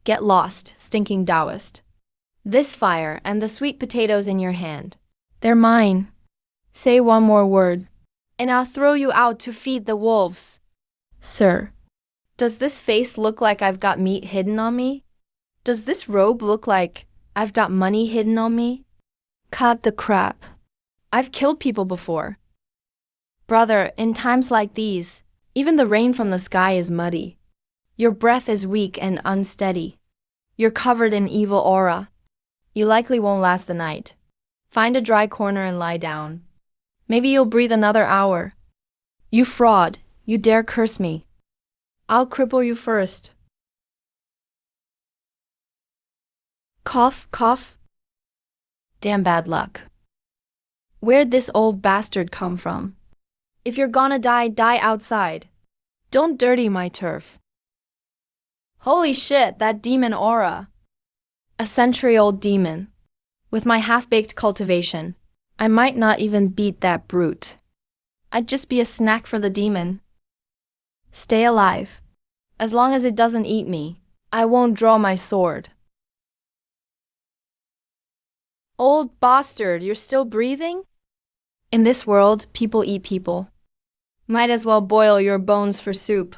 Get lost, stinking Taoist. This fire and the sweet potatoes in your hand. They're mine. Say one more word, and I'll throw you out to feed the wolves. Sir, does this face look like I've got meat hidden on me? Does this robe look like I've got money hidden on me? Cut the crap. I've killed people before. Brother, in times like these, even the rain from the sky is muddy. Your breath is weak and unsteady. You're covered in evil aura. You likely won't last the night. Find a dry corner and lie down. Maybe you'll breathe another hour. You fraud, you dare curse me. I'll cripple you first. Cough, cough. Damn bad luck. Where'd this old bastard come from? If you're gonna die, die outside. Don't dirty my turf. Holy shit, that demon aura. A century-old demon. With my half-baked cultivation, I might not even beat that brute. I'd just be a snack for the demon. Stay alive. As long as it doesn't eat me, I won't draw my sword. Old bastard, you're still breathing? In this world, people eat people. Might as well boil your bones for soup.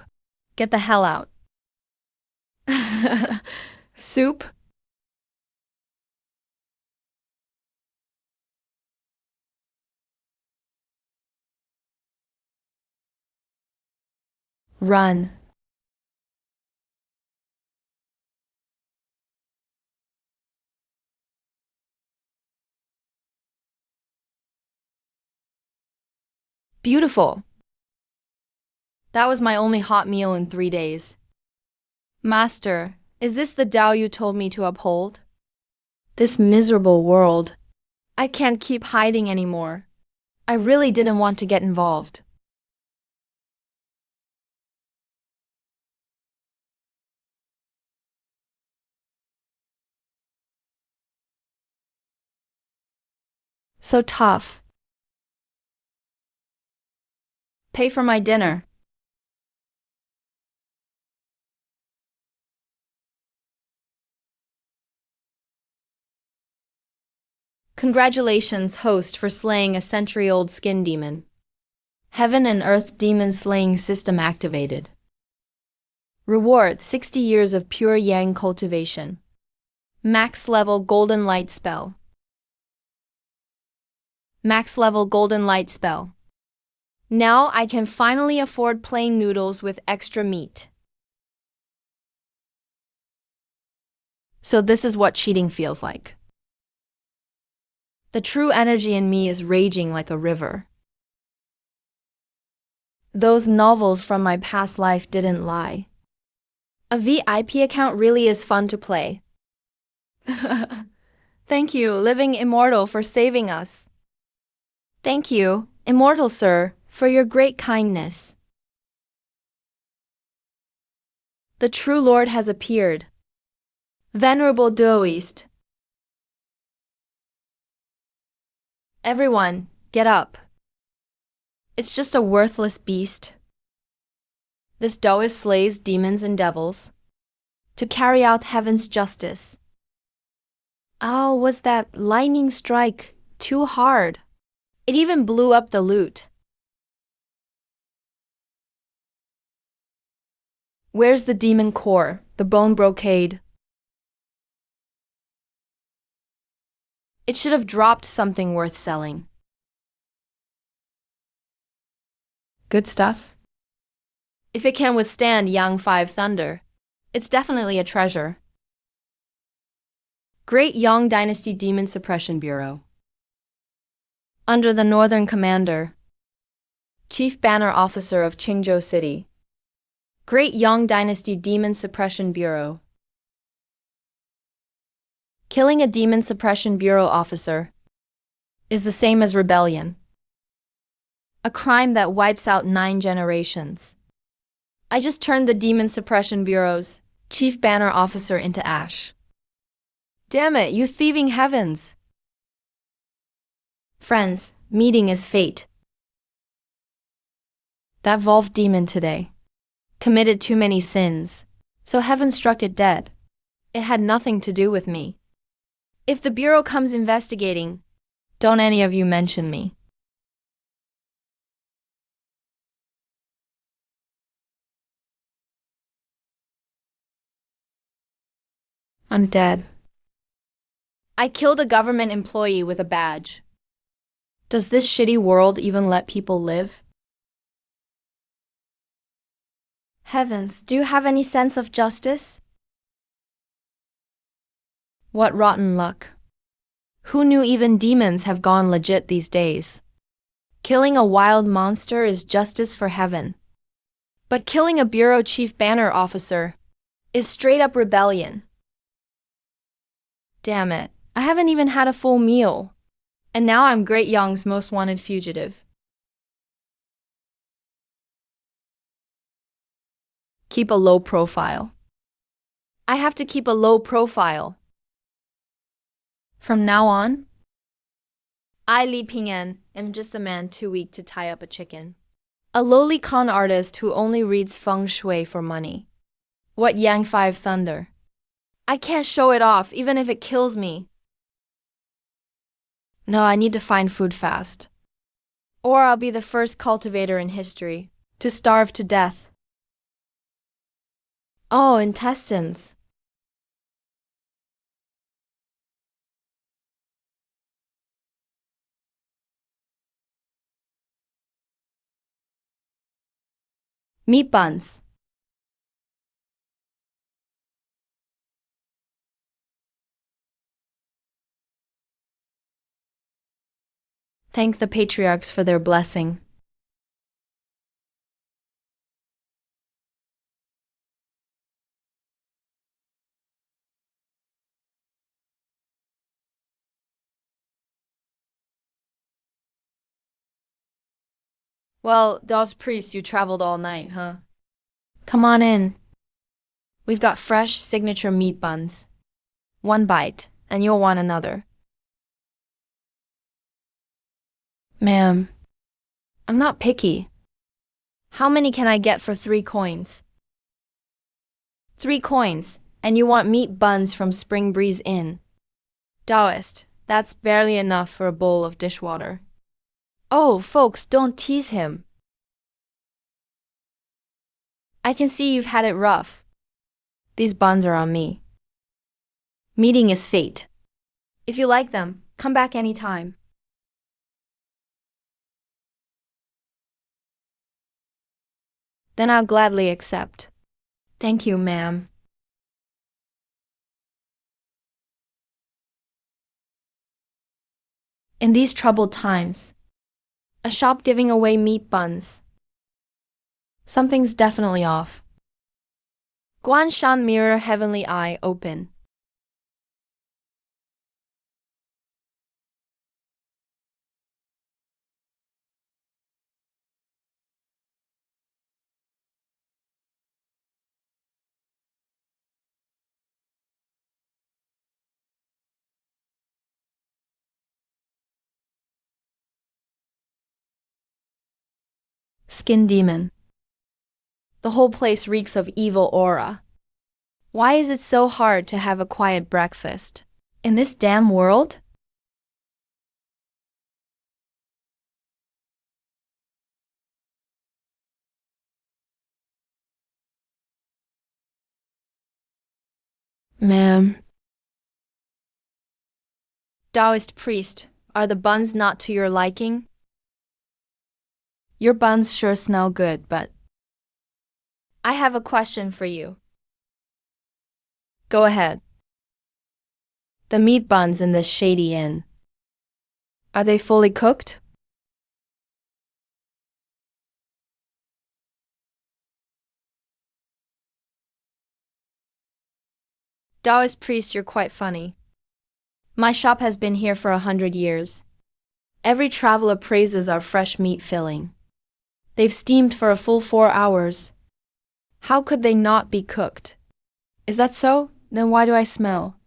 Get the hell out. Soup? Run. Beautiful. That was my only hot meal in 3 days. Master, is this the Tao you told me to uphold? This miserable world. I can't keep hiding anymore. I really didn't want to get involved. So tough. Pay for my dinner. Congratulations, host, for slaying a century-old skin demon. Heaven and Earth demon slaying system activated. Reward 60 years of pure yang cultivation. Max-level golden light spell. Max-level golden light spell. Now I can finally afford plain noodles with extra meat. So this is what cheating feels like. The true energy in me is raging like a river. Those novels from my past life didn't lie. A VIP account really is fun to play. Thank you, Living Immortal, for saving us. Thank you, Immortal Sir, for your great kindness. The true Lord has appeared. Venerable Taoist. Everyone, get up. It's just a worthless beast. This Taoist slays demons and devils to carry out heaven's justice. Oh, was that lightning strike too hard? It even blew up the loot. Where's the demon core, the bone brocade? It should have dropped something worth selling. Good stuff. If it can withstand Yang 5 Thunder, it's definitely a treasure. Great Yang Dynasty Demon Suppression Bureau. Under the Northern Commander, Chief Banner Officer of Qingzhou City. Great Yang Dynasty Demon Suppression Bureau. Killing a Demon Suppression Bureau officer is the same as rebellion. A crime that wipes out 9 generations. I just turned the Demon Suppression Bureau's Chief Banner Officer into ash. Damn it, you thieving heavens! Friends, meeting is fate. That Volv demon today committed too many sins, so heaven struck it dead. It had nothing to do with me. If the Bureau comes investigating, don't any of you mention me. I'm dead. I killed a government employee with a badge. Does this shitty world even let people live? Heavens, do you have any sense of justice? What rotten luck. Who knew even demons have gone legit these days? Killing a wild monster is justice for heaven. But killing a bureau chief banner officer is straight up rebellion. Damn it, I haven't even had a full meal. And now I'm Great Young's most wanted fugitive. Keep a low profile. I have to keep a low profile. From now on, I, Li Ping'an, am just a man too weak to tie up a chicken. A lowly con artist who only reads feng shui for money. What Yang 5 thunder? I can't show it off even if it kills me. No, I need to find food fast. Or I'll be the first cultivator in history to starve to death. Oh, intestines. Meat buns. Thank the patriarchs for their blessing. Well, those priests, you traveled all night, huh? Come on in. We've got fresh signature meat buns. One bite, and you'll want another. Ma'am, I'm not picky. How many can I get for 3 coins? 3 coins, and you want meat buns from Spring Breeze Inn. Taoist, that's barely enough for a bowl of dishwater. Oh, folks, don't tease him. I can see you've had it rough. These buns are on me. Meeting is fate. If you like them, come back anytime. Then I'll gladly accept. Thank you, ma'am. In these troubled times, a shop giving away meat buns. Something's definitely off. Guan Shan mirror heavenly eye open. Skin demon. The whole place reeks of evil aura. Why is it so hard to have a quiet breakfast? In this damn world? Ma'am. Taoist priest, are the buns not to your liking? Your buns sure smell good, but I have a question for you. Go ahead. The meat buns in this shady inn, are they fully cooked? Taoist priest, you're quite funny. My shop has been here for 100 years. Every traveler praises our fresh meat filling. They've steamed for a full 4 hours. How could they not be cooked? Is that so? Then why do I smell?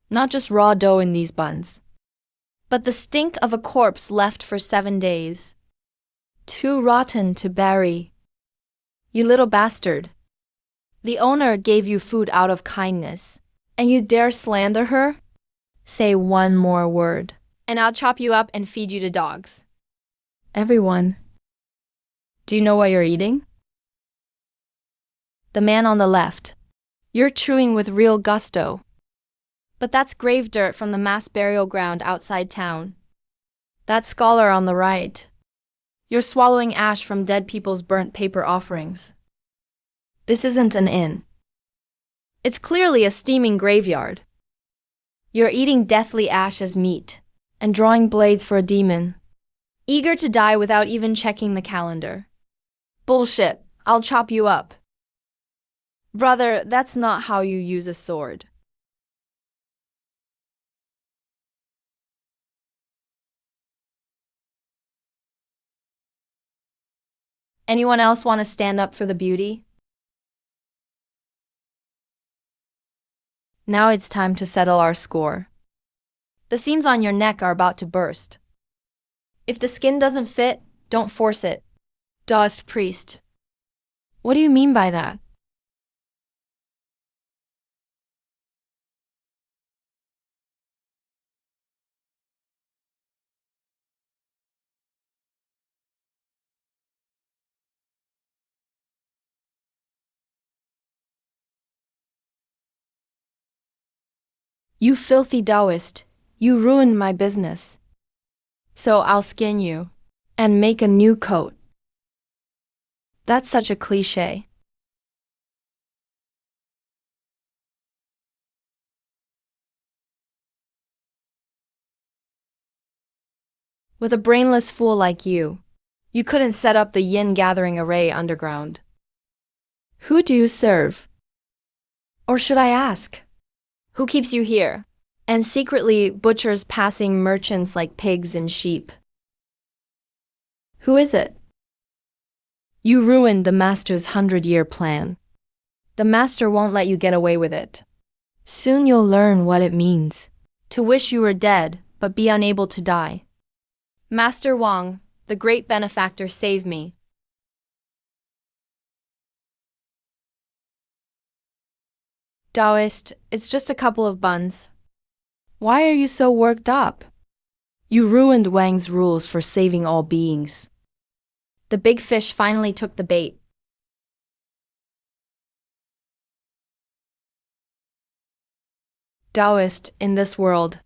Not just raw dough in these buns, but the stink of a corpse left for 7 days. Too rotten to bury. You little bastard. The owner gave you food out of kindness, And you dare slander her? Say one more word, and I'll chop you up and feed you to dogs. Everyone, do you know what you're eating? The man on the left. You're chewing with real gusto. But that's grave dirt from the mass burial ground outside town. That scholar on the right. You're swallowing ash from dead people's burnt paper offerings. This isn't an inn. It's clearly a steaming graveyard. You're eating deathly ash as meat, and drawing blades for a demon, eager to die without even checking the calendar. Bullshit, I'll chop you up. Brother, that's not how you use a sword. Anyone else want to stand up for the beauty? Now it's time to settle our score. The seams on your neck are about to burst. If the skin doesn't fit, don't force it. Daoist priest. What do you mean by that? You filthy Taoist, you ruined my business. So I'll skin you and make a new coat. That's such a cliché. With a brainless fool like you, you couldn't set up the yin gathering array underground. Who do you serve? Or should I ask? Who keeps you here, and secretly butchers passing merchants like pigs and sheep? Who is it? You ruined the master's 100-year plan. The master won't let you get away with it. Soon you'll learn what it means to wish you were dead, but be unable to die. Master Wang, the great benefactor, save me. Taoist, it's just a couple of buns. Why are you so worked up? You ruined Wang's rules for saving all beings. The big fish finally took the bait. Taoist, in this world,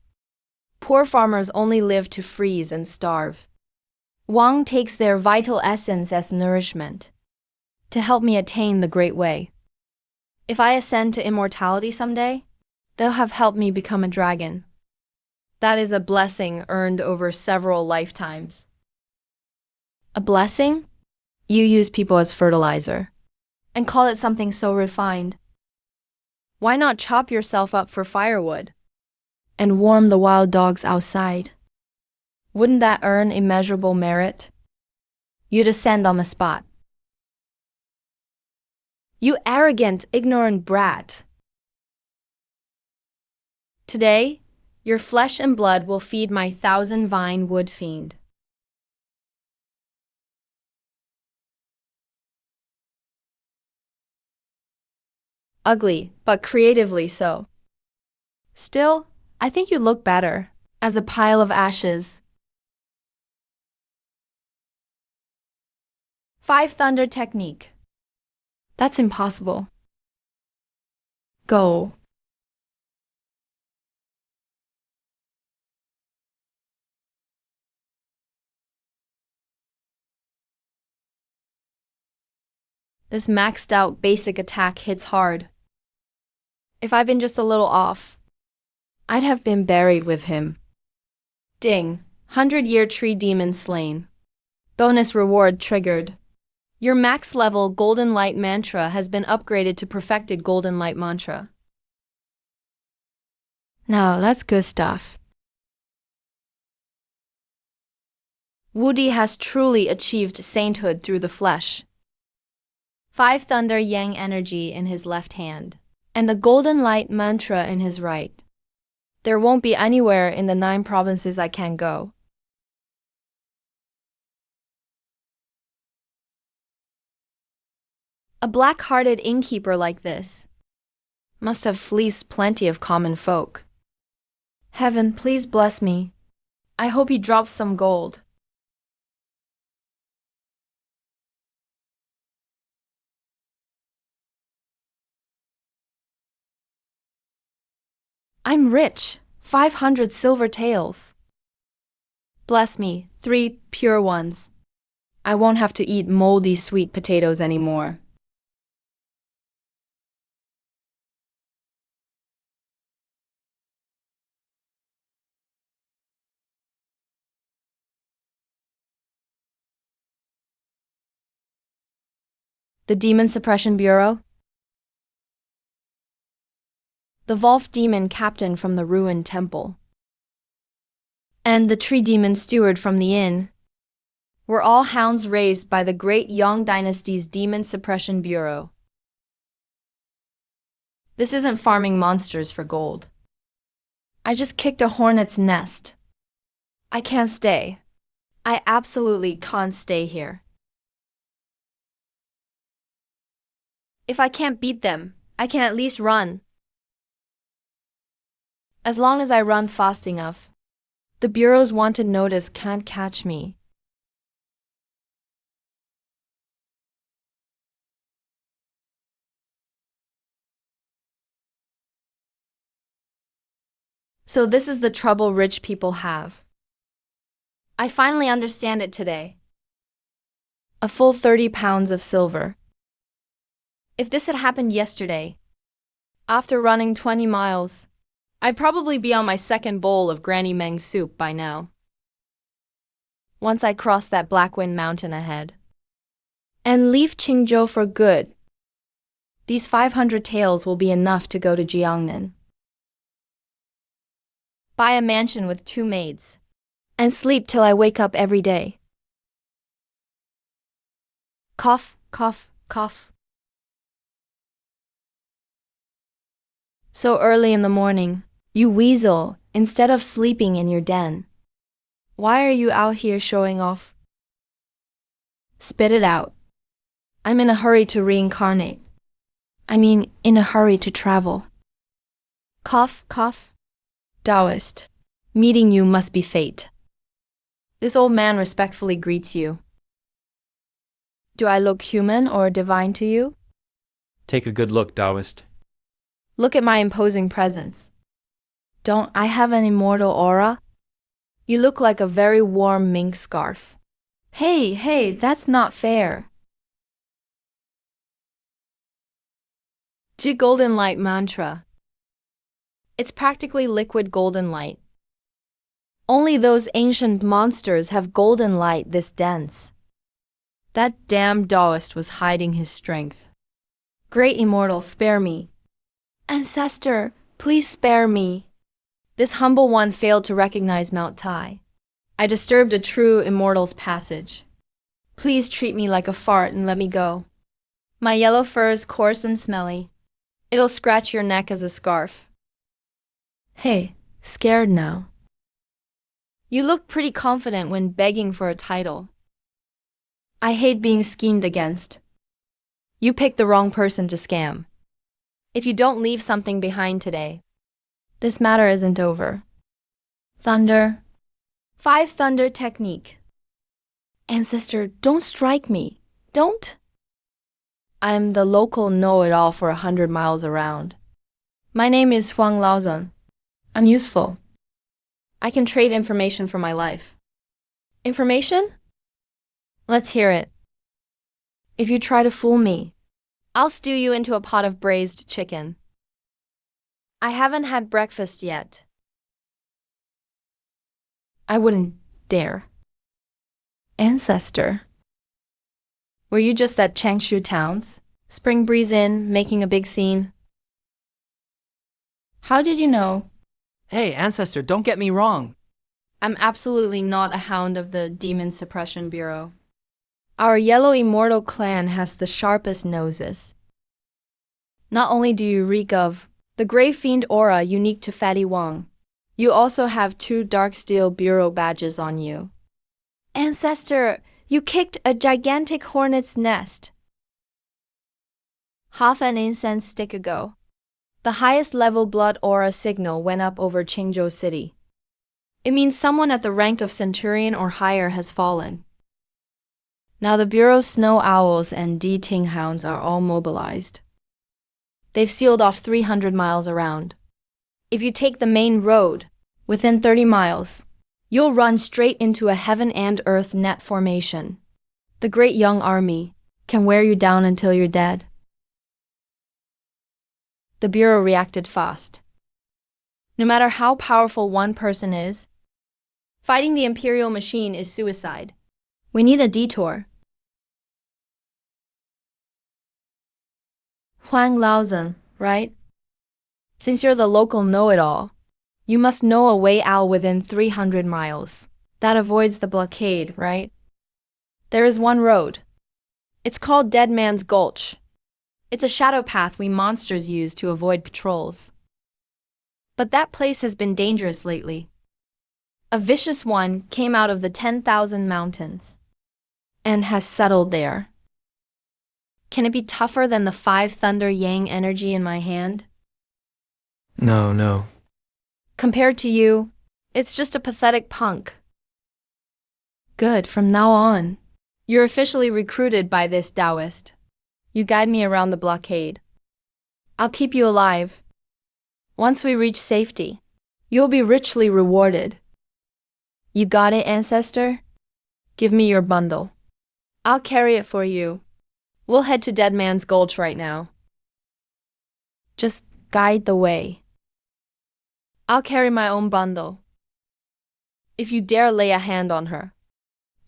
poor farmers only live to freeze and starve. Wang takes their vital essence as nourishment to help me attain the Great Way. If I ascend to immortality someday, they'll have helped me become a dragon. That is a blessing earned over several lifetimes. A blessing? You use people as fertilizer and call it something so refined. Why not chop yourself up for firewood and warm the wild dogs outside? Wouldn't that earn immeasurable merit? You'd ascend on the spot. You arrogant, ignorant brat. Today, your flesh and blood will feed my 1,000-vine wood fiend. Ugly, but creatively so. Still, I think you look better as a pile of ashes. 5 Thunder Technique. That's impossible. Go. This maxed out basic attack hits hard. If I'd been just a little off, I'd have been buried with him. Ding. 100-year tree demon slain. Bonus reward triggered. Your max-level golden light mantra has been upgraded to perfected golden light mantra. Now, that's good stuff. Woody has truly achieved sainthood through the flesh. 5 Thunder Yang energy in his left hand, and the golden light mantra in his right. There won't be anywhere in the 9 provinces I can go. A black-hearted innkeeper like this must have fleeced plenty of common folk. Heaven, please bless me. I hope he drops some gold. I'm rich. 500 silver taels. Bless me, 3 pure ones. I won't have to eat moldy sweet potatoes anymore. The Demon Suppression Bureau? The Wolf Demon Captain from the ruined temple, and the Tree Demon Steward from the inn were all hounds raised by the great Yang Dynasty's Demon Suppression Bureau. This isn't farming monsters for gold. I just kicked a hornet's nest. I can't stay. I absolutely can't stay here. If I can't beat them, I can at least run. As long as I run fast enough, the Bureau's wanted notice can't catch me. So this is the trouble rich people have. I finally understand it today. A full 30 pounds of silver. If this had happened yesterday, after running 20 miles, I'd probably be on my second bowl of Granny Meng's soup by now. Once I cross that Blackwind Mountain ahead and leave Qingzhou for good, these 500 taels will be enough to go to Jiangnan, buy a mansion with 2 maids, and sleep till I wake up every day. Cough, cough, cough. So early in the morning, you weasel, instead of sleeping in your den. Why are you out here showing off? Spit it out. I'm in a hurry to reincarnate. I mean, in a hurry to travel. Cough, cough. Taoist, meeting you must be fate. This old man respectfully greets you. Do I look human or divine to you? Take a good look, Taoist. Look at my imposing presence. Don't I have an immortal aura? You look like a very warm mink scarf. Hey, that's not fair. Ji Golden Light Mantra. It's practically liquid golden light. Only those ancient monsters have golden light this dense. That damned Taoist was hiding his strength. Great Immortal, spare me. Ancestor, please spare me. This humble one failed to recognize Mount Tai. I disturbed a true immortal's passage. Please treat me like a fart and let me go. My yellow fur is coarse and smelly. It'll scratch your neck as a scarf. Hey, scared now? You look pretty confident when begging for a title. I hate being schemed against. You picked the wrong person to scam. If you don't leave something behind today, this matter isn't over. Thunder. 5 thunder technique. Ancestor, don't strike me. Don't. I'm the local know-it-all for 100 miles around. My name is Huang Laozhen. I'm useful. I can trade information for my life. Information? Let's hear it. If you try to fool me, I'll stew you into a pot of braised chicken. I haven't had breakfast yet. I wouldn't dare. Ancestor. Were you just at Changshu Towns? Spring breeze in, making a big scene? How did you know? Hey, Ancestor, don't get me wrong. I'm absolutely not a hound of the Demon Suppression Bureau. Our Yellow Immortal clan has the sharpest noses. Not only do you reek of the Grey Fiend aura unique to Fatty Wang, you also have 2 Dark Steel Bureau badges on you. Ancestor, you kicked a gigantic hornet's nest. Half an incense stick ago. The highest level blood aura signal went up over Qingzhou City. It means someone at the rank of centurion or higher has fallen. Now the Bureau's snow owls and D-Ting hounds are all mobilized. They've sealed off 300 miles around. If you take the main road, within 30 miles, you'll run straight into a heaven and earth net formation. The great young army can wear you down until you're dead. The Bureau reacted fast. No matter how powerful one person is, fighting the imperial machine is suicide. We need a detour. Huang Laozhen, right? Since you're the local know-it-all, you must know a way out within 300 miles. That avoids the blockade, right? There is one road. It's called Dead Man's Gulch. It's a shadow path we monsters use to avoid patrols. But that place has been dangerous lately. A vicious one came out of the 10,000 mountains and has settled there. Can it be tougher than the 5 Thunder Yang energy in my hand? No. Compared to you, it's just a pathetic punk. Good, from now on, you're officially recruited by this Taoist. You guide me around the blockade. I'll keep you alive. Once we reach safety, you'll be richly rewarded. You got it, ancestor? Give me your bundle. I'll carry it for you. We'll head to Dead Man's Gulch right now. Just guide the way. I'll carry my own bundle. If you dare lay a hand on her,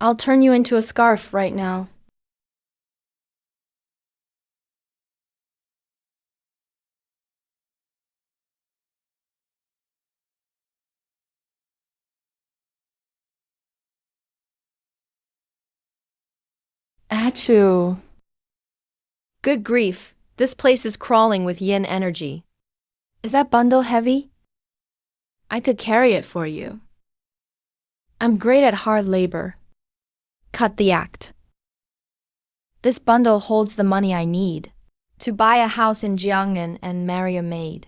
I'll turn you into a scarf right now. Achoo. Good grief, this place is crawling with yin energy. Is that bundle heavy? I could carry it for you. I'm great at hard labor. Cut the act. This bundle holds the money I need to buy a house in Jiangnan and marry a maid.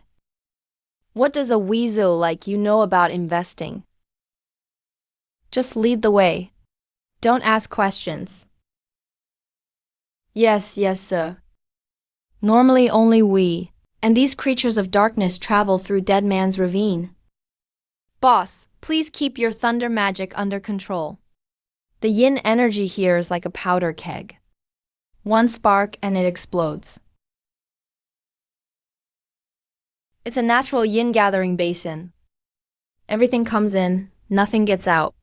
What does a weasel like you know about investing? Just lead the way. Don't ask questions. Yes, sir. Normally only we, and these creatures of darkness travel through Dead Man's Ravine. Boss, please keep your thunder magic under control. The yin energy here is like a powder keg. One spark and it explodes. It's a natural yin gathering basin. Everything comes in, nothing gets out.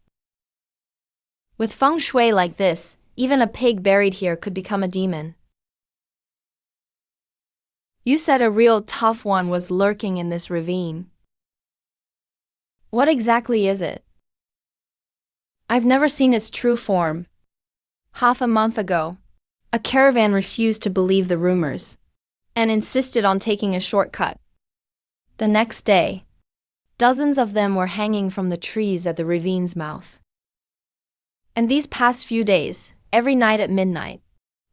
With feng shui like this, even a pig buried here could become a demon. You said a real tough one was lurking in this ravine. What exactly is it? I've never seen its true form. Half a month ago, a caravan refused to believe the rumors and insisted on taking a shortcut. The next day, dozens of them were hanging from the trees at the ravine's mouth. And these past few days, every night at midnight,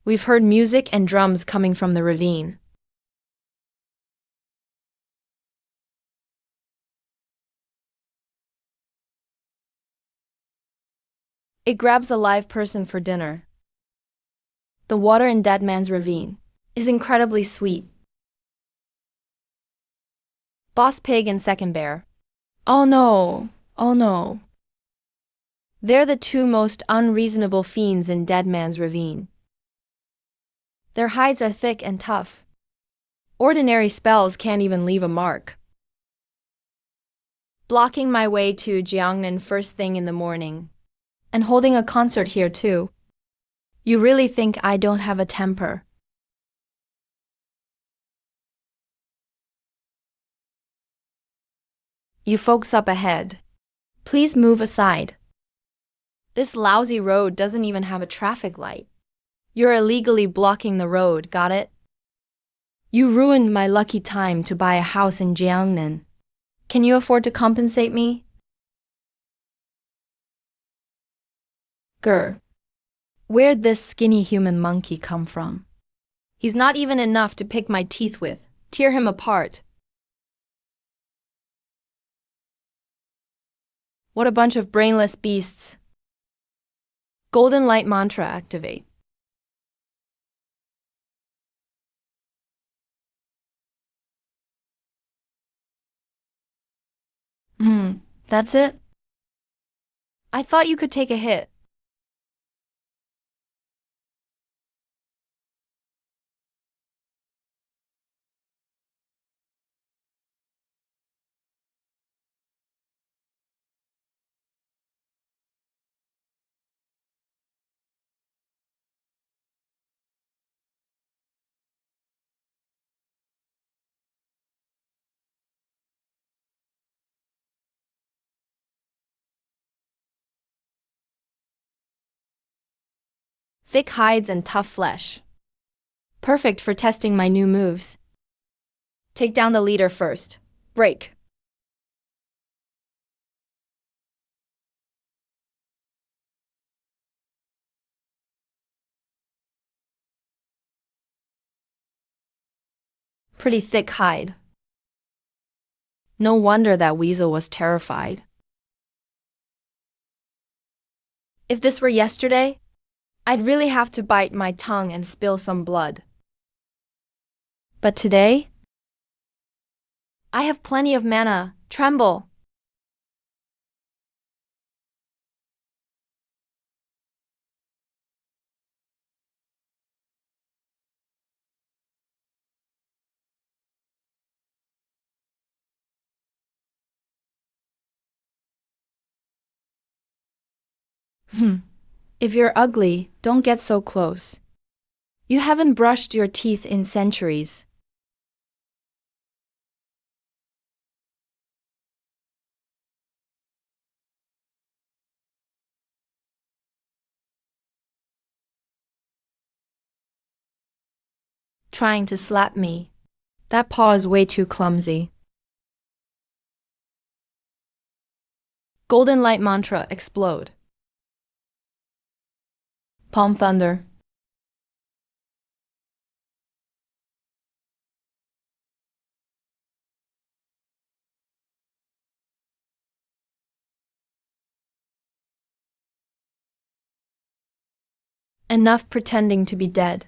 we've heard music and drums coming from the ravine. It grabs a live person for dinner. The water in Dead Man's Ravine is incredibly sweet. Boss Pig and Second Bear. Oh no. They're the 2 most unreasonable fiends in Dead Man's Ravine. Their hides are thick and tough. Ordinary spells can't even leave a mark. Blocking my way to Jiangnan first thing in the morning, and holding a concert here too. You really think I don't have a temper? You folks up ahead, please move aside. This lousy road doesn't even have a traffic light. You're illegally blocking the road, got it? You ruined my lucky time to buy a house in Jiangnan. Can you afford to compensate me? Grr. Where'd this skinny human monkey come from? He's not even enough to pick my teeth with. Tear him apart. What a bunch of brainless beasts. Golden light mantra activate. That's it? I thought you could take a hit. Thick hides and tough flesh. Perfect for testing my new moves. Take down the leader first. Break. Pretty thick hide. No wonder that weasel was terrified. If this were yesterday, I'd really have to bite my tongue and spill some blood. But today, I have plenty of mana. Tremble. If you're ugly, don't get so close. You haven't brushed your teeth in centuries. Trying to slap me. That paw is way too clumsy. Golden light mantra explode. Palm thunder. Enough pretending to be dead.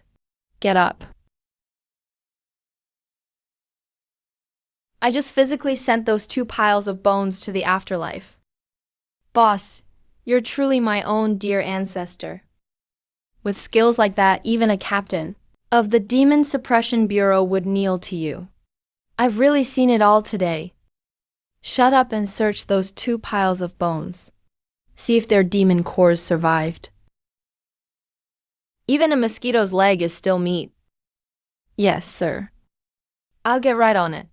Get up. I just physically sent those 2 piles of bones to the afterlife. Boss, you're truly my own dear ancestor. With skills like that, even a captain of the Demon Suppression Bureau would kneel to you. I've really seen it all today. Shut up and search those 2 piles of bones. See if their demon cores survived. Even a mosquito's leg is still meat. Yes, sir. I'll get right on it.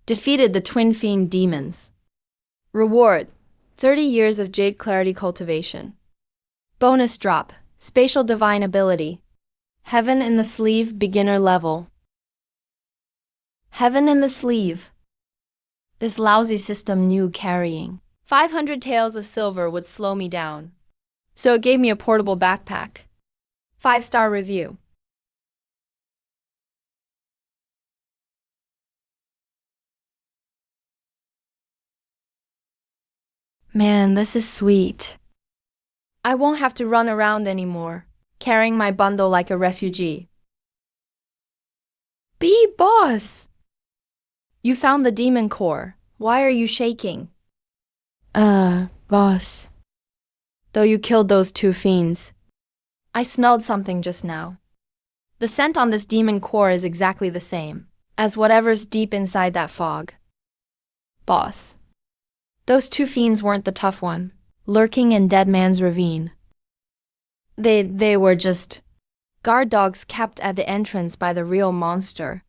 Defeated the twin fiend demons. Reward: 30 years of Jade Clarity cultivation. Bonus drop: Spatial Divine Ability. Heaven in the Sleeve beginner level. Heaven in the Sleeve. This lousy system knew carrying 500 taels of silver would slow me down. So it gave me a portable backpack. 5-star review. Man, this is sweet. I won't have to run around anymore, carrying my bundle like a refugee. Boss! You found the demon core. Why are you shaking? Boss. Though you killed those 2 fiends. I smelled something just now. The scent on this demon core is exactly the same as whatever's deep inside that fog. Boss. Those 2 fiends weren't the tough one, lurking in Dead Man's Ravine. They were just guard dogs kept at the entrance by the real monster.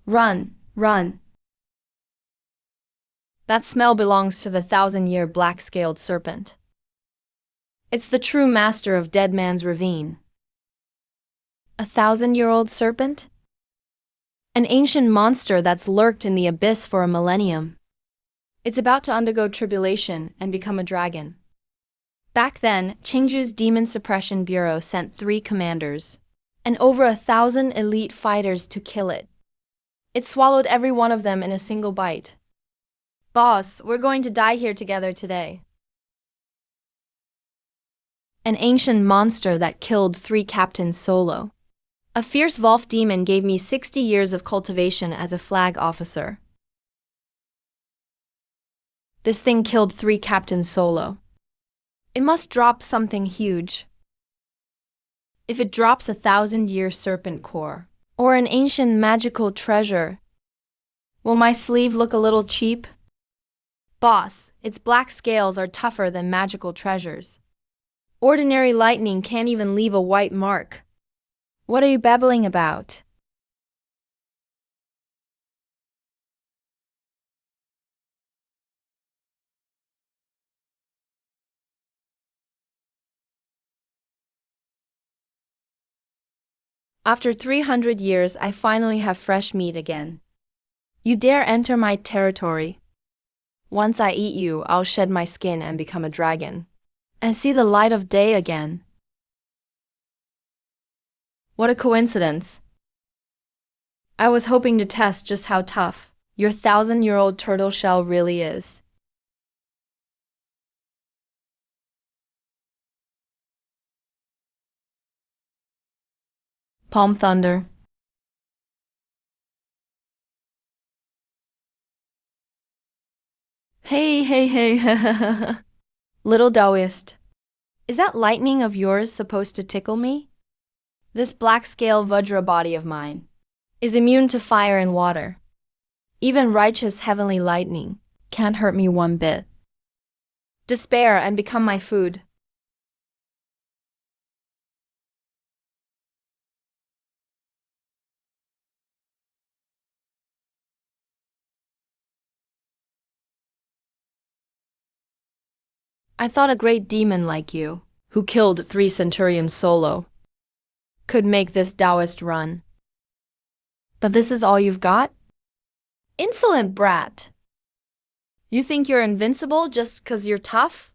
Run, run. That smell belongs to the 1,000-year black-scaled serpent. It's the true master of Dead Man's Ravine. A 1,000-year-old serpent? An ancient monster that's lurked in the abyss for a millennium. It's about to undergo tribulation and become a dragon. Back then, Qingju's Demon Suppression Bureau sent 3 commanders and over 1,000 elite fighters to kill it. It swallowed every one of them in a single bite. Boss, we're going to die here together today. An ancient monster that killed 3 captains solo. A fierce Wolf demon gave me 60 years of cultivation as a flag officer. This thing killed 3 captains solo. It must drop something huge. If it drops a 1,000-year serpent core, or an ancient magical treasure, will my sleeve look a little cheap? Boss, its black scales are tougher than magical treasures. Ordinary lightning can't even leave a white mark. What are you babbling about? After 300 years, I finally have fresh meat again. You dare enter my territory. Once I eat you, I'll shed my skin and become a dragon, and see the light of day again. What a coincidence. I was hoping to test just how tough your 1,000-year-old turtle shell really is. Palm thunder. Hey, hey, hey, little Taoist. Is that lightning of yours supposed to tickle me? This black-scale Vajra body of mine is immune to fire and water. Even righteous heavenly lightning can't hurt me one bit. Despair and become my food. I thought a great demon like you, who killed 3 centurions solo, could make this Taoist run. But this is all you've got? Insolent brat! You think you're invincible just 'cause you're tough?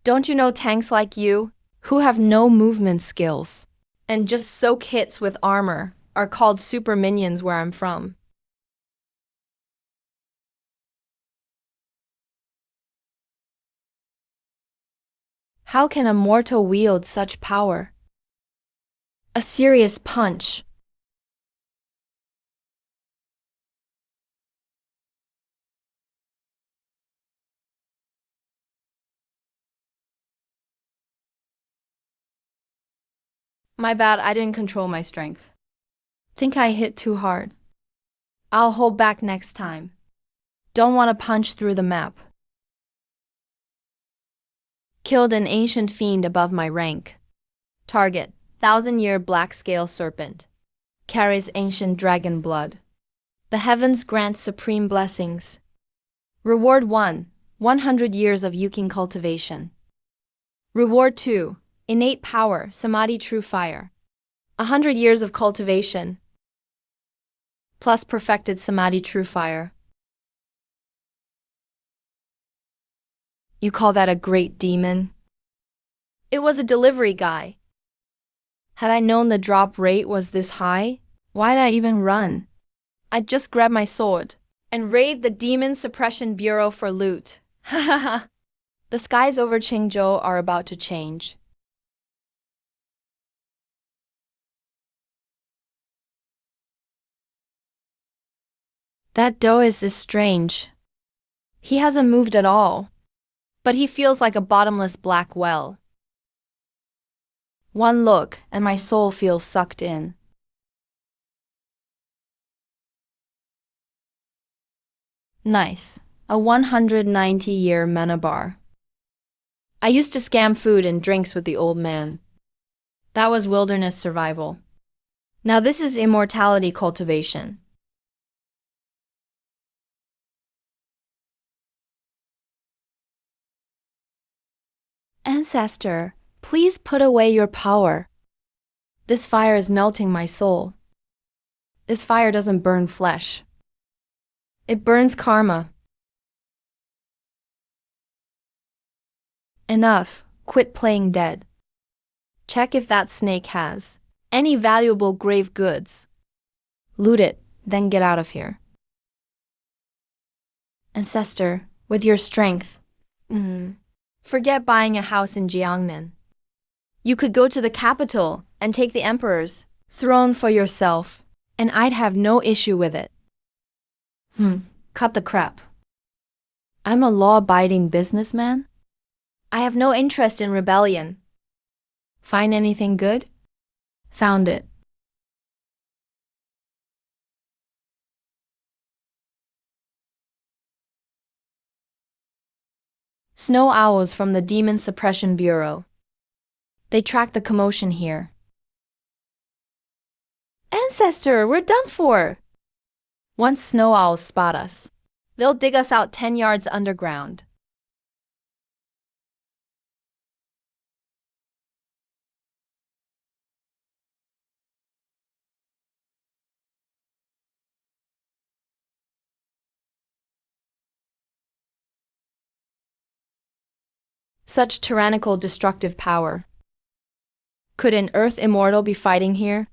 Don't you know tanks like you, who have no movement skills and just soak hits with armor, are called super minions where I'm from? How can a mortal wield such power? A serious punch. My bad, I didn't control my strength. Think I hit too hard. I'll hold back next time. Don't want to punch through the map. Killed an ancient fiend above my rank. Target, 1,000-year black-scale serpent. Carries ancient dragon blood. The heavens grant supreme blessings. Reward 1, 100 years of Yuking cultivation. Reward 2, innate power, Samadhi true fire. 100 years of cultivation, plus perfected Samadhi true fire. You call that a great demon? It was a delivery guy. Had I known the drop rate was this high, why'd I even run? I'd just grab my sword and raid the Demon Suppression Bureau for loot. The skies over Qingzhou are about to change. That Taoist is strange. He hasn't moved at all, but he feels like a bottomless black well. One look and my soul feels sucked in. Nice, a 190-year Menabar. I used to scam food and drinks with the old man. That was wilderness survival. Now this is immortality cultivation. Ancestor, please put away your power. This fire is melting my soul. This fire doesn't burn flesh. It burns karma. Enough, quit playing dead. Check if that snake has any valuable grave goods. Loot it, then get out of here. Ancestor, with your strength, forget buying a house in Jiangnan. You could go to the capital and take the emperor's throne for yourself, and I'd have no issue with it. Cut the crap. I'm a law-abiding businessman. I have no interest in rebellion. Find anything good? Found it. Snow owls from the Demon Suppression Bureau. They track the commotion here. Ancestor, we're done for! Once snow owls spot us, they'll dig us out 10 yards underground. Such tyrannical destructive power. Could an Earth immortal be fighting here?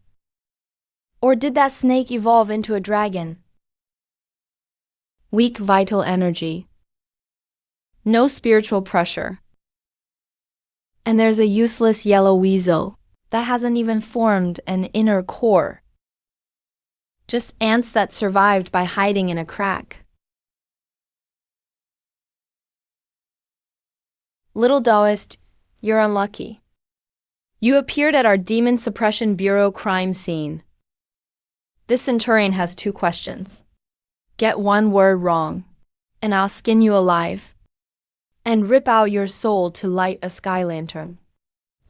Or did that snake evolve into a dragon? Weak vital energy. No spiritual pressure. And there's a useless yellow weasel that hasn't even formed an inner core. Just ants that survived by hiding in a crack. Little Taoist, you're unlucky. You appeared at our Demon Suppression Bureau crime scene. This centurion has 2 questions. Get 1 word wrong, and I'll skin you alive, and rip out your soul to light a sky lantern.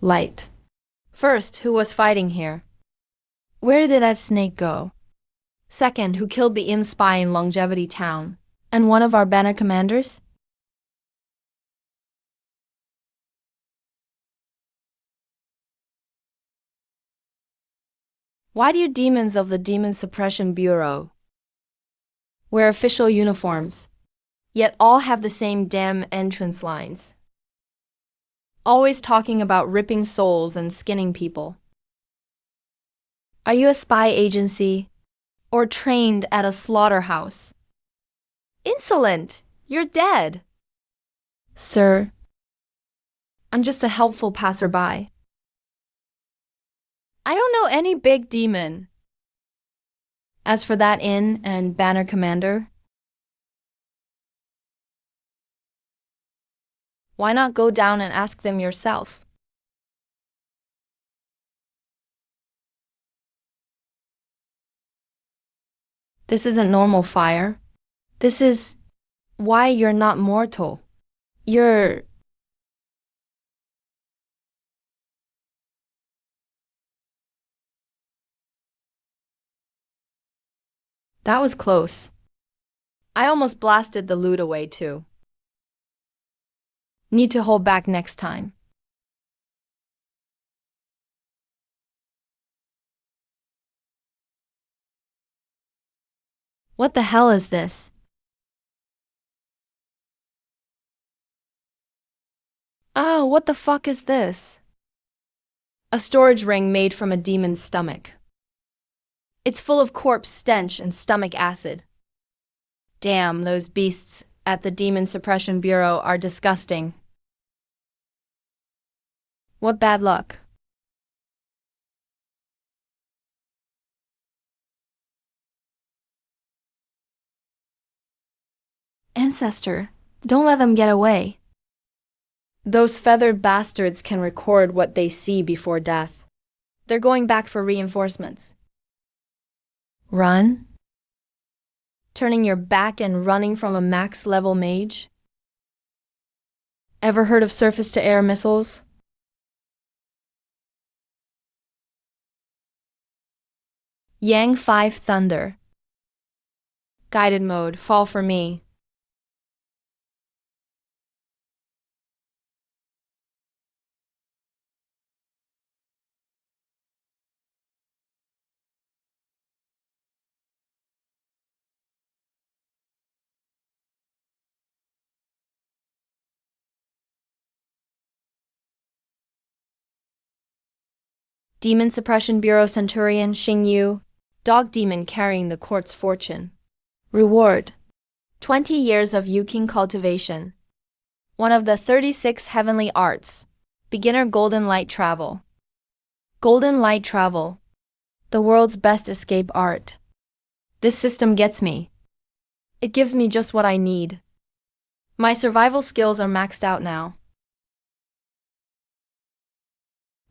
Light. First, who was fighting here? Where did that snake go? Second, who killed the IM spy in Longevity Town, and one of our banner commanders? Why do you demons of the Demon Suppression Bureau wear official uniforms, yet all have the same damn entrance lines? Always talking about ripping souls and skinning people. Are you a spy agency or trained at a slaughterhouse? Insolent! You're dead! Sir, I'm just a helpful passerby. I don't know any big demon. As for that inn and banner commander, why not go down and ask them yourself? This isn't normal fire. This is why you're not mortal. You're... That was close. I almost blasted the loot away too. Need to hold back next time. What the hell is this? Ah, what the fuck is this? A storage ring made from a demon's stomach. It's full of corpse stench and stomach acid. Damn, those beasts at the Demon Suppression Bureau are disgusting. What bad luck. Ancestor, don't let them get away. Those feathered bastards can record what they see before death. They're going back for reinforcements. Run? Turning your back and running from a Max-Level mage? Ever heard of surface-to-air missiles? Yang 5 Thunder. Guided mode, fall for me. Demon Suppression Bureau Centurion Xing Yu, dog demon carrying the court's fortune. Reward: 20 years of Yuking cultivation. One of the 36 heavenly arts. Beginner Golden Light Travel. Golden Light Travel. The world's best escape art. This system gets me. It gives me just what I need. My survival skills are maxed out now.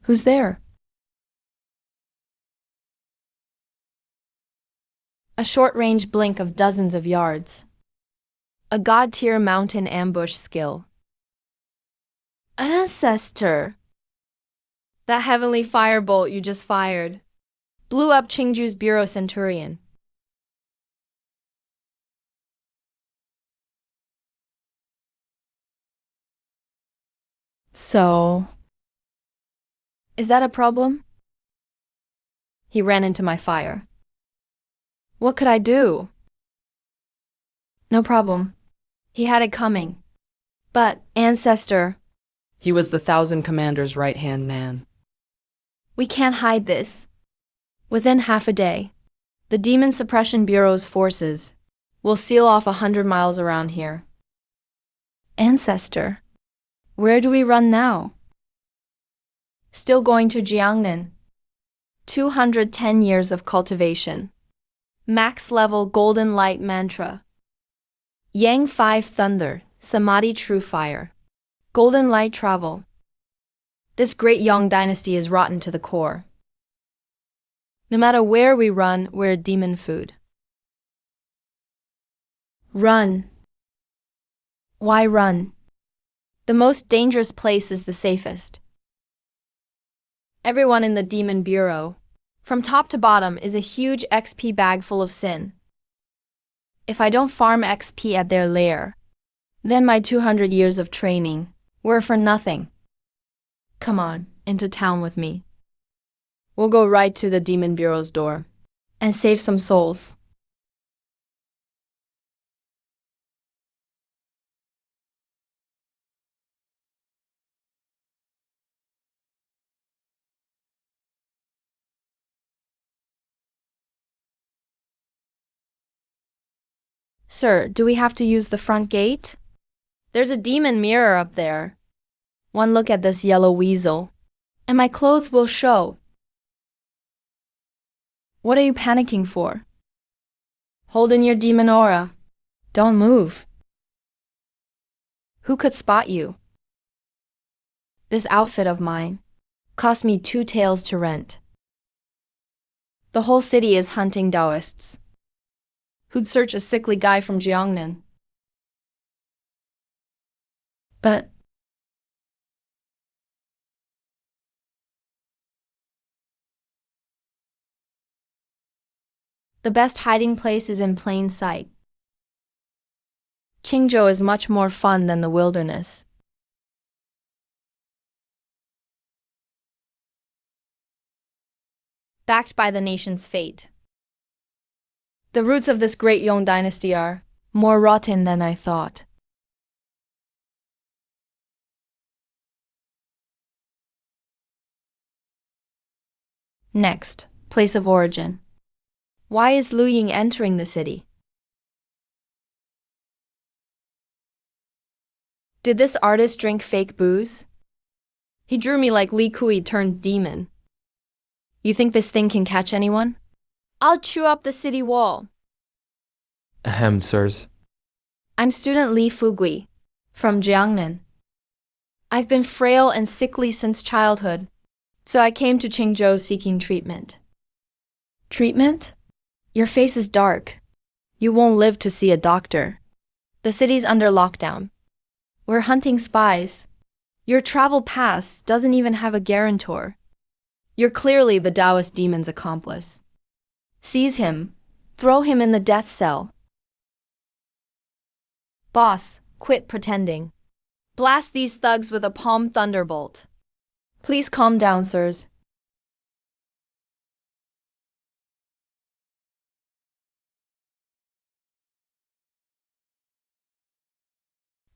Who's there? A short-range blink of dozens of yards. A god-tier mountain ambush skill. Ancestor! That heavenly firebolt you just fired blew up Qingju's Bureau Centurion. So, is that a problem? He ran into my fire. What could I do? No problem. He had it coming. But, Ancestor, He was the Thousand Commander's right-hand man. we can't hide this. Within half a day, the Demon Suppression Bureau's forces will seal off 100 miles around here. Ancestor, where do we run now? Still going to Jiangnan. 210 years of cultivation. Max-Level Golden Light Mantra. Yang 5 Thunder, Samadhi True Fire. Golden Light Travel. This great Yang dynasty is rotten to the core. No matter where we run, we're demon food. Run. Why run? The most dangerous place is the safest. Everyone in the Demon Bureau, from top to bottom, is a huge XP bag full of sin. If I don't farm XP at their lair, then my 200 years of training were for nothing. Come on, into town with me. We'll go right to the Demon Bureau's door and save some souls. Sir, do we have to use the front gate? There's a demon mirror up there. One look at this yellow weasel, and my clothes will show. What are you panicking for? Hold in your demon aura. Don't move. Who could spot you? This outfit of mine cost me 2 taels to rent. The whole city is hunting Taoists. Who'd search a sickly guy from Jiangnan? But the best hiding place is in plain sight. Qingzhou is much more fun than the wilderness. Backed by the nation's fate. The roots of this great Yong dynasty are more rotten than I thought. Next, place of origin. Why is Lu Ying entering the city? Did this artist drink fake booze? He drew me like Li Kui turned demon. You think this thing can catch anyone? I'll chew up the city wall. Ahem, sirs. I'm student Li Fugui, from Jiangnan. I've been frail and sickly since childhood, so I came to Qingzhou seeking treatment. Treatment? Your face is dark. You won't live to see a doctor. The city's under lockdown. We're hunting spies. Your travel pass doesn't even have a guarantor. You're clearly the Taoist demon's accomplice. Seize him. Throw him in the death cell. Boss, quit pretending. Blast these thugs with a palm thunderbolt. Please calm down, sirs.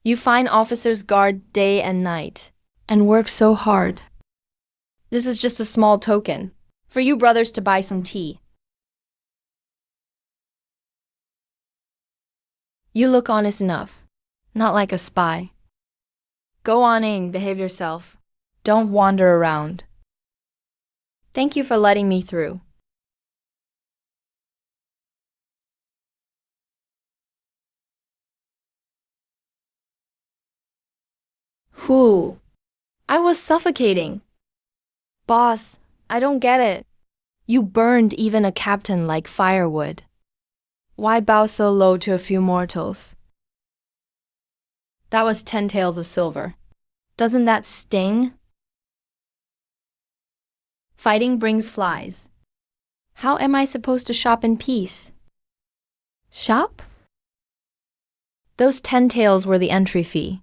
You fine officers guard day and night and work so hard. This is just a small token for you brothers to buy some tea. You look honest enough, not like a spy. Go on in, behave yourself. Don't wander around. Thank you for letting me through. Whew. I was suffocating. Boss, I don't get it. You burned even a captain like firewood. Why bow so low to a few mortals? That was 10 taels of silver. Doesn't that sting? Fighting brings flies. How am I supposed to shop in peace? Shop? Those 10 taels were the entry fee.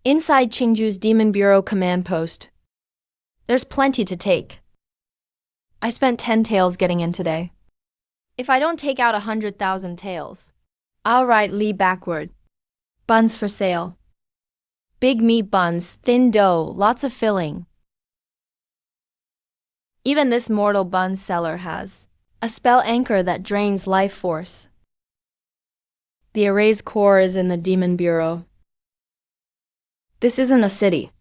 Inside Qingju's Demon Bureau command post. There's plenty to take. I spent 10 taels getting in today. If I don't take out 100,000 taels, I'll write Li backward. Buns for sale. Big meat buns, thin dough, lots of filling. Even this mortal bun seller has a spell anchor that drains life force. The erased core is in the Demon Bureau. This isn't a city.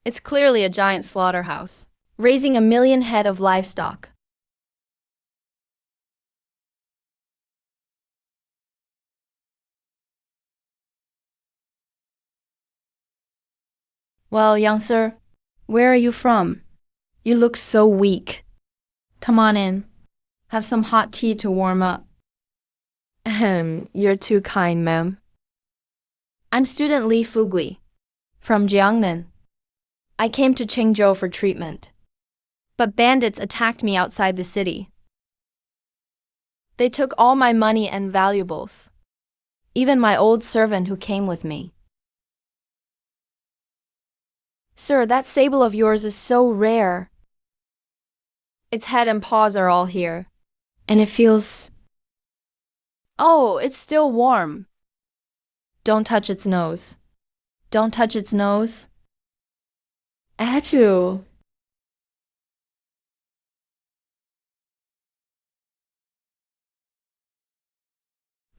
It's clearly a giant slaughterhouse, raising 1 million head of livestock. Well, young sir, where are you from? You look so weak. Come on in. Have some hot tea to warm up. Ahem, you're too kind, ma'am. I'm student Li Fugui, from Jiangnan. I came to Qingzhou for treatment. But bandits attacked me outside the city. They took all my money and valuables. Even my old servant who came with me. Sir, that sable of yours is so rare. Its head and paws are all here. And it feels... Oh, it's still warm. Don't touch its nose. Don't touch its nose. Achoo.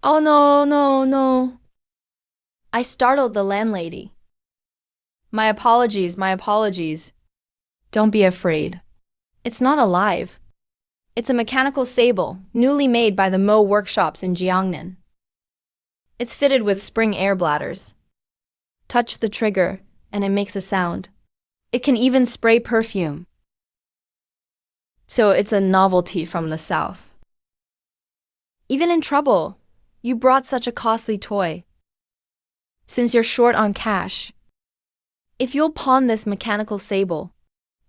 Oh no, no, no. I startled the landlady. My apologies, my apologies. Don't be afraid. It's not alive. It's a mechanical sable, newly made by the Mo workshops in Jiangnan. It's fitted with spring air bladders. Touch the trigger, and it makes a sound. It can even spray perfume. So it's a novelty from the south. Even in trouble, you brought such a costly toy. Since you're short on cash, if you'll pawn this mechanical sable,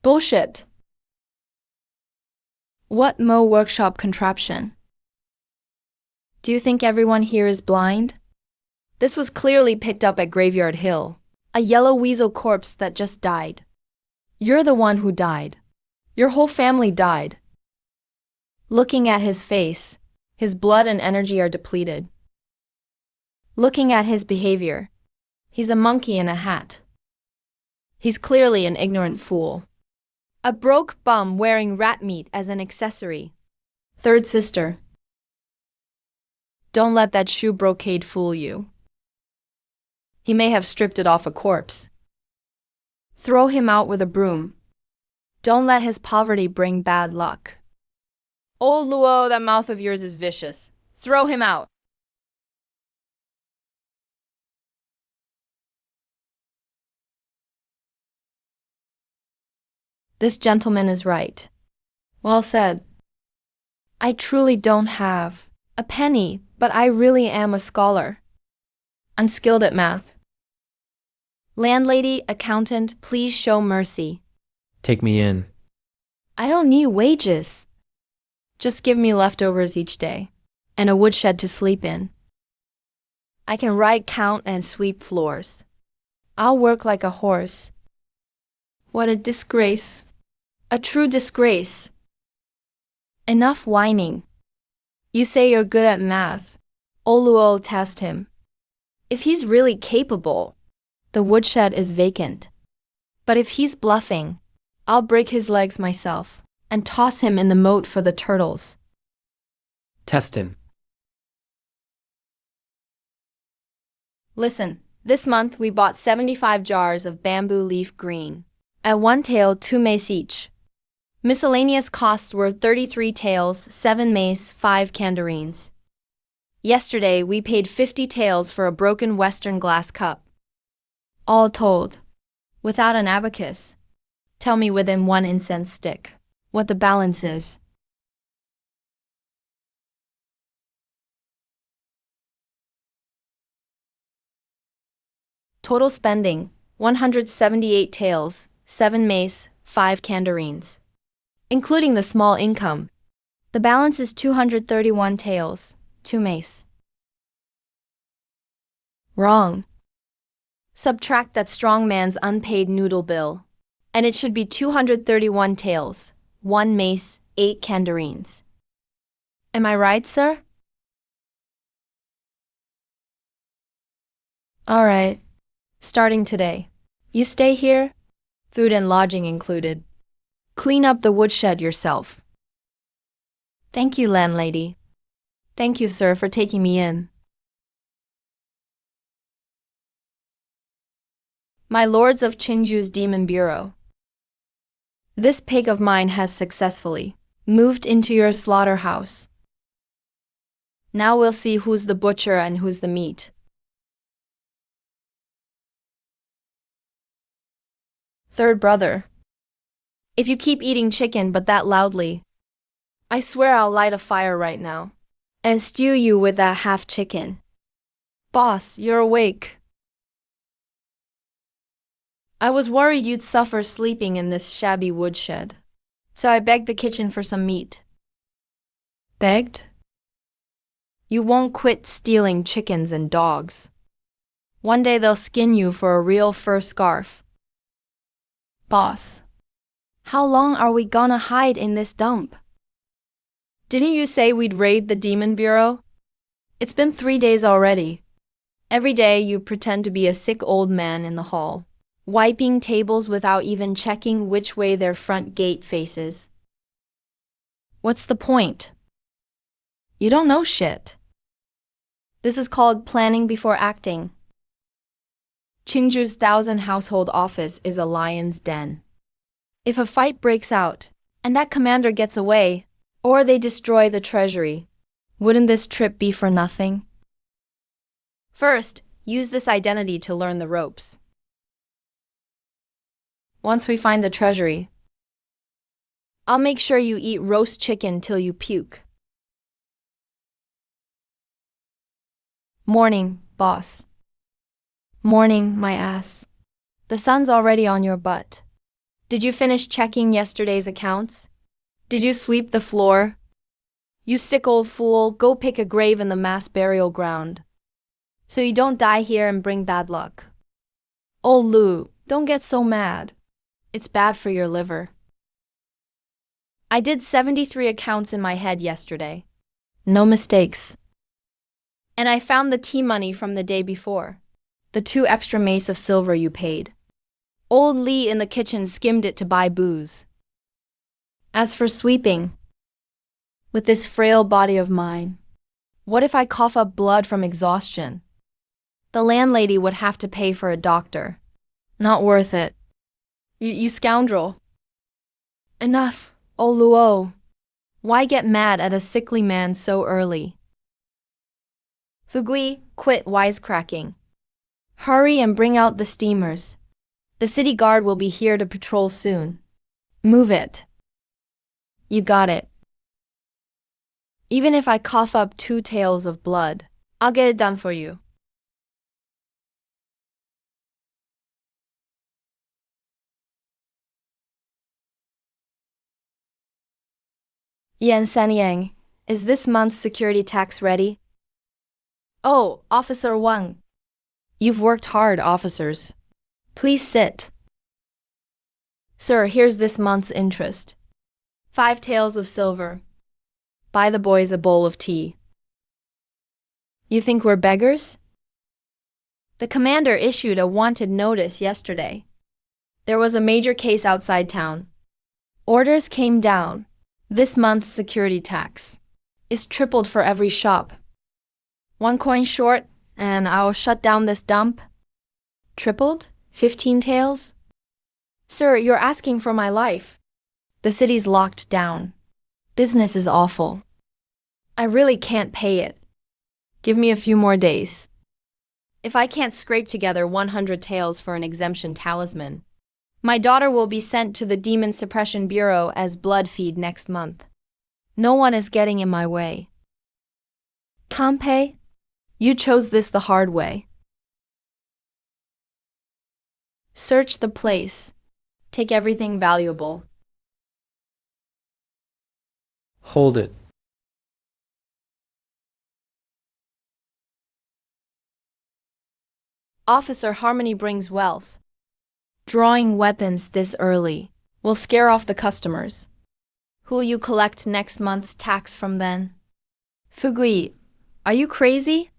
bullshit. What Mo workshop contraption? Do you think everyone here is blind? This was clearly picked up at Graveyard Hill, a yellow weasel corpse that just died. You're the one who died. Your whole family died. Looking at his face, his blood and energy are depleted. Looking at his behavior, he's a monkey in a hat. He's clearly an ignorant fool. A broke bum wearing rat meat as an accessory. Third sister. Don't let that shoe brocade fool you. He may have stripped it off a corpse. Throw him out with a broom. Don't let his poverty bring bad luck. Old Luo, that mouth of yours is vicious. Throw him out. This gentleman is right. Well said. I truly don't have a penny, but I really am a scholar. I'm skilled at math. Landlady, accountant, please show mercy. Take me in. I don't need wages. Just give me leftovers each day, and a woodshed to sleep in. I can write, count, and sweep floors. I'll work like a horse. What a disgrace. A true disgrace. Enough whining. You say you're good at math. Oluo tasked him. If he's really capable, the woodshed is vacant. But if he's bluffing, I'll break his legs myself and toss him in the moat for the turtles. Test him. Listen, this month we bought 75 jars of bamboo leaf green. At one tael, 2 mace each. Miscellaneous costs were 33 taels, 7 mace, 5 candarines. Yesterday we paid 50 taels for a broken Western glass cup. All told, without an abacus, tell me within 1 incense stick what the balance is. Total spending, 178 taels, 7 mace, 5 candarines. Including the small income, the balance is 231 taels, 2 mace. Wrong. Subtract that strong man's unpaid noodle bill, and it should be 231 taels, 1 mace, 8 candarines. Am I right, sir? All right. Starting today, you stay here, food and lodging included. Clean up the woodshed yourself. Thank you, landlady. Thank you, sir, for taking me in. My lords of Chinju's Demon Bureau. This pig of mine has successfully moved into your slaughterhouse. Now we'll see who's the butcher and who's the meat. Third brother. If you keep eating chicken but that loudly, I swear I'll light a fire right now and stew you with that half chicken. Boss, you're awake. I was worried you'd suffer sleeping in this shabby woodshed, so I begged the kitchen for some meat. Begged? You won't quit stealing chickens and dogs. One day they'll skin you for a real fur scarf. Boss, how long are we gonna hide in this dump? Didn't you say we'd raid the Demon Bureau? It's been 3 days already. Every day you pretend to be a sick old man in the hall, wiping tables without even checking which way their front gate faces. What's the point? You don't know shit. This is called planning before acting. Qingzhu's 1,000 household office is a lion's den. If a fight breaks out, and that commander gets away, or they destroy the treasury, wouldn't this trip be for nothing? First, use this identity to learn the ropes. Once we find the treasury, I'll make sure you eat roast chicken till you puke. Morning, boss. Morning, my ass. The sun's already on your butt. Did you finish checking yesterday's accounts? Did you sweep the floor? You sick old fool, go pick a grave in the mass burial ground, so you don't die here and bring bad luck. Old Lou, don't get so mad. It's bad for your liver. I did 73 accounts in my head yesterday. No mistakes. And I found the tea money from the day before. The 2 extra mace of silver you paid. Old Lee in the kitchen skimmed it to buy booze. As for sweeping, with this frail body of mine, what if I cough up blood from exhaustion? The landlady would have to pay for a doctor. Not worth it. You scoundrel. Enough, old Luo. Why get mad at a sickly man so early? Fugui, quit wisecracking. Hurry and bring out the steamers. The city guard will be here to patrol soon. Move it. You got it. Even if I cough up 2 taels of blood, I'll get it done for you. Yan Sanyang, is this month's security tax ready? Oh, Officer Wang. You've worked hard, officers. Please sit. Sir, here's this month's interest. 5 taels of silver. Buy the boys a bowl of tea. You think we're beggars? The commander issued a wanted notice yesterday. There was a major case outside town. Orders came down. This month's security tax is tripled for every shop. 1 coin short, and I'll shut down this dump. Tripled? 15 taels? Sir, you're asking for my life. The city's locked down. Business is awful. I really can't pay it. Give me a few more days. If I can't scrape together 100 taels for an exemption talisman, my daughter will be sent to the Demon Suppression Bureau as blood feed next month. No one is getting in my way. Kampe, you chose this the hard way. Search the place. Take everything valuable. Hold it. Officer, harmony brings wealth. Drawing weapons this early will scare off the customers. Who'll you collect next month's tax from then? Fugui, are you crazy?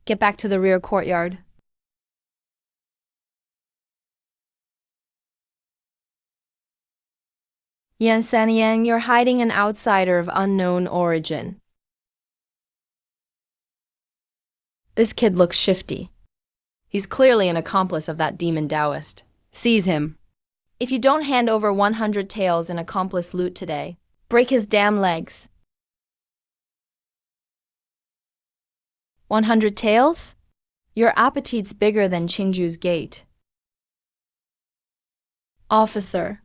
Get back to the rear courtyard. Yan Sanyang, you're hiding an outsider of unknown origin. This kid looks shifty. He's clearly an accomplice of that demon Taoist. Seize him. If you don't hand over 100 taels in accomplice loot today, break his damn legs. 100 taels? Your appetite's bigger than Qingju's gate. Officer,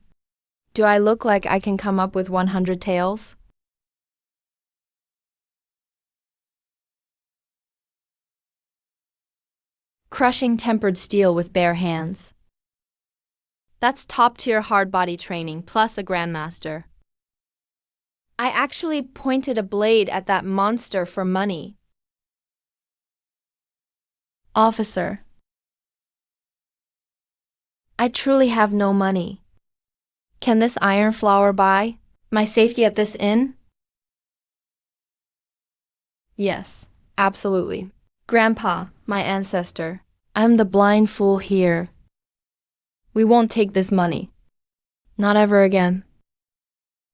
do I look like I can come up with 100 taels? Crushing tempered steel with bare hands. That's top-tier hard-body training plus a grandmaster. I actually pointed a blade at that monster for money. Officer, I truly have no money. Can this iron flower buy my safety at this inn? Yes, absolutely. Grandpa, my ancestor, I'm the blind fool here. We won't take this money. Not ever again.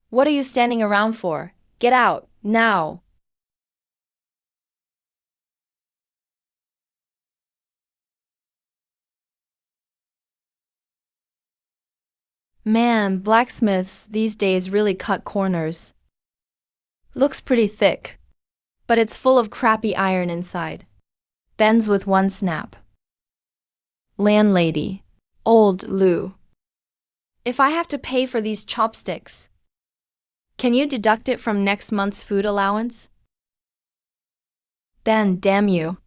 What are you standing around for? Get out, now! Man, blacksmiths these days really cut corners. Looks pretty thick, but it's full of crappy iron inside. Bends with one snap. Landlady, old Lou. If I have to pay for these chopsticks, can you deduct it from next month's food allowance? Ben, damn you.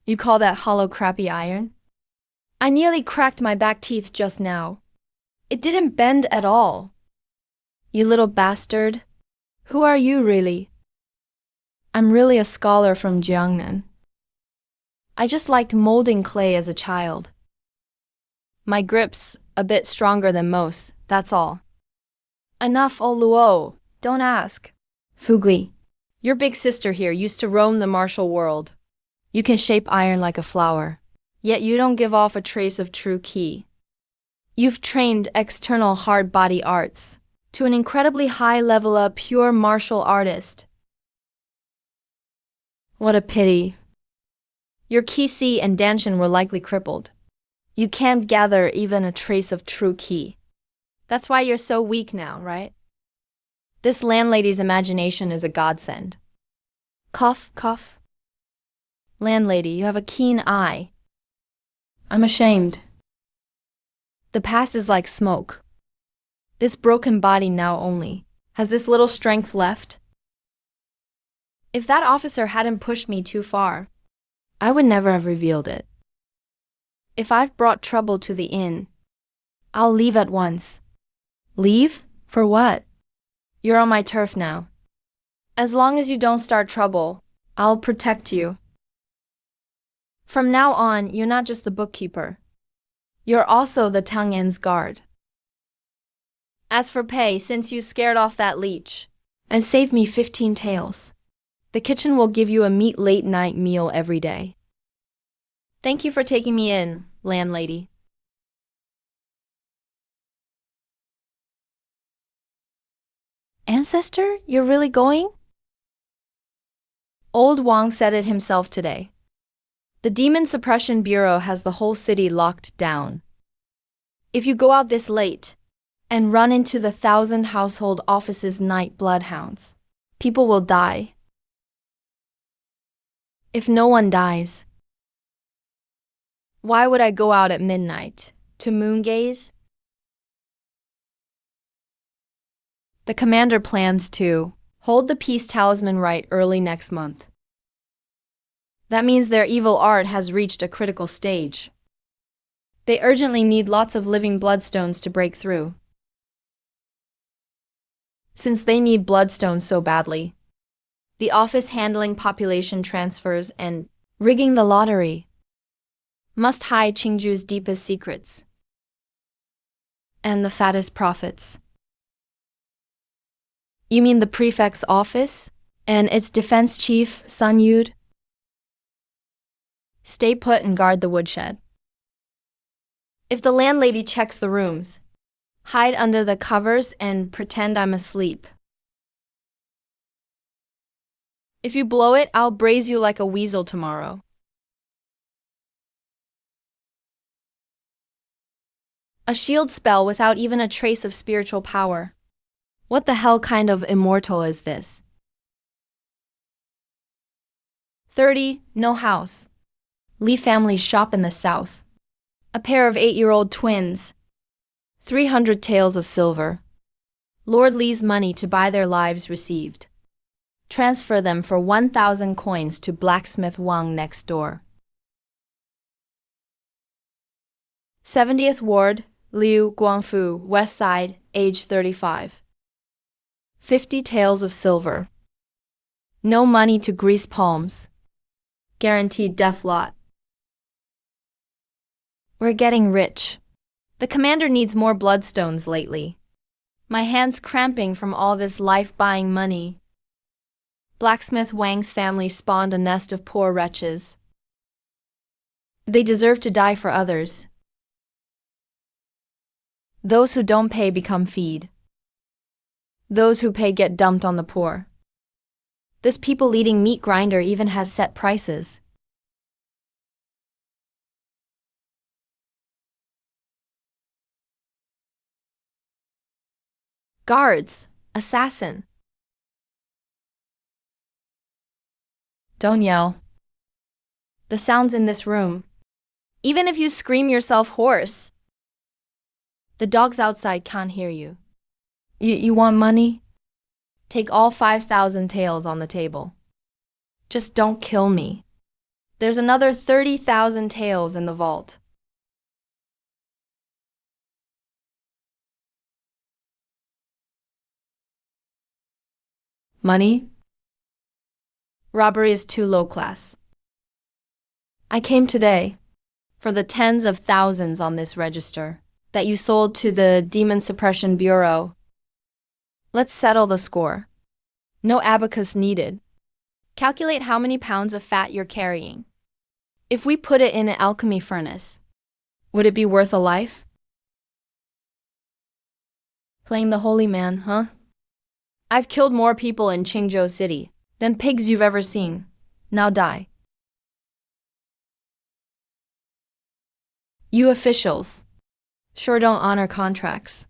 You call that hollow crappy iron? I nearly cracked my back teeth just now. It didn't bend at all. You little bastard. Who are you really? I'm really a scholar from Jiangnan. I just liked molding clay as a child. My grip's a bit stronger than most, that's all. Enough, oh Luo, don't ask. Fugui, your big sister here used to roam the martial world. You can shape iron like a flower. Yet you don't give off a trace of true ki. You've trained external hard body arts to an incredibly high level of pure martial artist. What a pity. Your ki-si and danshin were likely crippled. You can't gather even a trace of true ki. That's why you're so weak now, right? This landlady's imagination is a godsend. Cough, cough. Landlady, you have a keen eye. I'm ashamed. The past is like smoke. This broken body now only has this little strength left. If that officer hadn't pushed me too far, I would never have revealed it. If I've brought trouble to the inn, I'll leave at once. Leave? For what? You're on my turf now. As long as you don't start trouble, I'll protect you. From now on, you're not just the bookkeeper. You're also the Tangyen's guard. As for pay, since you scared off that leech and saved me 15 taels, the kitchen will give you a meat late-night meal every day. Thank you for taking me in. landlady. Ancestor, you're really going? Old Wang said it himself today. The Demon Suppression Bureau has the whole city locked down. If you go out this late and run into the 1,000 household offices night bloodhounds, people will die. If no one dies, why would I go out at midnight to moon gaze? The commander plans to hold the peace talisman rite early next month. That means their evil art has reached a critical stage. They urgently need lots of living bloodstones to break through. Since they need bloodstones so badly, the office handling population transfers and rigging the lottery must hide Qingju's deepest secrets and the fattest profits. You mean the prefect's office and its defense chief, Sun Yud? Stay put and guard the woodshed. If the landlady checks the rooms, hide under the covers and pretend I'm asleep. If you blow it, I'll braise you like a weasel tomorrow. A shield spell without even a trace of spiritual power. What the hell kind of immortal is this? 30. No house. Li family's shop in the south. A pair of 8-year-old twins. 300 taels of silver. Lord Li's money to buy their lives received. Transfer them for 1,000 coins to blacksmith Wang next door. 70th Ward, Liu, Guangfu, West Side, age 35. 50 taels of silver. No money to grease palms. Guaranteed death lot. We're getting rich. The commander needs more bloodstones lately. My hand's cramping from all this life-buying money. Blacksmith Wang's family spawned a nest of poor wretches. They deserve to die for others. Those who don't pay become feed. Those who pay get dumped on the poor. This people-eating meat grinder even has set prices. Guards! Assassin! Don't yell. The sound's in this room. Even if you scream yourself hoarse, the dogs outside can't hear you. You want money? Take all 5,000 taels on the table. Just don't kill me. There's another 30,000 taels in the vault. Money? Robbery is too low class. I came today for the tens of thousands on this register that you sold to the Demon Suppression Bureau. Let's settle the score. No abacus needed. Calculate how many pounds of fat you're carrying. If we put it in an alchemy furnace, would it be worth a life? Playing the holy man, huh? I've killed more people in Qingzhou City than pigs you've ever seen. Now die. You officials sure don't honor contracts.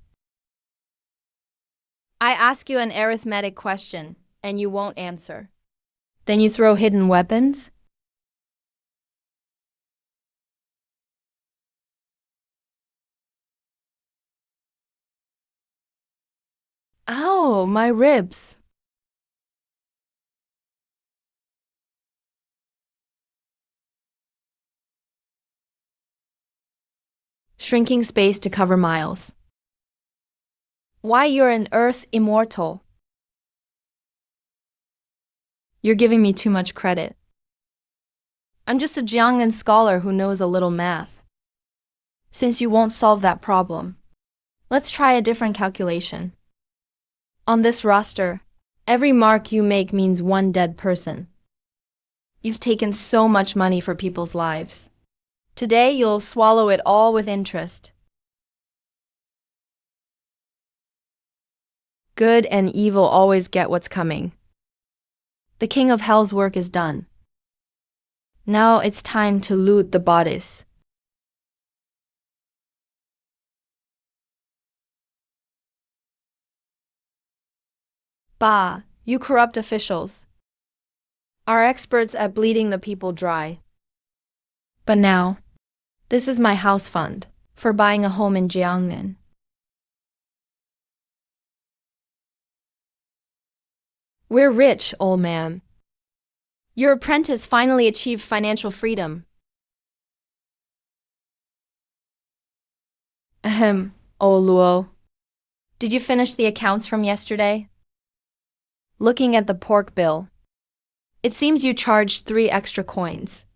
I ask you an arithmetic question, and you won't answer. Then you throw hidden weapons? Ow, my ribs. Shrinking space to cover miles. Why you're an earth immortal? You're giving me too much credit. I'm just a Jiangnan scholar who knows a little math. Since you won't solve that problem, let's try a different calculation. On this roster, every mark you make means one dead person. You've taken so much money for people's lives. Today you'll swallow it all with interest. Good and evil always get what's coming. The king of hell's work is done. Now it's time to loot the bodies. Bah, you corrupt officials. Are experts at bleeding the people dry. But now, this is my house fund for buying a home in Jiangnan. We're rich, old man. Your apprentice finally achieved financial freedom. Ahem, old Luo. Did you finish the accounts from yesterday? Looking at the pork bill, it seems you charged 3 extra coins.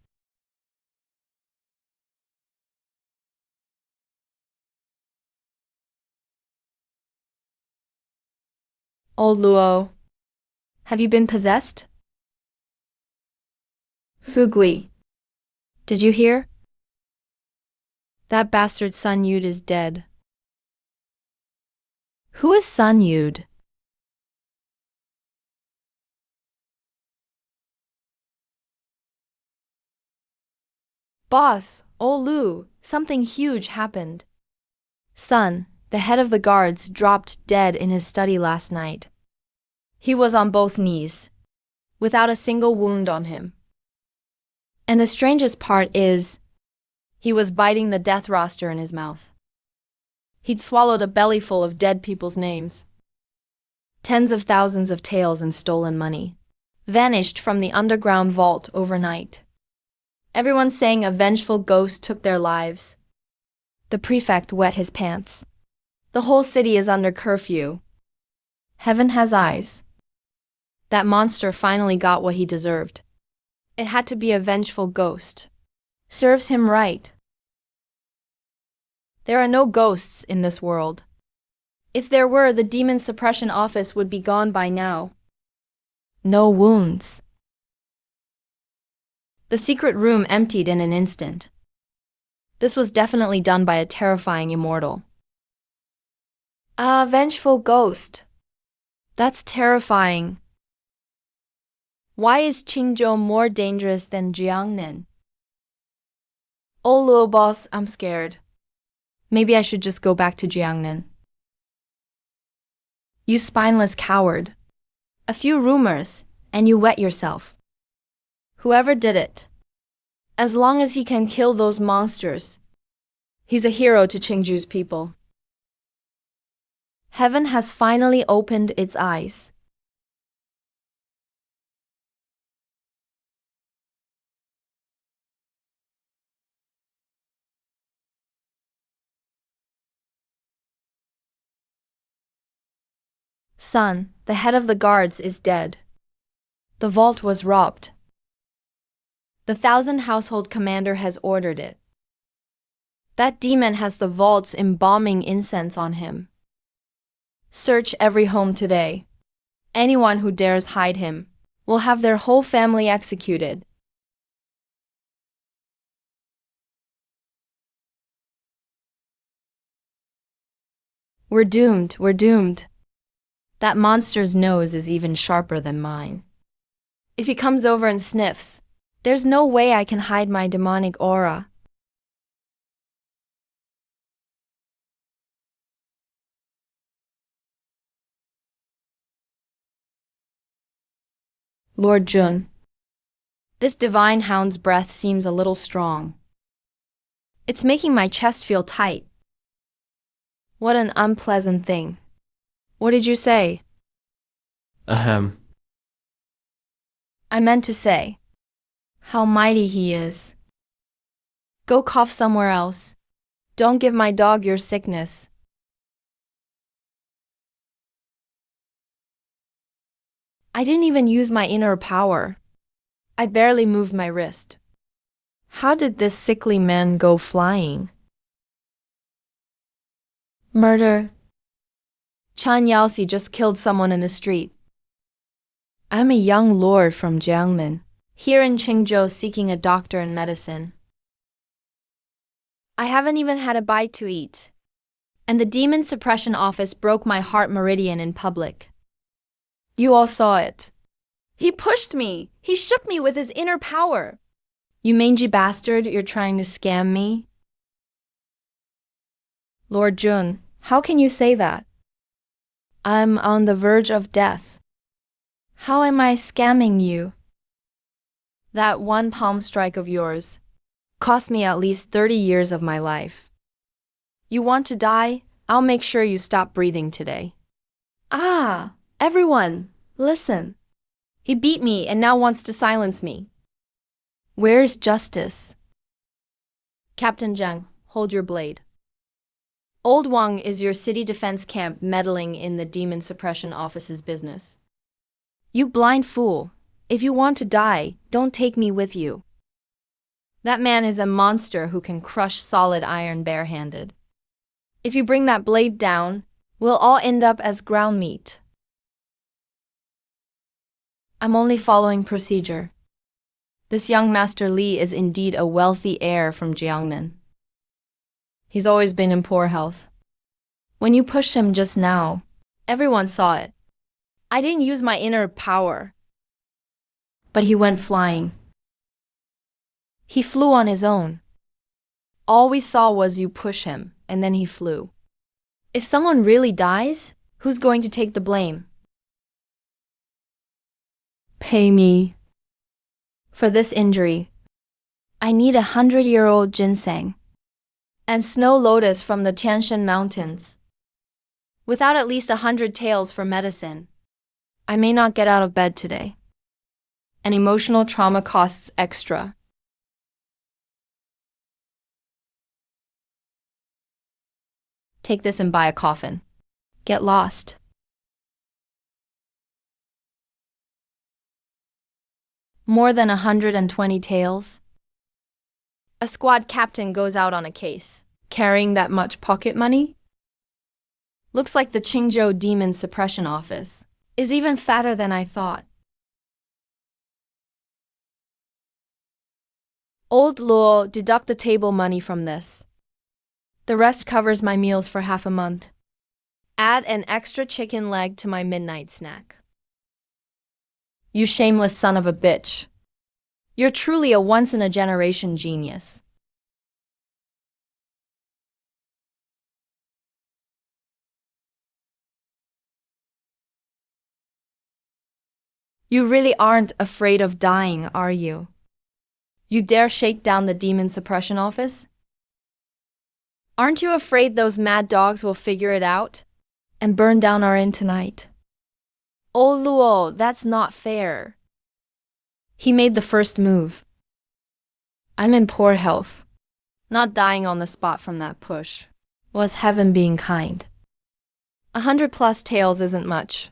Old Luo, have you been possessed? Fugui, did you hear? That bastard Sun Yud is dead. Who is Sun Yud? Boss, old Lu, something huge happened. Sun, the head of the guards, dropped dead in his study last night. He was on both knees, without a single wound on him. And the strangest part is, he was biting the death roster in his mouth. He'd swallowed a bellyful of dead people's names. Tens of thousands of taels and stolen money vanished from the underground vault overnight. Everyone saying a vengeful ghost took their lives. The prefect wet his pants. The whole city is under curfew. Heaven has eyes. That monster finally got what he deserved. It had to be a vengeful ghost. Serves him right. There are no ghosts in this world. If there were, the demon suppression office would be gone by now. No wounds. The secret room emptied in an instant. This was definitely done by a terrifying immortal. Ah, vengeful ghost. That's terrifying. Why is Qingzhou more dangerous than Jiangnan? Oh, little boss, I'm scared. Maybe I should just go back to Jiangnan. You spineless coward. A few rumors, and you wet yourself. Whoever did it, as long as he can kill those monsters, he's a hero to Qingzhou's people. Heaven has finally opened its eyes. Sun, the head of the guards, is dead. The vault was robbed. The 1,000 household commander has ordered it. That demon has the vaults embalming incense on him. Search every home today. Anyone who dares hide him will have their whole family executed. We're doomed, we're doomed. That monster's nose is even sharper than mine. If he comes over and sniffs, there's no way I can hide my demonic aura. Lord Jun, this divine hound's breath seems a little strong. It's making my chest feel tight. What an unpleasant thing. What did you say? Ahem. I meant to say, how mighty he is. Go cough somewhere else. Don't give my dog your sickness. I didn't even use my inner power. I barely moved my wrist. How did this sickly man go flying? Murder. Chan Yaoxi just killed someone in the street. I'm a young lord from Jiangmen, here in Qingzhou seeking a doctor in medicine. I haven't even had a bite to eat. And the demon suppression office broke my heart meridian in public. You all saw it. He pushed me. He shook me with his inner power. You mangy bastard, you're trying to scam me? Lord Jun, how can you say that? I'm on the verge of death. How am I scamming you? That one palm strike of yours cost me at least 30 years of my life. You want to die? I'll make sure you stop breathing today. Ah, everyone, listen. He beat me and now wants to silence me. Where's justice? Captain Zhang, hold your blade. Old Wang is your city defense camp meddling in the demon suppression office's business. You blind fool. If you want to die, don't take me with you. That man is a monster who can crush solid iron barehanded. If you bring that blade down, we'll all end up as ground meat. I'm only following procedure. This young Master Li is indeed a wealthy heir from Jiangmen. He's always been in poor health. When you pushed him just now, everyone saw it. I didn't use my inner power. But he went flying. He flew on his own. All we saw was you push him, and then he flew. If someone really dies, who's going to take the blame? Pay me. For this injury, I need 100-year-old ginseng and snow lotus from the Tianshan Mountains. Without at least 100 taels for medicine, I may not get out of bed today. And emotional trauma costs extra. Take this and buy a coffin. Get lost. More than 120 taels. A squad captain goes out on a case, carrying that much pocket money? Looks like the Qingzhou Demon Suppression Office is even fatter than I thought. Old Luo, deduct the table money from this. The rest covers my meals for half a month. Add an extra chicken leg to my midnight snack. You shameless son of a bitch. You're truly a once-in-a-generation genius. You really aren't afraid of dying, are you? You dare shake down the demon suppression office? Aren't you afraid those mad dogs will figure it out and burn down our inn tonight? Oh, Luo, that's not fair. He made the first move. I'm in poor health. Not dying on the spot from that push was heaven being kind. 100+ taels isn't much.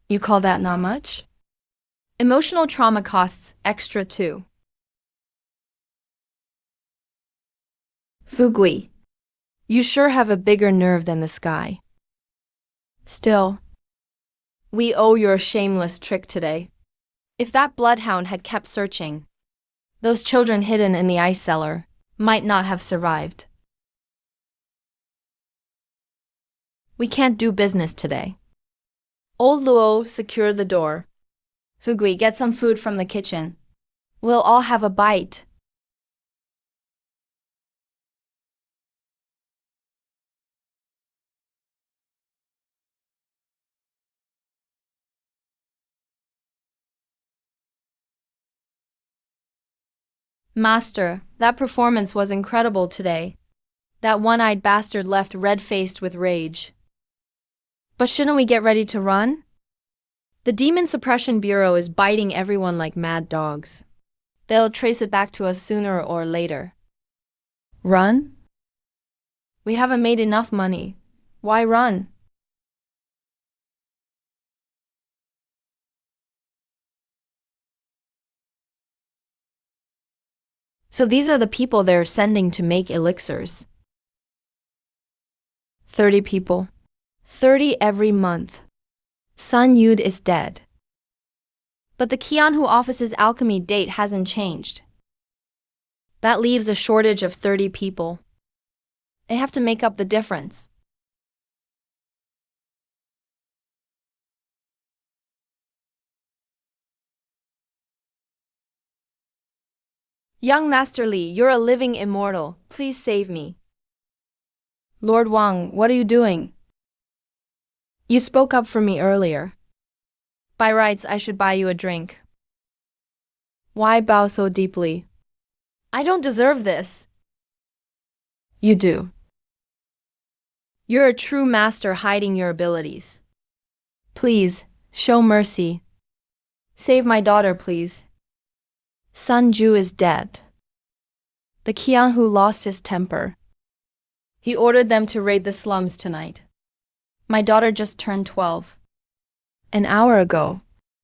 You call that not much? Emotional trauma costs extra too. Fugui, you sure have a bigger nerve than the sky. Still, we owe your shameless trick today. If that bloodhound had kept searching, those children hidden in the ice cellar might not have survived. We can't do business today. Old Luo, secure the door. Fugui, get some food from the kitchen. We'll all have a bite. Master, that performance was incredible today. That one-eyed bastard left red-faced with rage. But shouldn't we get ready to run? The Demon Suppression Bureau is biting everyone like mad dogs. They'll trace it back to us sooner or later. Run? We haven't made enough money. Why run? So these are the people they're sending to make elixirs. 30 people. 30 every month. Sun Yud is dead. But the Qianhu office's alchemy date hasn't changed. That leaves a shortage of 30 people. They have to make up the difference. Young Master Li, you're a living immortal. Please save me. Lord Wang, what are you doing? You spoke up for me earlier. By rights, I should buy you a drink. Why bow so deeply? I don't deserve this. You do. You're a true master hiding your abilities. Please, show mercy. Save my daughter, please. Sun Ju is dead. The Qian who lost his temper. He ordered them to raid the slums tonight. My daughter just turned 12. An hour ago,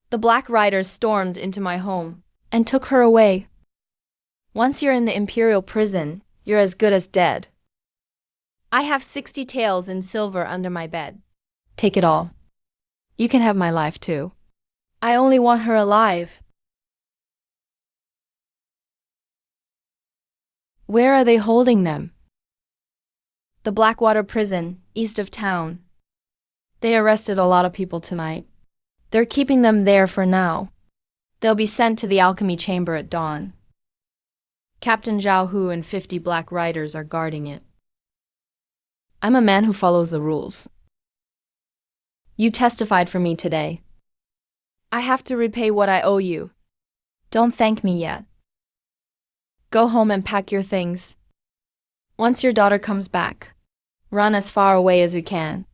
the Black Riders stormed into my home and took her away. Once you're in the imperial prison, you're as good as dead. I have 60 taels in silver under my bed. Take it all. You can have my life too. I only want her alive. Where are they holding them? The Blackwater prison, east of town. They arrested a lot of people tonight. They're keeping them there for now. They'll be sent to the alchemy chamber at dawn. Captain Zhao Hu and 50 Black Riders are guarding it. I'm a man who follows the rules. You testified for me today. I have to repay what I owe you. Don't thank me yet. Go home and pack your things. Once your daughter comes back, run as far away as you can.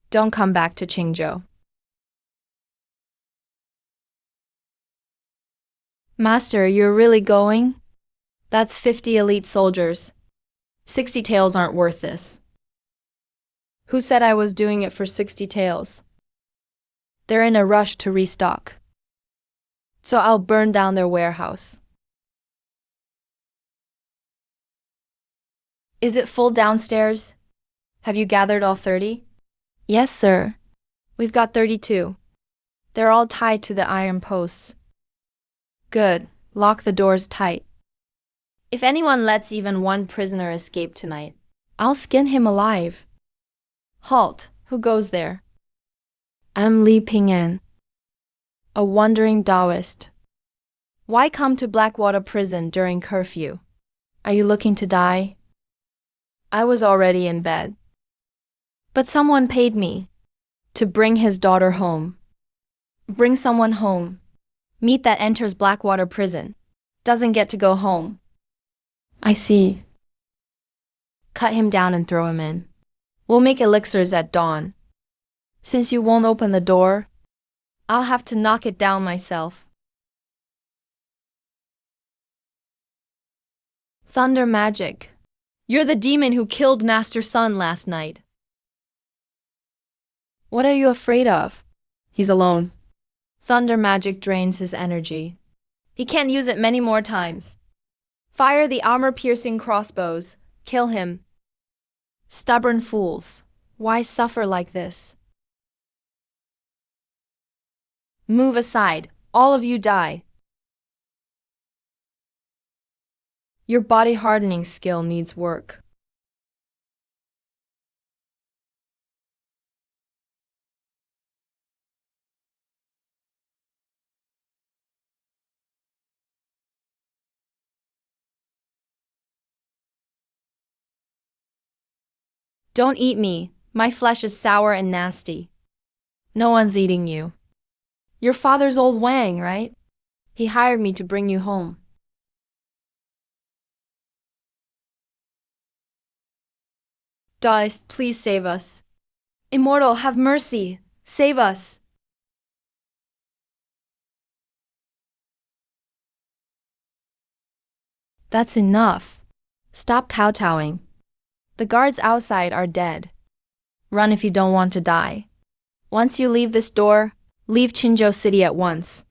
Don't come back to Qingzhou. Master, you're really going? That's 50 elite soldiers. 60 taels aren't worth this. Who said I was doing it for 60 taels? They're in a rush to restock. So I'll burn down their warehouse. Is it full downstairs? Have you gathered all 30? Yes, sir. We've got 32. They're all tied to the iron posts. Good. Lock the doors tight. If anyone lets even one prisoner escape tonight, I'll skin him alive. Halt. Who goes there? I'm Li Ping'an, a wandering Taoist. Why come to Blackwater prison during curfew? Are you looking to die? I was already in bed. But someone paid me to bring his daughter home. Bring someone home. Meat that enters Blackwater prison doesn't get to go home. I see. Cut him down and throw him in. We'll make elixirs at dawn. Since you won't open the door, I'll have to knock it down myself. Thunder magic. You're the demon who killed Master Sun last night. What are you afraid of? He's alone. Thunder magic drains his energy. He can't use it many more times. Fire the armor-piercing crossbows. Kill him. Stubborn fools. Why suffer like this? Move aside. All of you die. Your body hardening skill needs work. Don't eat me. My flesh is sour and nasty. No one's eating you. Your father's old Wang, right? He hired me to bring you home. Taoist, please save us. Immortal, have mercy. Save us. That's enough. Stop kowtowing. The guards outside are dead. Run if you don't want to die. Once you leave this door, leave Qingzhou City at once.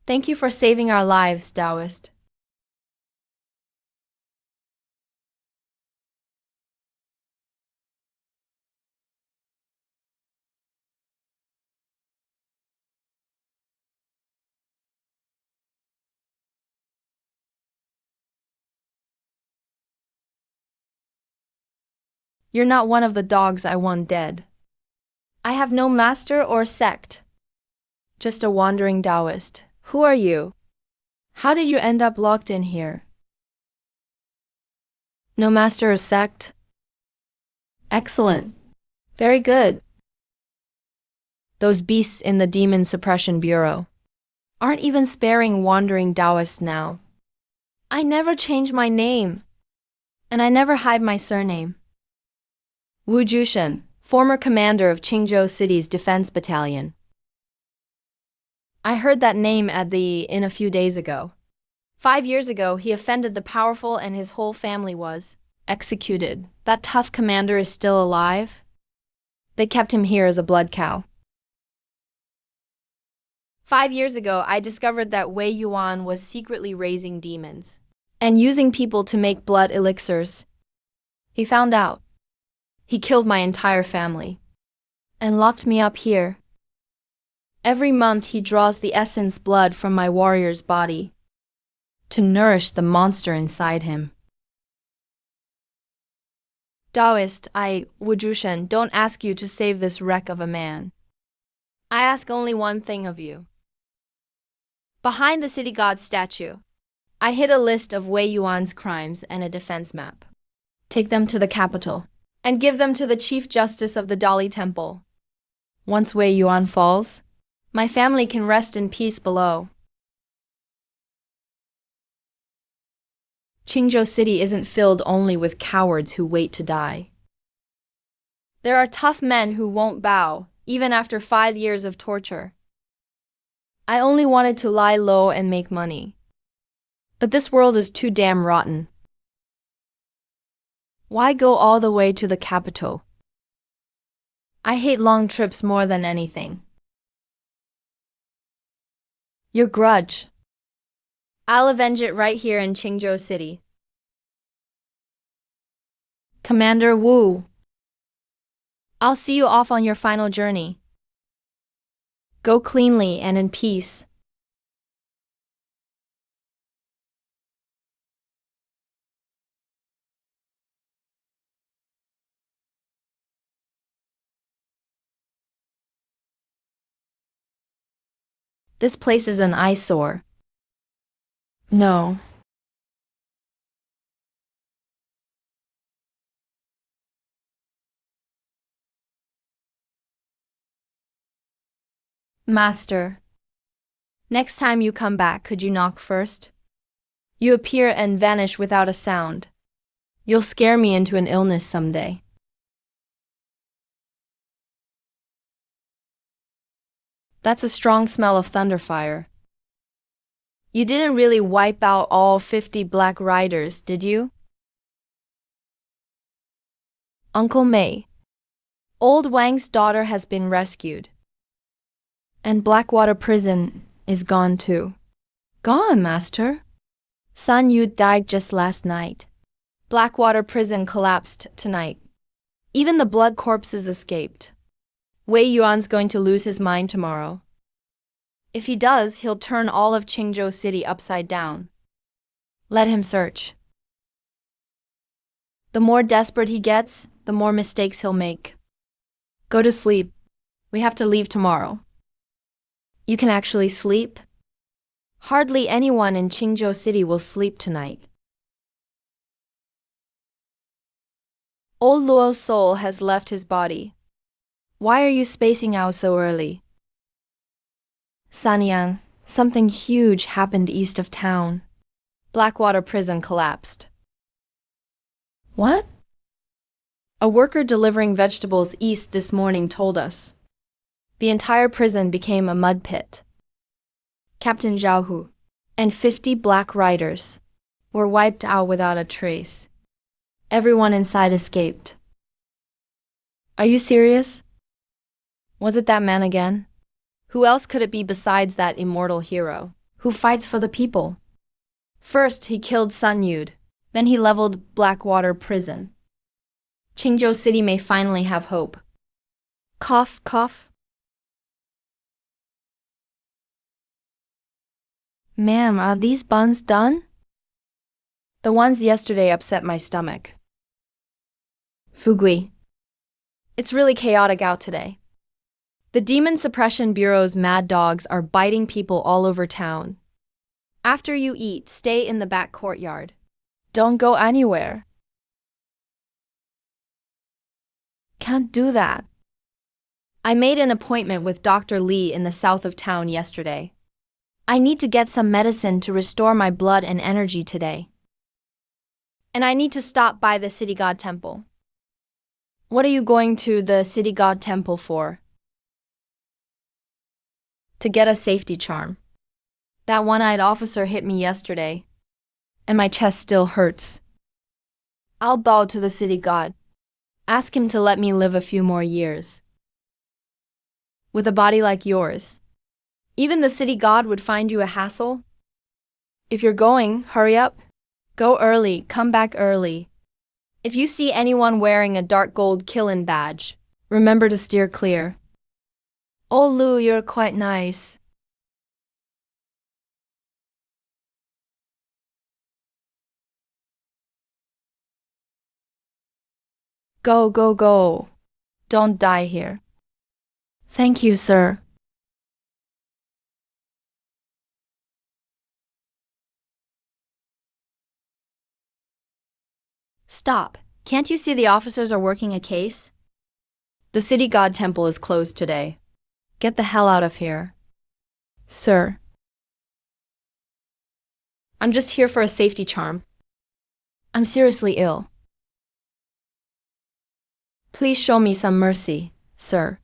Thank you for saving our lives, Taoist. You're not one of the dogs I want dead. I have no master or sect. Just a wandering Taoist. Who are you? How did you end up locked in here? No master or sect? Excellent. Very good. Those beasts in the Demon Suppression Bureau aren't even sparing wandering Taoists now. I never change my name, and I never hide my surname. Wu Jushen, former commander of Qingzhou City's defense battalion. I heard that name at the inn a few days ago. 5 years ago, he offended the powerful and his whole family was executed. That tough commander is still alive? They kept him here as a blood cow. 5 years ago, I discovered that Wei Yuan was secretly raising demons and using people to make blood elixirs. He found out. He killed my entire family and locked me up here. Every month he draws the essence blood from my warrior's body to nourish the monster inside him. Taoist, Wu Jushen, don't ask you to save this wreck of a man. I ask only one thing of you. Behind the city god statue, I hid a list of Wei Yuan's crimes and a defense map. Take them to the capital and give them to the Chief Justice of the Dali Temple. Once Wei Yuan falls, my family can rest in peace below. Qingzhou City isn't filled only with cowards who wait to die. There are tough men who won't bow, even after 5 years of torture. I only wanted to lie low and make money. But this world is too damn rotten. Why go all the way to the capital? I hate long trips more than anything. Your grudge. I'll avenge it right here in Qingzhou City. Commander Wu. I'll see you off on your final journey. Go cleanly and in peace. This place is an eyesore. No. Master. Next time you come back, could you knock first? You appear and vanish without a sound. You'll scare me into an illness someday. That's a strong smell of thunderfire. You didn't really wipe out all 50 Black Riders, did you? Uncle Mei. Old Wang's daughter has been rescued. And Blackwater Prison is gone too. Gone, Master? Sun Yu died just last night. Blackwater Prison collapsed tonight. Even the blood corpses escaped. Wei Yuan's going to lose his mind tomorrow. If he does, he'll turn all of Qingzhou City upside down. Let him search. The more desperate he gets, the more mistakes he'll make. Go to sleep. We have to leave tomorrow. You can actually sleep? Hardly anyone in Qingzhou City will sleep tonight. Old Luo's soul has left his body. Why are you spacing out so early? Sanyang, something huge happened east of town. Blackwater Prison collapsed. What? A worker delivering vegetables east this morning told us. The entire prison became a mud pit. Captain Zhao Hu and 50 Black Riders were wiped out without a trace. Everyone inside escaped. Are you serious? Was it that man again? Who else could it be besides that immortal hero who fights for the people? First, he killed Sun Yu, then he leveled Blackwater Prison. Qingzhou City may finally have hope. Cough, cough. Ma'am, are these buns done? The ones yesterday upset my stomach. Fugui. It's really chaotic out today. The Demon Suppression Bureau's mad dogs are biting people all over town. After you eat, stay in the back courtyard. Don't go anywhere. Can't do that. I made an appointment with Dr. Lee in the south of town yesterday. I need to get some medicine to restore my blood and energy today. And I need to stop by the city god temple. What are you going to the city god temple for? To get a safety charm. That one-eyed officer hit me yesterday, and my chest still hurts. I'll bow to the city god. Ask him to let me live a few more years. With a body like yours, even the city god would find you a hassle. If you're going, hurry up. Go early, come back early. If you see anyone wearing a dark gold Killin badge, remember to steer clear. Oh Lou, you're quite nice. Go, go, go. Don't die here. Thank you, sir. Stop. Can't you see the officers are working a case? The city god temple is closed today. Get the hell out of here. Sir. I'm just here for a safety charm. I'm seriously ill. Please show me some mercy, sir.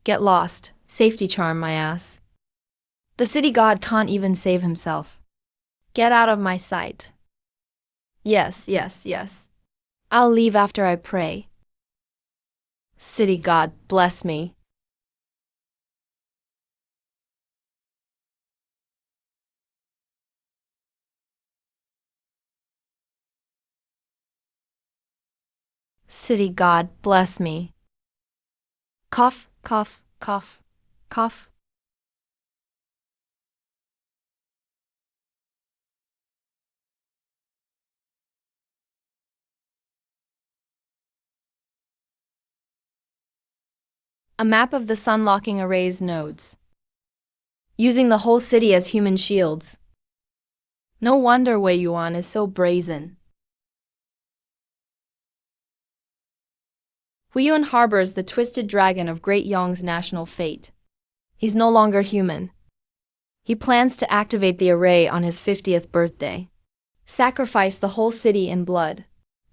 Get lost. Safety charm, my ass. The city god can't even save himself. Get out of my sight. Yes, yes, yes. I'll leave after I pray. City god, bless me. City god, bless me. Cough, cough, cough, cough. A map of the sun-locking array's nodes. Using the whole city as human shields. No wonder Wei Yuan is so brazen. Huiyuan harbors the twisted dragon of Great Yong's national fate. He's no longer human. He plans to activate the array on his 50th birthday, sacrifice the whole city in blood,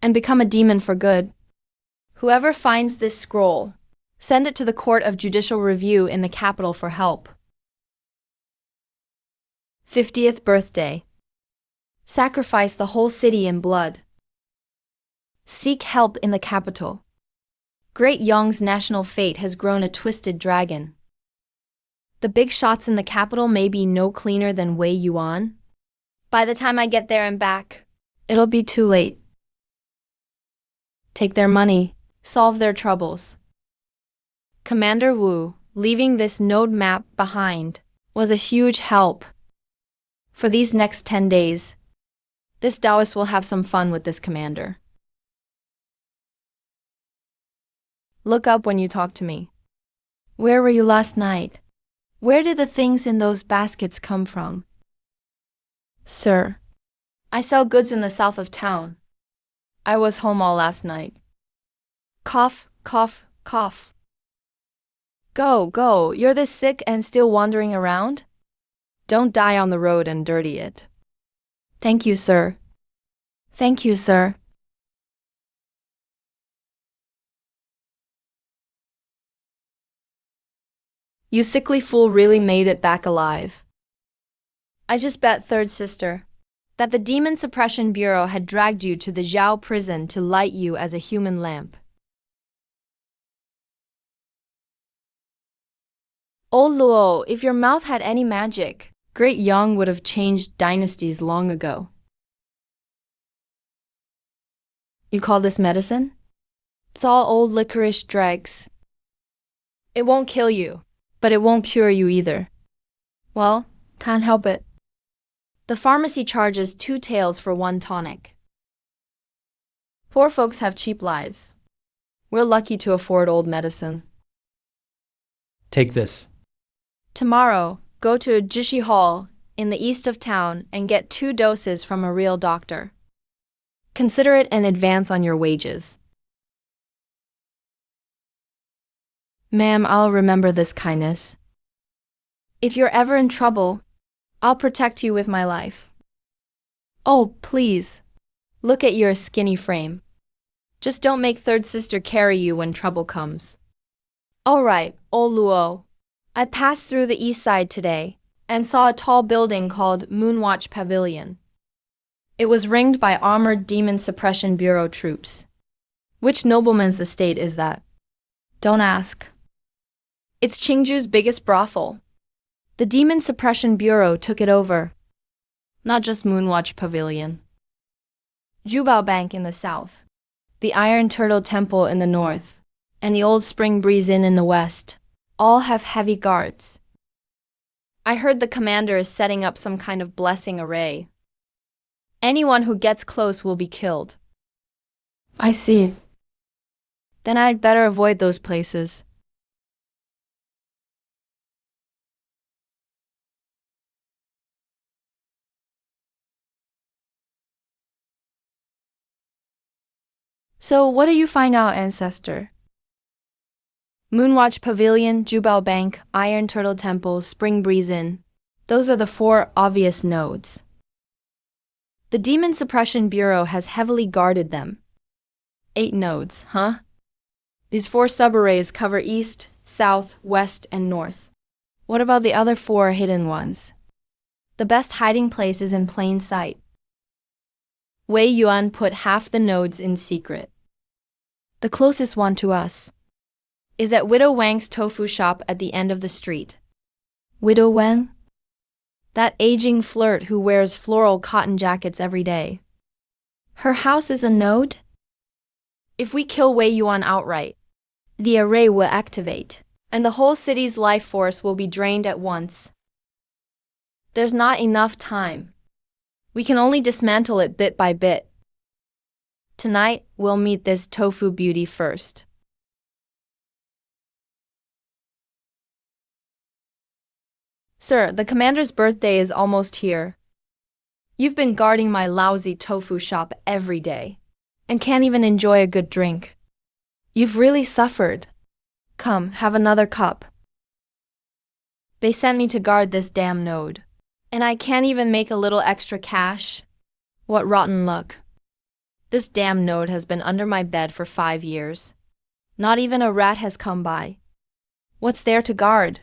and become a demon for good. Whoever finds this scroll, send it to the Court of Judicial Review in the capital for help. 50th birthday. Sacrifice the whole city in blood. Seek help in the capital. Great Yong's national fate has grown a twisted dragon. The big shots in the capital may be no cleaner than Wei Yuan. By the time I get there and back, it'll be too late. Take their money, solve their troubles. Commander Wu, leaving this node map behind, was a huge help. For these next 10 days, this Taoist will have some fun with this commander. Look up when you talk to me. Where were you last night? Where did the things in those baskets come from? Sir, I sell goods in the south of town. I was home all last night. Cough, cough, cough. Go, go, you're this sick and still wandering around? Don't die on the road and dirty it. Thank you, sir. Thank you, sir. You sickly fool really made it back alive. I just bet, third sister, that the Demon Suppression Bureau had dragged you to the Zhao prison to light you as a human lamp. Oh Luo, if your mouth had any magic, Great Yang would have changed dynasties long ago. You call this medicine? It's all old licorice dregs. It won't kill you, but it won't cure you either. Well, can't help it. The pharmacy charges 2 taels for 1 tonic. Poor folks have cheap lives. We're lucky to afford old medicine. Take this. Tomorrow, go to Jishi Hall in the east of town and get 2 doses from a real doctor. Consider it an advance on your wages. Ma'am, I'll remember this kindness. If you're ever in trouble, I'll protect you with my life. Oh, please. Look at your skinny frame. Just don't make third sister carry you when trouble comes. All right, old Luo. I passed through the east side today and saw a tall building called Moonwatch Pavilion. It was ringed by armored Demon Suppression Bureau troops. Which nobleman's estate is that? Don't ask. It's Qingju's biggest brothel. The Demon Suppression Bureau took it over. Not just Moonwatch Pavilion. Jubao Bank in the south, the Iron Turtle Temple in the north, and the Old Spring Breeze Inn in the west, all have heavy guards. I heard the commander is setting up some kind of blessing array. Anyone who gets close will be killed. I see. Then I'd better avoid those places. So what do you find out, ancestor? Moonwatch Pavilion, Jubao Bank, Iron Turtle Temple, Spring Breeze Inn. Those are the 4 obvious nodes. The Demon Suppression Bureau has heavily guarded them. 8 nodes, huh? These 4 subarrays cover east, south, west, and north. What about the other 4 hidden ones? The best hiding place is in plain sight. Wei Yuan put half the nodes in secret. The closest one to us is at Widow Wang's tofu shop at the end of the street. Widow Wang? That aging flirt who wears floral cotton jackets every day. Her house is a node? If we kill Wei Yuan outright, the array will activate, and the whole city's life force will be drained at once. There's not enough time. We can only dismantle it bit by bit. Tonight, we'll meet this tofu beauty first. Sir, the commander's birthday is almost here. You've been guarding my lousy tofu shop every day, and can't even enjoy a good drink. You've really suffered. Come, have another cup. They sent me to guard this damn node, and I can't even make a little extra cash. What rotten luck. This damn node has been under my bed for 5 years. Not even a rat has come by. What's there to guard?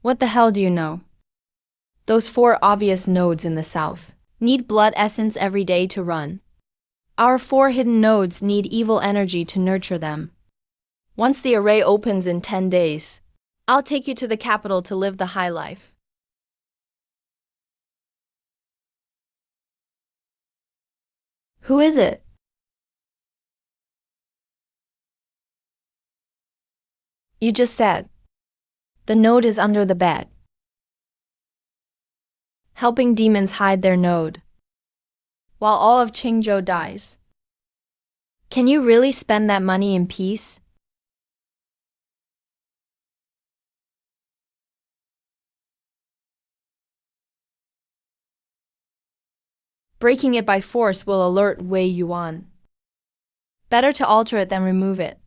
What the hell do you know? Those 4 obvious nodes in the south need blood essence every day to run. Our 4 hidden nodes need evil energy to nurture them. Once the array opens in 10 days, I'll take you to the capital to live the high life. Who is it? You just said. The node is under the bed. Helping demons hide their node, while all of Qingzhou dies. Can you really spend that money in peace? Breaking it by force will alert Wei Yuan. Better to alter it than remove it.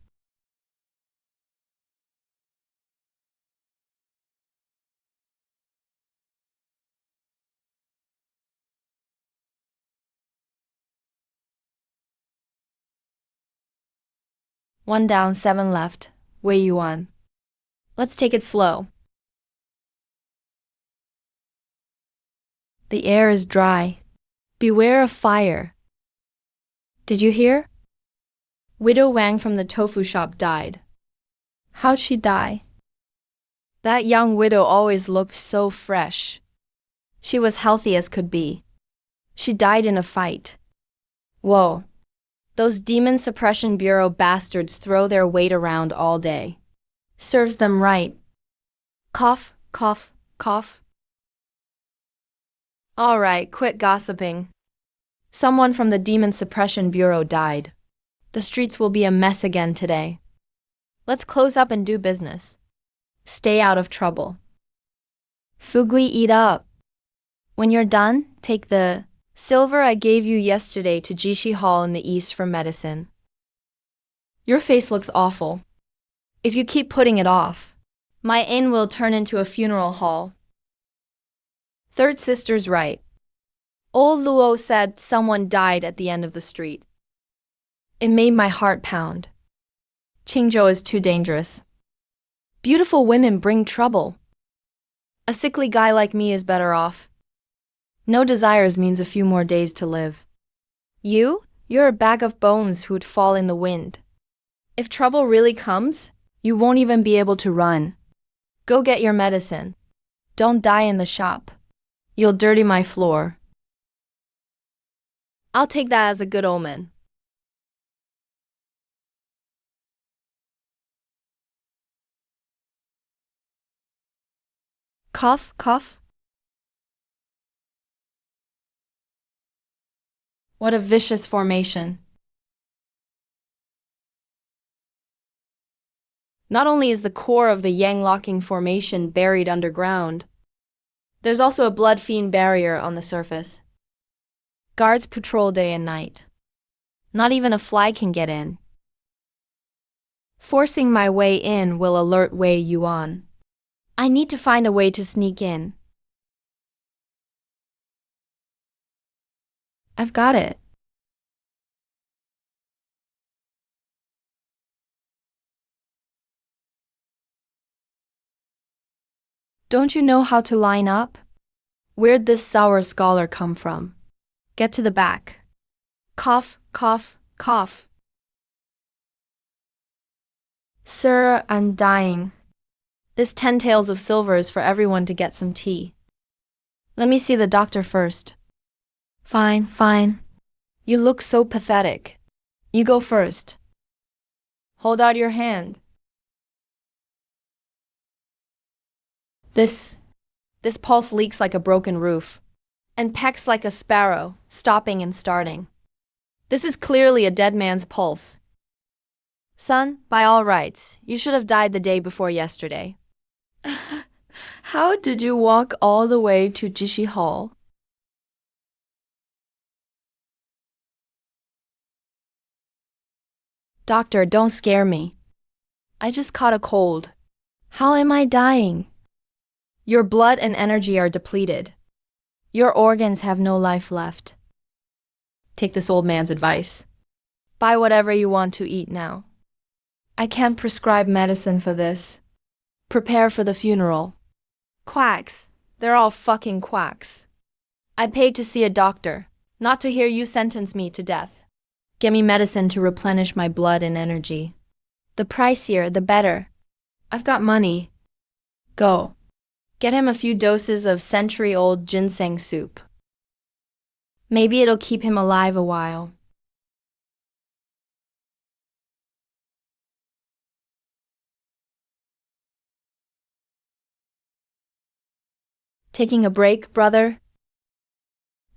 One down, 7 left. Wei Yuan. Let's take it slow. The air is dry. Beware of fire. Did you hear? Widow Wang from the tofu shop died. How'd she die? That young widow always looked so fresh. She was healthy as could be. She died in a fight. Whoa. Those Demon Suppression Bureau bastards throw their weight around all day. Serves them right. Cough, cough, cough. All right, quit gossiping. Someone from the Demon Suppression Bureau died. The streets will be a mess again today. Let's close up and do business. Stay out of trouble. Fugui, eat up. When you're done, take the silver I gave you yesterday to Jishi Hall in the east for medicine. Your face looks awful. If you keep putting it off, my inn will turn into a funeral hall. Third sister's right. Old Luo said someone died at the end of the street. It made my heart pound. Qingzhou is too dangerous. Beautiful women bring trouble. A sickly guy like me is better off. No desires means a few more days to live. You're a bag of bones who'd fall in the wind. If trouble really comes, you won't even be able to run. Go get your medicine. Don't die in the shop. You'll dirty my floor. I'll take that as a good omen. Cough, cough. What a vicious formation. Not only is the core of the yang-locking formation buried underground, there's also a blood fiend barrier on the surface. Guards patrol day and night. Not even a fly can get in. Forcing my way in will alert Wei Yuan. I need to find a way to sneak in. I've got it. Don't you know how to line up? Where'd this sour scholar come from? Get to the back. Cough, cough, cough. Sir, I'm dying. This 10 taels of silver is for everyone to get some tea. Let me see the doctor first. Fine, fine. You look so pathetic. You go first. Hold out your hand. This pulse leaks like a broken roof, and pecks like a sparrow, stopping and starting. This is clearly a dead man's pulse. Son, by all rights, you should have died the day before yesterday. How did you walk all the way to Jishi Hall? Doctor, don't scare me. I just caught a cold. How am I dying? Your blood and energy are depleted. Your organs have no life left. Take this old man's advice. Buy whatever you want to eat now. I can't prescribe medicine for this. Prepare for the funeral. Quacks. They're all fucking quacks. I paid to see a doctor, not to hear you sentence me to death. Get me medicine to replenish my blood and energy. The pricier, the better. I've got money. Go. Get him a few doses of century-old ginseng soup. Maybe it'll keep him alive a while. Taking a break, brother?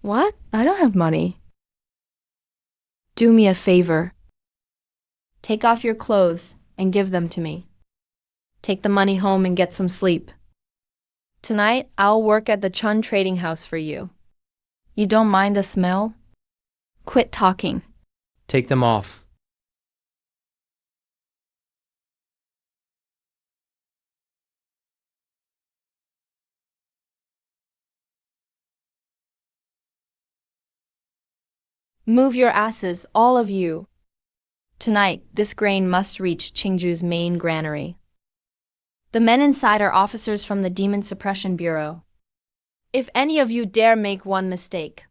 What? I don't have money. Do me a favor. Take off your clothes and give them to me. Take the money home and get some sleep. Tonight, I'll work at the Chun trading house for you. You don't mind the smell? Quit talking. Take them off. Move your asses, all of you. Tonight, this grain must reach Qingzhou's main granary. The men inside are officers from the Demon Suppression Bureau. If any of you dare make one mistake,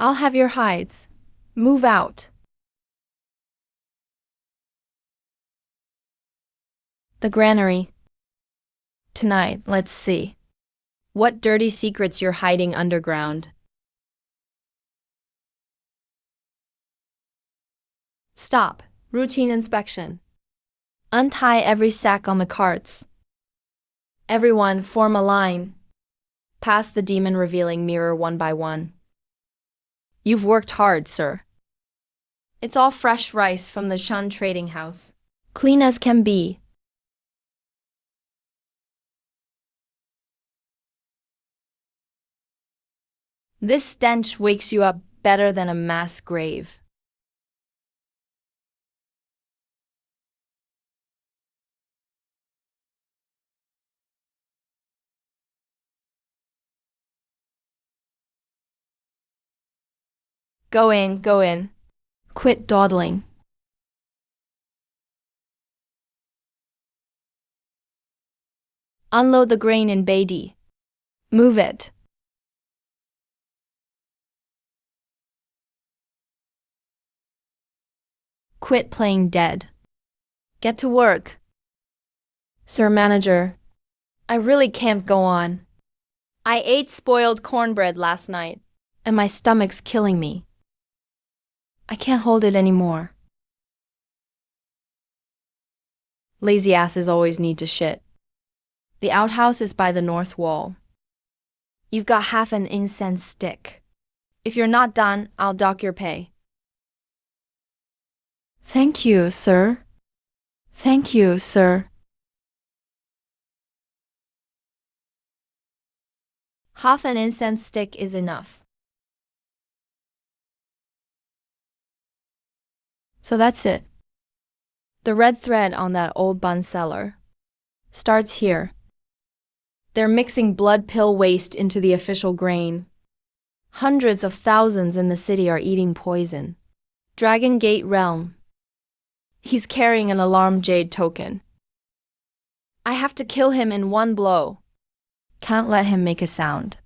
I'll have your hides. Move out. The granary. Tonight, let's see. What dirty secrets you're hiding underground. Stop. Routine inspection. Untie every sack on the carts. Everyone, form a line. Pass the demon revealing mirror one by one. You've worked hard, sir. It's all fresh rice from the Shun trading house. Clean as can be. This stench wakes you up better than a mass grave. Go in, go in. Quit dawdling. Unload the grain in Beatty. Move it. Quit playing dead. Get to work. Sir Manager, I really can't go on. I ate spoiled cornbread last night, and my stomach's killing me. I can't hold it anymore. Lazy asses always need to shit. The outhouse is by the north wall. You've got half an incense stick. If you're not done, I'll dock your pay. Thank you, sir. Thank you, sir. Half an incense stick is enough. So that's it. The red thread on that old bun seller starts here. They're mixing blood pill waste into the official grain. Hundreds of thousands in the city are eating poison. Dragon Gate Realm. He's carrying an alarm jade token. I have to kill him in one blow. Can't let him make a sound.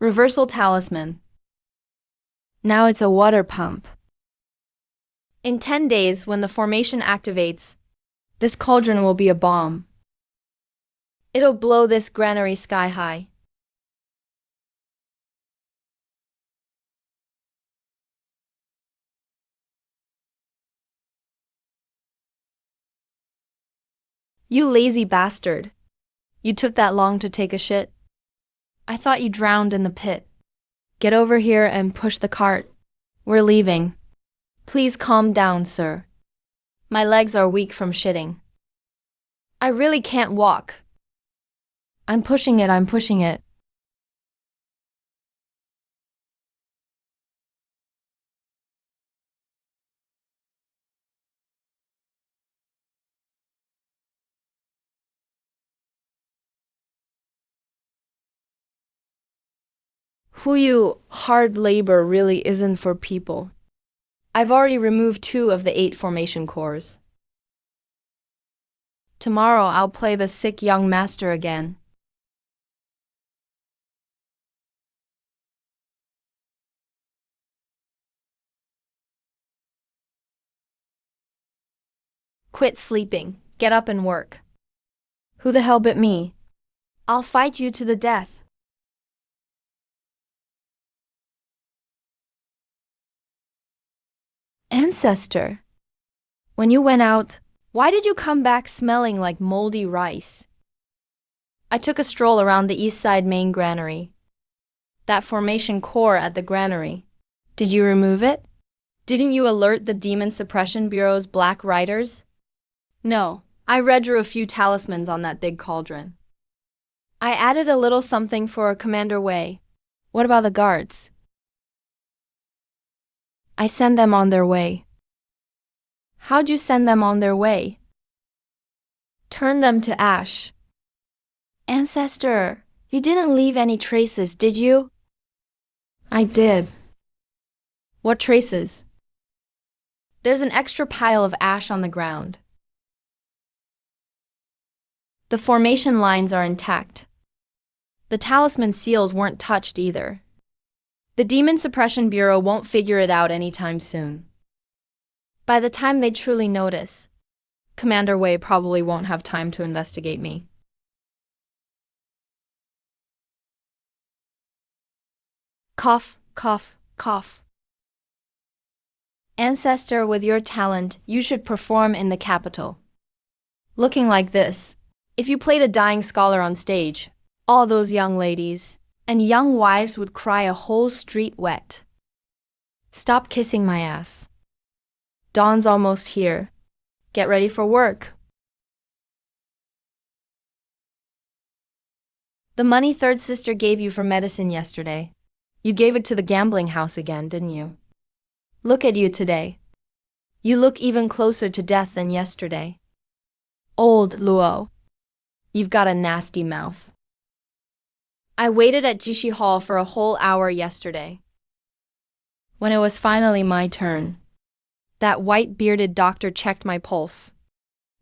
Reversal talisman. Now it's a water pump. In 10 days, when the formation activates, this cauldron will be a bomb. It'll blow this granary sky high. You lazy bastard. You took that long to take a shit? I thought you drowned in the pit. Get over here and push the cart. We're leaving. Please calm down, sir. My legs are weak from shitting. I really can't walk. I'm pushing it, I'm pushing it. Hard labor really isn't for people. I've already removed 2 of the 8 formation cores. Tomorrow I'll play the sick young master again. Quit sleeping. Get up and work. Who the hell bit me? I'll fight you to the death. Ancestor, when you went out, why did you come back smelling like moldy rice? I took a stroll around the east side main granary. That formation core at the granary. Did you remove it? Didn't you alert the Demon Suppression Bureau's Black Riders? No, I redrew a few talismans on that big cauldron. I added a little something for Commander Wei. What about the guards? I send them on their way. How'd you send them on their way? Turn them to ash. Ancestor, you didn't leave any traces, did you? I did. What traces? There's an extra pile of ash on the ground. The formation lines are intact. The talisman seals weren't touched either. The Demon Suppression Bureau won't figure it out anytime soon. By the time they truly notice, Commander Wei probably won't have time to investigate me. Cough, cough, cough. Ancestor with your talent, you should perform in the capital. Looking like this. If you played a dying scholar on stage, all those young ladies and young wives would cry a whole street wet. Stop kissing my ass. Dawn's almost here. Get ready for work. The money third sister gave you for medicine yesterday. You gave it to the gambling house again, didn't you? Look at you today. You look even closer to death than yesterday. Old Luo. You've got a nasty mouth. I waited at Jishi Hall for a whole hour yesterday. When it was finally my turn, that white-bearded doctor checked my pulse,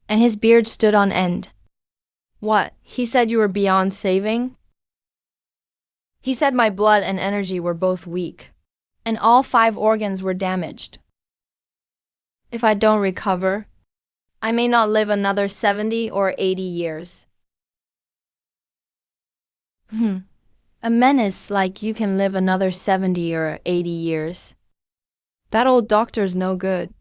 and his beard stood on end. What, he said you were beyond saving? He said my blood and energy were both weak, and all 5 organs were damaged. If I don't recover, I may not live another 70 or 80 years. A menace like you can live another 70 or 80 years. That old doctor's no good.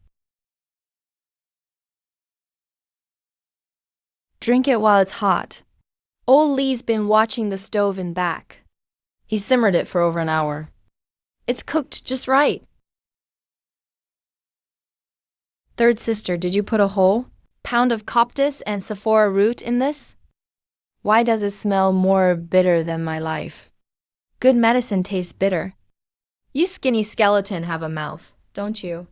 Drink it while it's hot. Old Lee's been watching the stove in back. He simmered it for over an hour. It's cooked just right. Third sister, did you put a whole pound of coptis and sephora root in this? Why does it smell more bitter than my life? Good medicine tastes bitter. You skinny skeleton have a mouth, don't you?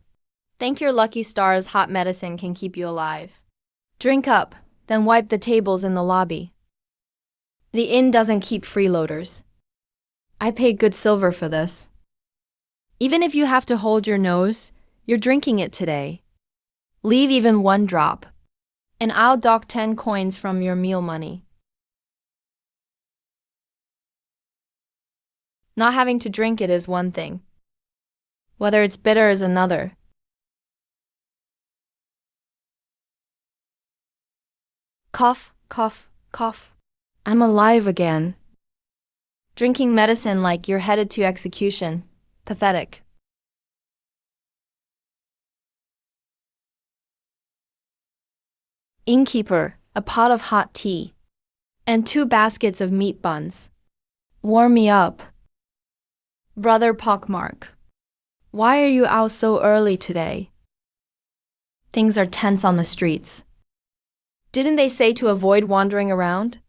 Thank your lucky stars hot medicine can keep you alive. Drink up, then wipe the tables in the lobby. The inn doesn't keep freeloaders. I paid good silver for this. Even if you have to hold your nose, you're drinking it today. Leave even 1 drop, and I'll dock 10 coins from your meal money. Not having to drink it is one thing. Whether it's bitter is another. Cough, cough, cough. I'm alive again. Drinking medicine like you're headed to execution. Pathetic. Innkeeper, a pot of hot tea, and 2 baskets of meat buns. Warm me up. Brother Pockmark, why are you out so early today? Things are tense on the streets. Didn't they say to avoid wandering around?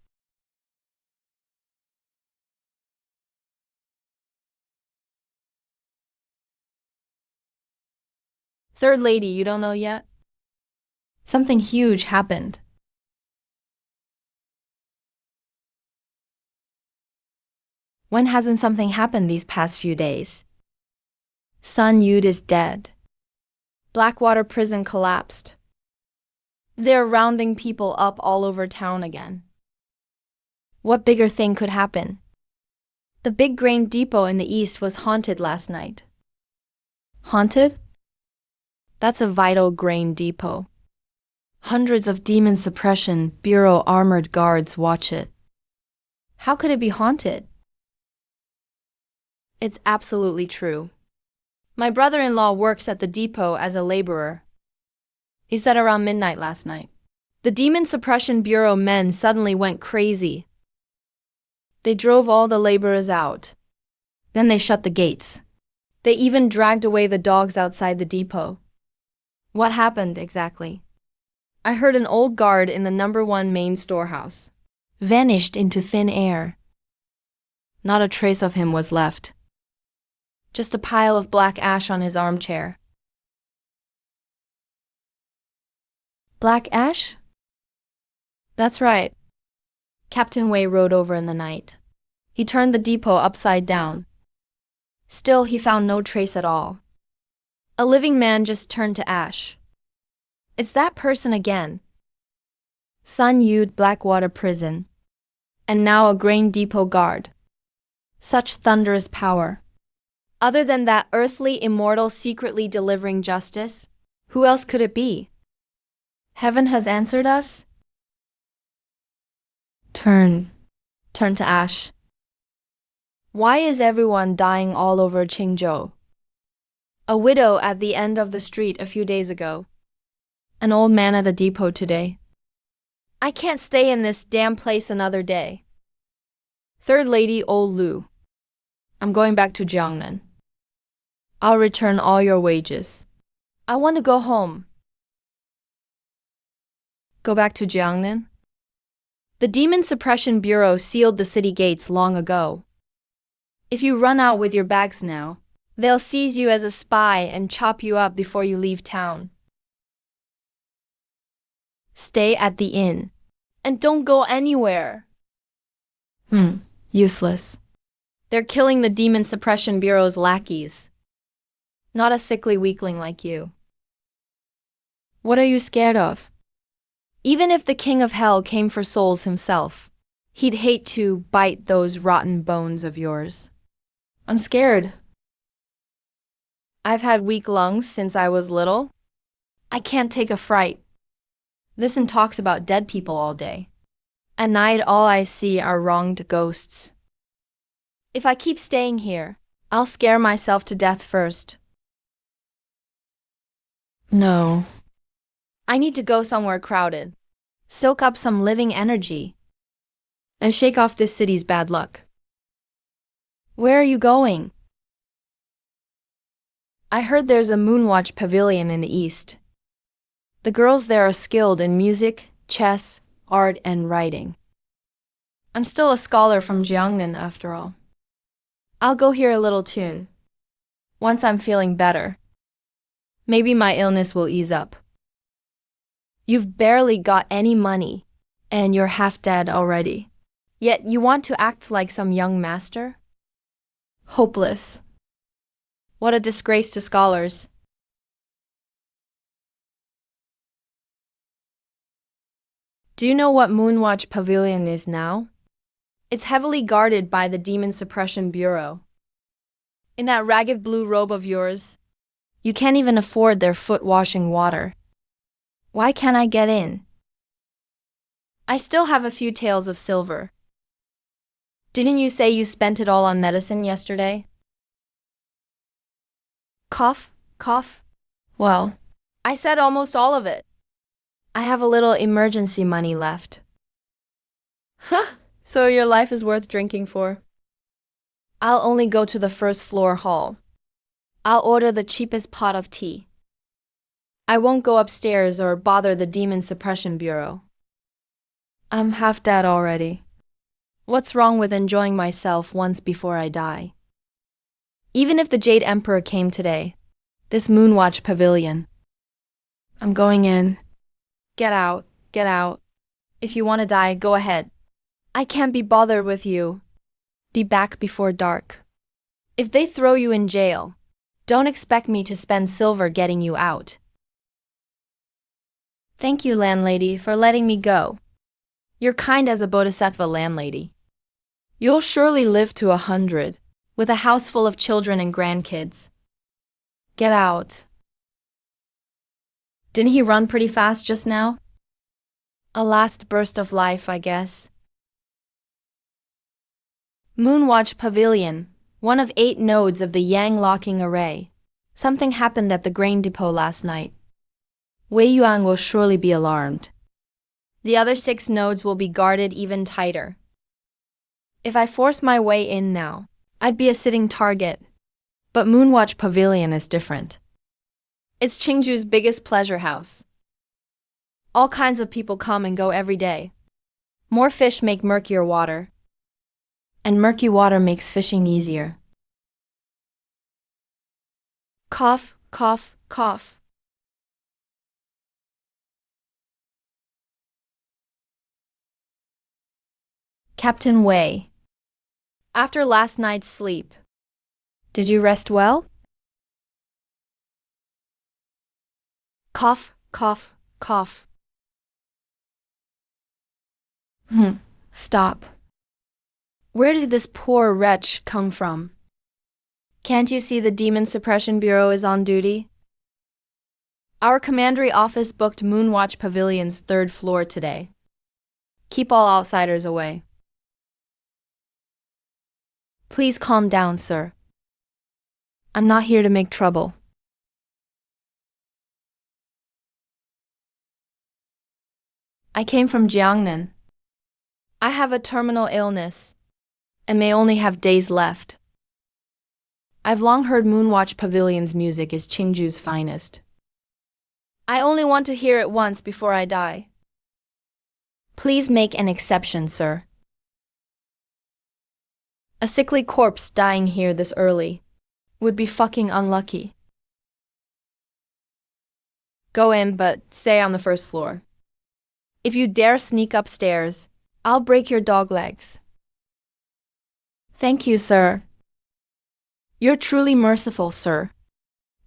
Third lady, you don't know yet? Something huge happened. When hasn't something happened these past few days? Sun Yud is dead. Blackwater prison collapsed. They're rounding people up all over town again. What bigger thing could happen? The big grain depot in the east was haunted last night. Haunted? That's a vital grain depot. Hundreds of Demon Suppression Bureau armored guards watch it. How could it be haunted? It's absolutely true. My brother-in-law works at the depot as a laborer. He said around midnight last night. The Demon Suppression Bureau men suddenly went crazy. They drove all the laborers out. Then they shut the gates. They even dragged away the dogs outside the depot. What happened exactly? I heard an old guard in the number 1 main storehouse vanished into thin air. Not a trace of him was left. Just a pile of black ash on his armchair. Black ash? That's right. Captain Wei rode over in the night. He turned the depot upside down. Still, he found no trace at all. A living man just turned to ash. It's that person again. Sun Yud Blackwater Prison. And now a grain depot guard. Such thunderous power. Other than that earthly immortal secretly delivering justice, who else could it be? Heaven has answered us? Turn to ash. Why is everyone dying all over Qingzhou? A widow at the end of the street a few days ago. An old man at the depot today. I can't stay in this damn place another day. Third lady old Lu. I'm going back to Jiangnan. I'll return all your wages. I want to go home. Go back to Jiangnan? The Demon Suppression Bureau sealed the city gates long ago. If you run out with your bags now, they'll seize you as a spy and chop you up before you leave town. Stay at the inn. And don't go anywhere. Useless. They're killing the Demon Suppression Bureau's lackeys. Not a sickly weakling like you. What are you scared of? Even if the King of Hell came for souls himself, he'd hate to bite those rotten bones of yours. I'm scared. I've had weak lungs since I was little. I can't take a fright. Listen talks about dead people all day. At night all I see are wronged ghosts. If I keep staying here, I'll scare myself to death first. No. I need to go somewhere crowded, soak up some living energy, and shake off this city's bad luck. Where are you going? I heard there's a Moonwatch pavilion in the east. The girls there are skilled in music, chess, art, and writing. I'm still a scholar from Jiangnan after all. I'll go hear a little tune. Once I'm feeling better, maybe my illness will ease up. You've barely got any money, and you're half dead already. Yet you want to act like some young master? Hopeless. What a disgrace to scholars. Do you know what Moonwatch Pavilion is now? It's heavily guarded by the Demon Suppression Bureau. In that ragged blue robe of yours, you can't even afford their foot-washing water. Why can't I get in? I still have a few taels of silver. Didn't you say you spent it all on medicine yesterday? Cough, cough. Well, I said almost all of it. I have a little emergency money left. Huh, so your life is worth drinking for. I'll only go to the first floor hall. I'll order the cheapest pot of tea. I won't go upstairs or bother the Demon Suppression Bureau. I'm half dead already. What's wrong with enjoying myself once before I die? Even if the Jade Emperor came today, this Moonwatch Pavilion. I'm going in. Get out, get out. If you want to die, go ahead. I can't be bothered with you. Be back before dark. If they throw you in jail, don't expect me to spend silver getting you out. Thank you, landlady, for letting me go. You're kind as a bodhisattva landlady. You'll surely live to 100, with a house full of children and grandkids. Get out. Didn't he run pretty fast just now? A last burst of life, I guess. Moonwatch Pavilion, one of 8 nodes of the Yang locking array. Something happened at the grain depot last night. Wei Yuan will surely be alarmed. The other 6 nodes will be guarded even tighter. If I force my way in now, I'd be a sitting target. But Moonwatch Pavilion is different. It's Qingju's biggest pleasure house. All kinds of people come and go every day. More fish make murkier water. And murky water makes fishing easier. Cough, cough, cough. Captain Wei. After last night's sleep, did you rest well? Cough, cough, cough. Stop. Where did this poor wretch come from? Can't you see the Demon Suppression Bureau is on duty? Our commandery office booked Moonwatch Pavilion's 3rd floor today. Keep all outsiders away. Please calm down, sir. I'm not here to make trouble. I came from Jiangnan. I have a terminal illness and may only have days left. I've long heard Moonwatch Pavilion's music is Qingju's finest. I only want to hear it once before I die. Please make an exception, sir. A sickly corpse dying here this early would be fucking unlucky. Go in, but stay on the first floor. If you dare sneak upstairs, I'll break your dog legs. Thank you, sir. You're truly merciful, sir.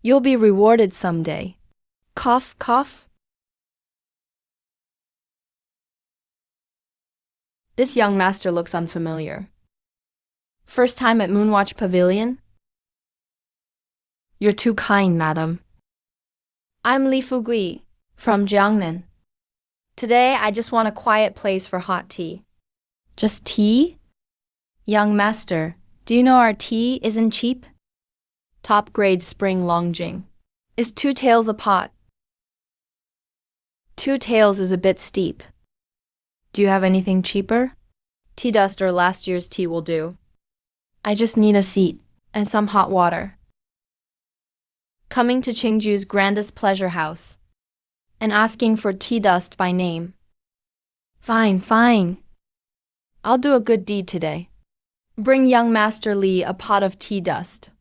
You'll be rewarded someday. Cough, cough. This young master looks unfamiliar. First time at Moonwatch Pavilion? You're too kind, madam. I'm Li Fugui, from Jiangnan. Today, I just want a quiet place for hot tea. Just tea? Young master, do you know our tea isn't cheap? Top grade spring Longjing is 2 taels a pot. 2 taels is a bit steep. Do you have anything cheaper? Tea dust or last year's tea will do. I just need a seat and some hot water. Coming to Qingju's grandest pleasure house and asking for tea dust by name. Fine, fine. I'll do a good deed today. Bring young Master Li a pot of tea dust.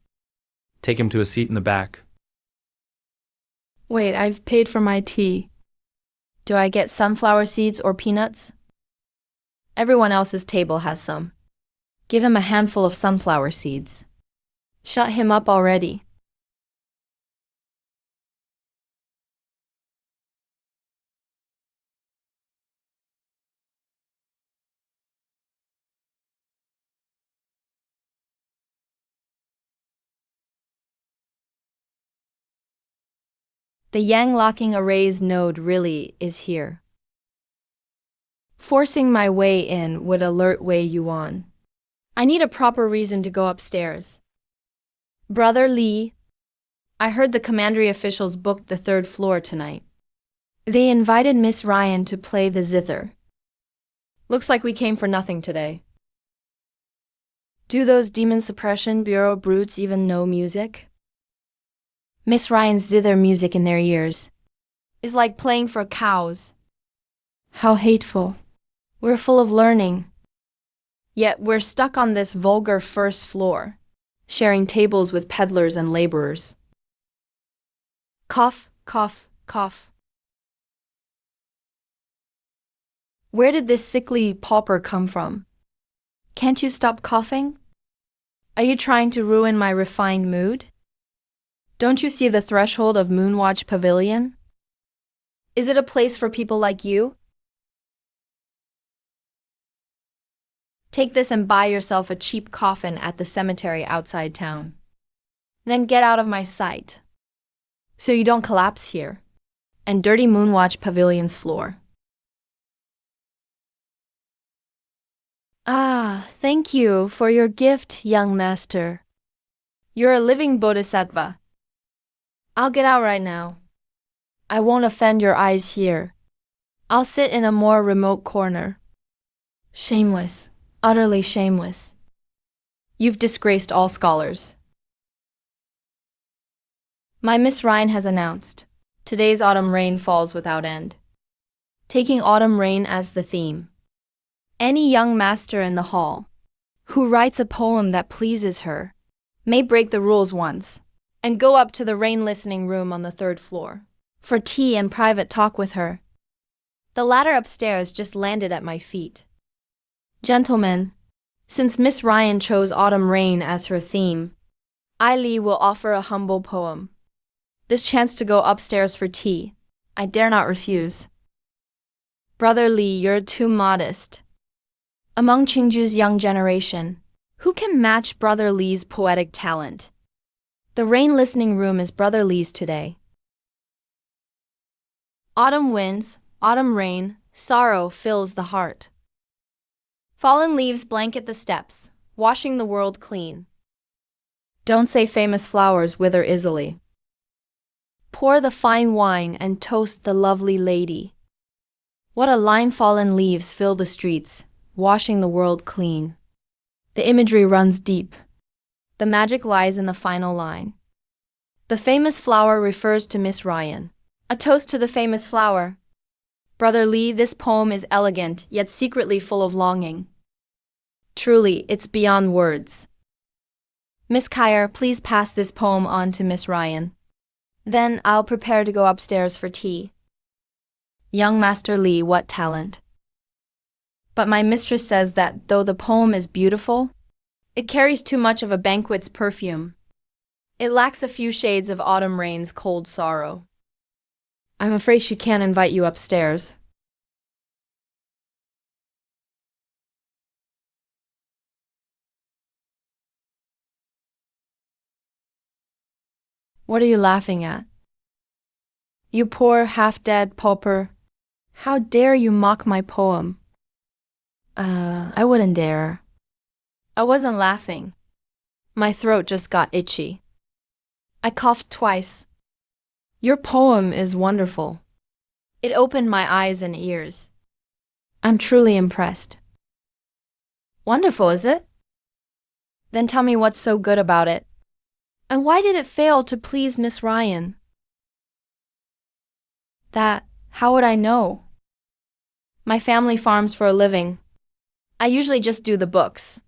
Take him to a seat in the back. Wait, I've paid for my tea. Do I get sunflower seeds or peanuts? Everyone else's table has some. Give him a handful of sunflower seeds. Shut him up already. The yang locking arrays node really is here. Forcing my way in would alert Wei Yuan. I need a proper reason to go upstairs. Brother Li, I heard the commandery officials booked the 3rd floor tonight. They invited Miss Ryan to play the zither. Looks like we came for nothing today. Do those Demon Suppression Bureau brutes even know music? Miss Ryan's zither music in their ears is like playing for cows. How hateful. We're full of learning. Yet we're stuck on this vulgar 1st floor, sharing tables with peddlers and laborers. Cough, cough, cough. Where did this sickly pauper come from? Can't you stop coughing? Are you trying to ruin my refined mood? Don't you see the threshold of Moonwatch Pavilion? Is it a place for people like you? Take this and buy yourself a cheap coffin at the cemetery outside town. Then get out of my sight, so you don't collapse here and dirty Moonwatch Pavilion's floor. Ah, thank you for your gift, young master. You're a living bodhisattva. I'll get out right now. I won't offend your eyes here. I'll sit in a more remote corner. Shameless, utterly shameless. You've disgraced all scholars. My Miss Ryan has announced, today's autumn rain falls without end. Taking autumn rain as the theme. Any young master in the hall who writes a poem that pleases her may break the rules once and go up to the rain listening room on the 3rd floor for tea and private talk with her. The ladder upstairs just landed at my feet. Gentlemen, since Miss Ryan chose autumn rain as her theme, I Li will offer a humble poem. This chance to go upstairs for tea, I dare not refuse. Brother Li, you're too modest. Among Qingju's young generation, who can match Brother Li's poetic talent? The rain listening room is Brother Li's today. Autumn winds, autumn rain, sorrow fills the heart. Fallen leaves blanket the steps, washing the world clean. Don't say famous flowers wither easily. Pour the fine wine and toast the lovely lady. What a line fallen leaves fill the streets, washing the world clean. The imagery runs deep. The magic lies in the final line. The famous flower refers to Miss Ryan. A toast to the famous flower. Brother Lee, this poem is elegant, yet secretly full of longing. Truly, it's beyond words. Miss Kyer, please pass this poem on to Miss Ryan. Then I'll prepare to go upstairs for tea. Young Master Lee, what talent. But my mistress says that, though the poem is beautiful, it carries too much of a banquet's perfume. It lacks a few shades of autumn rain's cold sorrow. I'm afraid she can't invite you upstairs. What are you laughing at? You poor, half-dead pauper. How dare you mock my poem? I wouldn't dare. I wasn't laughing. My throat just got itchy. I coughed twice. Your poem is wonderful. It opened my eyes and ears. I'm truly impressed. Wonderful, is it? Then tell me what's so good about it. And why did it fail to please Miss Ryan? How would I know? My family farms for a living. I usually just do the books.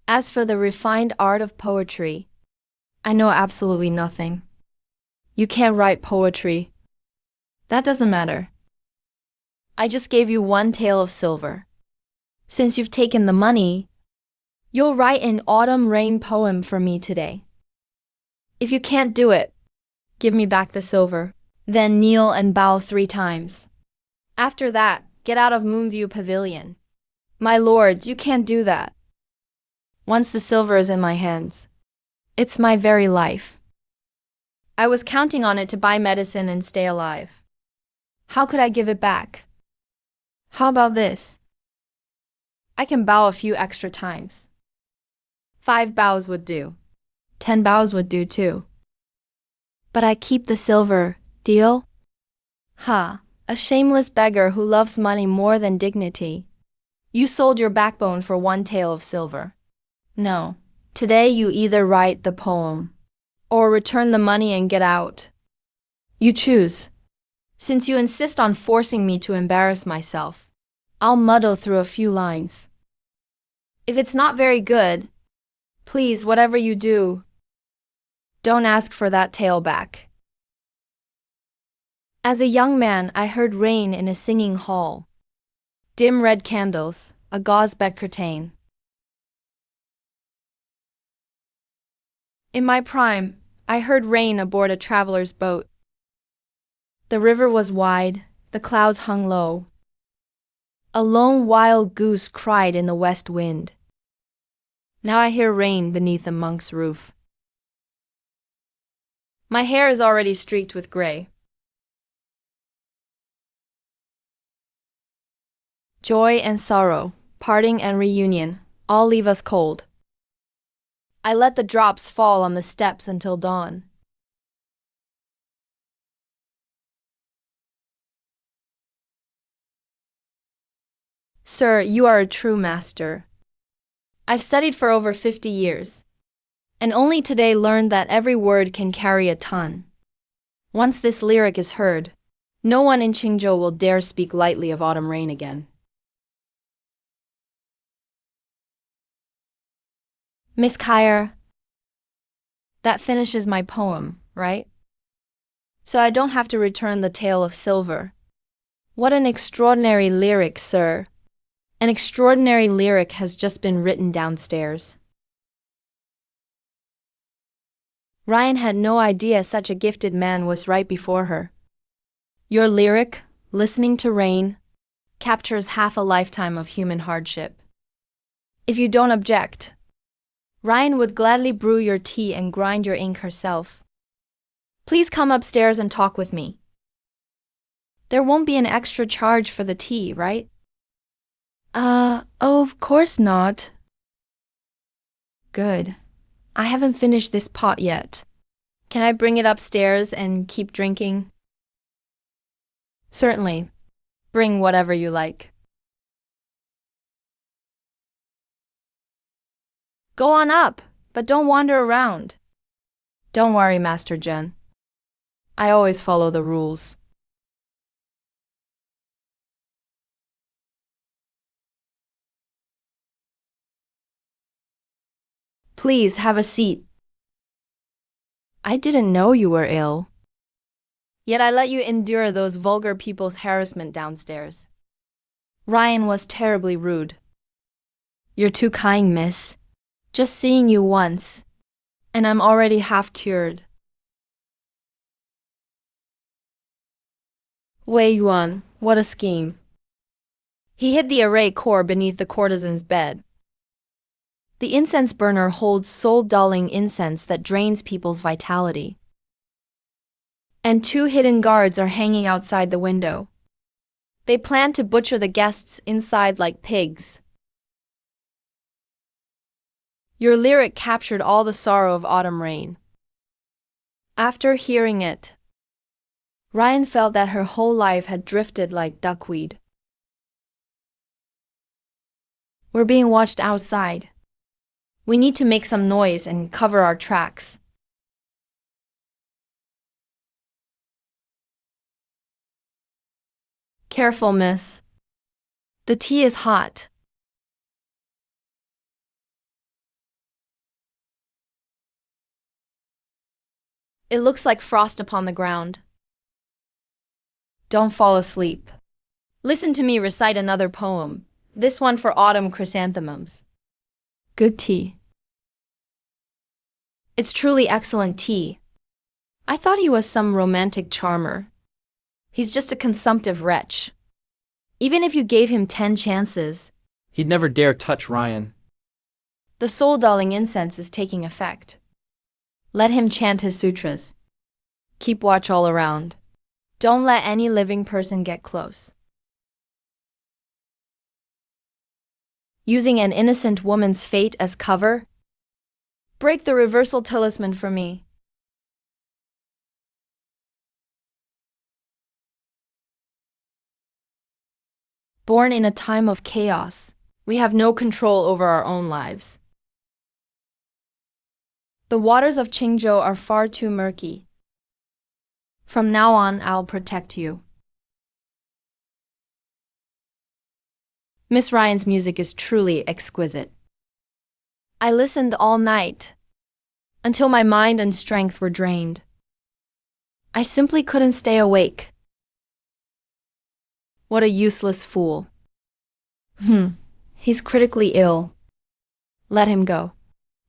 As for the refined art of poetry, I know absolutely nothing. You can't write poetry. That doesn't matter. I just gave you one tale of silver. Since you've taken the money, you'll write an autumn rain poem for me today. If you can't do it, give me back the silver. Then kneel and bow 3 times. After that, get out of Moonview Pavilion. My lord, you can't do that. Once the silver is in my hands, it's my very life. I was counting on it to buy medicine and stay alive. How could I give it back? How about this? I can bow a few extra times. 5 bows would do. 10 bows would do too. But I keep the silver. Deal? Ha, a shameless beggar who loves money more than dignity. You sold your backbone for 1 tale of silver. No, today you either write the poem or return the money and get out. You choose. Since you insist on forcing me to embarrass myself, I'll muddle through a few lines. If it's not very good, please, whatever you do, don't ask for that tale back. As a young man, I heard rain in a singing hall. Dim red candles, a gauze bed curtain. In my prime, I heard rain aboard a traveler's boat. The river was wide, the clouds hung low. A lone wild goose cried in the west wind. Now I hear rain beneath a monk's roof. My hair is already streaked with gray. Joy and sorrow, parting and reunion, all leave us cold. I let the drops fall on the steps until dawn. Sir, you are a true master. I've studied for over 50 years, and only today learned that every word can carry a ton. Once this lyric is heard, no one in Qingzhou will dare speak lightly of autumn rain again. Miss Kyer, that finishes my poem, right? So I don't have to return the tale of silver. What an extraordinary lyric, sir. An extraordinary lyric has just been written downstairs. Ryan had no idea such a gifted man was right before her. Your lyric, Listening to Rain, captures half a lifetime of human hardship. If you don't object, Ryan would gladly brew your tea and grind your ink herself. Please come upstairs and talk with me. There won't be an extra charge for the tea, right? Oh, of course not. Good. I haven't finished this pot yet. Can I bring it upstairs and keep drinking? Certainly. Bring whatever you like. Go on up, but don't wander around. Don't worry, Master Jen. I always follow the rules. Please have a seat. I didn't know you were ill. Yet I let you endure those vulgar people's harassment downstairs. Ryan was terribly rude. You're too kind, miss. Just seeing you once, and I'm already half cured. Wei Yuan, what a scheme. He hid the array core beneath the courtesan's bed. The incense burner holds soul-dulling incense that drains people's vitality. And 2 hidden guards are hanging outside the window. They plan to butcher the guests inside like pigs. Your lyric captured all the sorrow of autumn rain. After hearing it, Ryan felt that her whole life had drifted like duckweed. We're being watched outside. We need to make some noise and cover our tracks. Careful, miss. The tea is hot. It looks like frost upon the ground. Don't fall asleep. Listen to me recite another poem, this one for autumn chrysanthemums. Good tea. It's truly excellent tea. I thought he was some romantic charmer. He's just a consumptive wretch. Even if you gave him 10 chances, He'd never dare touch Ryan. the soul-dulling incense is taking effect. Let him chant his sutras. Keep watch all around. Don't let any living person get close. Using an innocent woman's fate as cover, break the reversal talisman for me. Born in a time of chaos, we have no control over our own lives. The waters of Qingzhou are far too murky. From now on, I'll protect you. Miss Ryan's music is truly exquisite. I listened all night, until my mind and strength were drained. I simply couldn't stay awake. What a useless fool. He's critically ill. Let him go.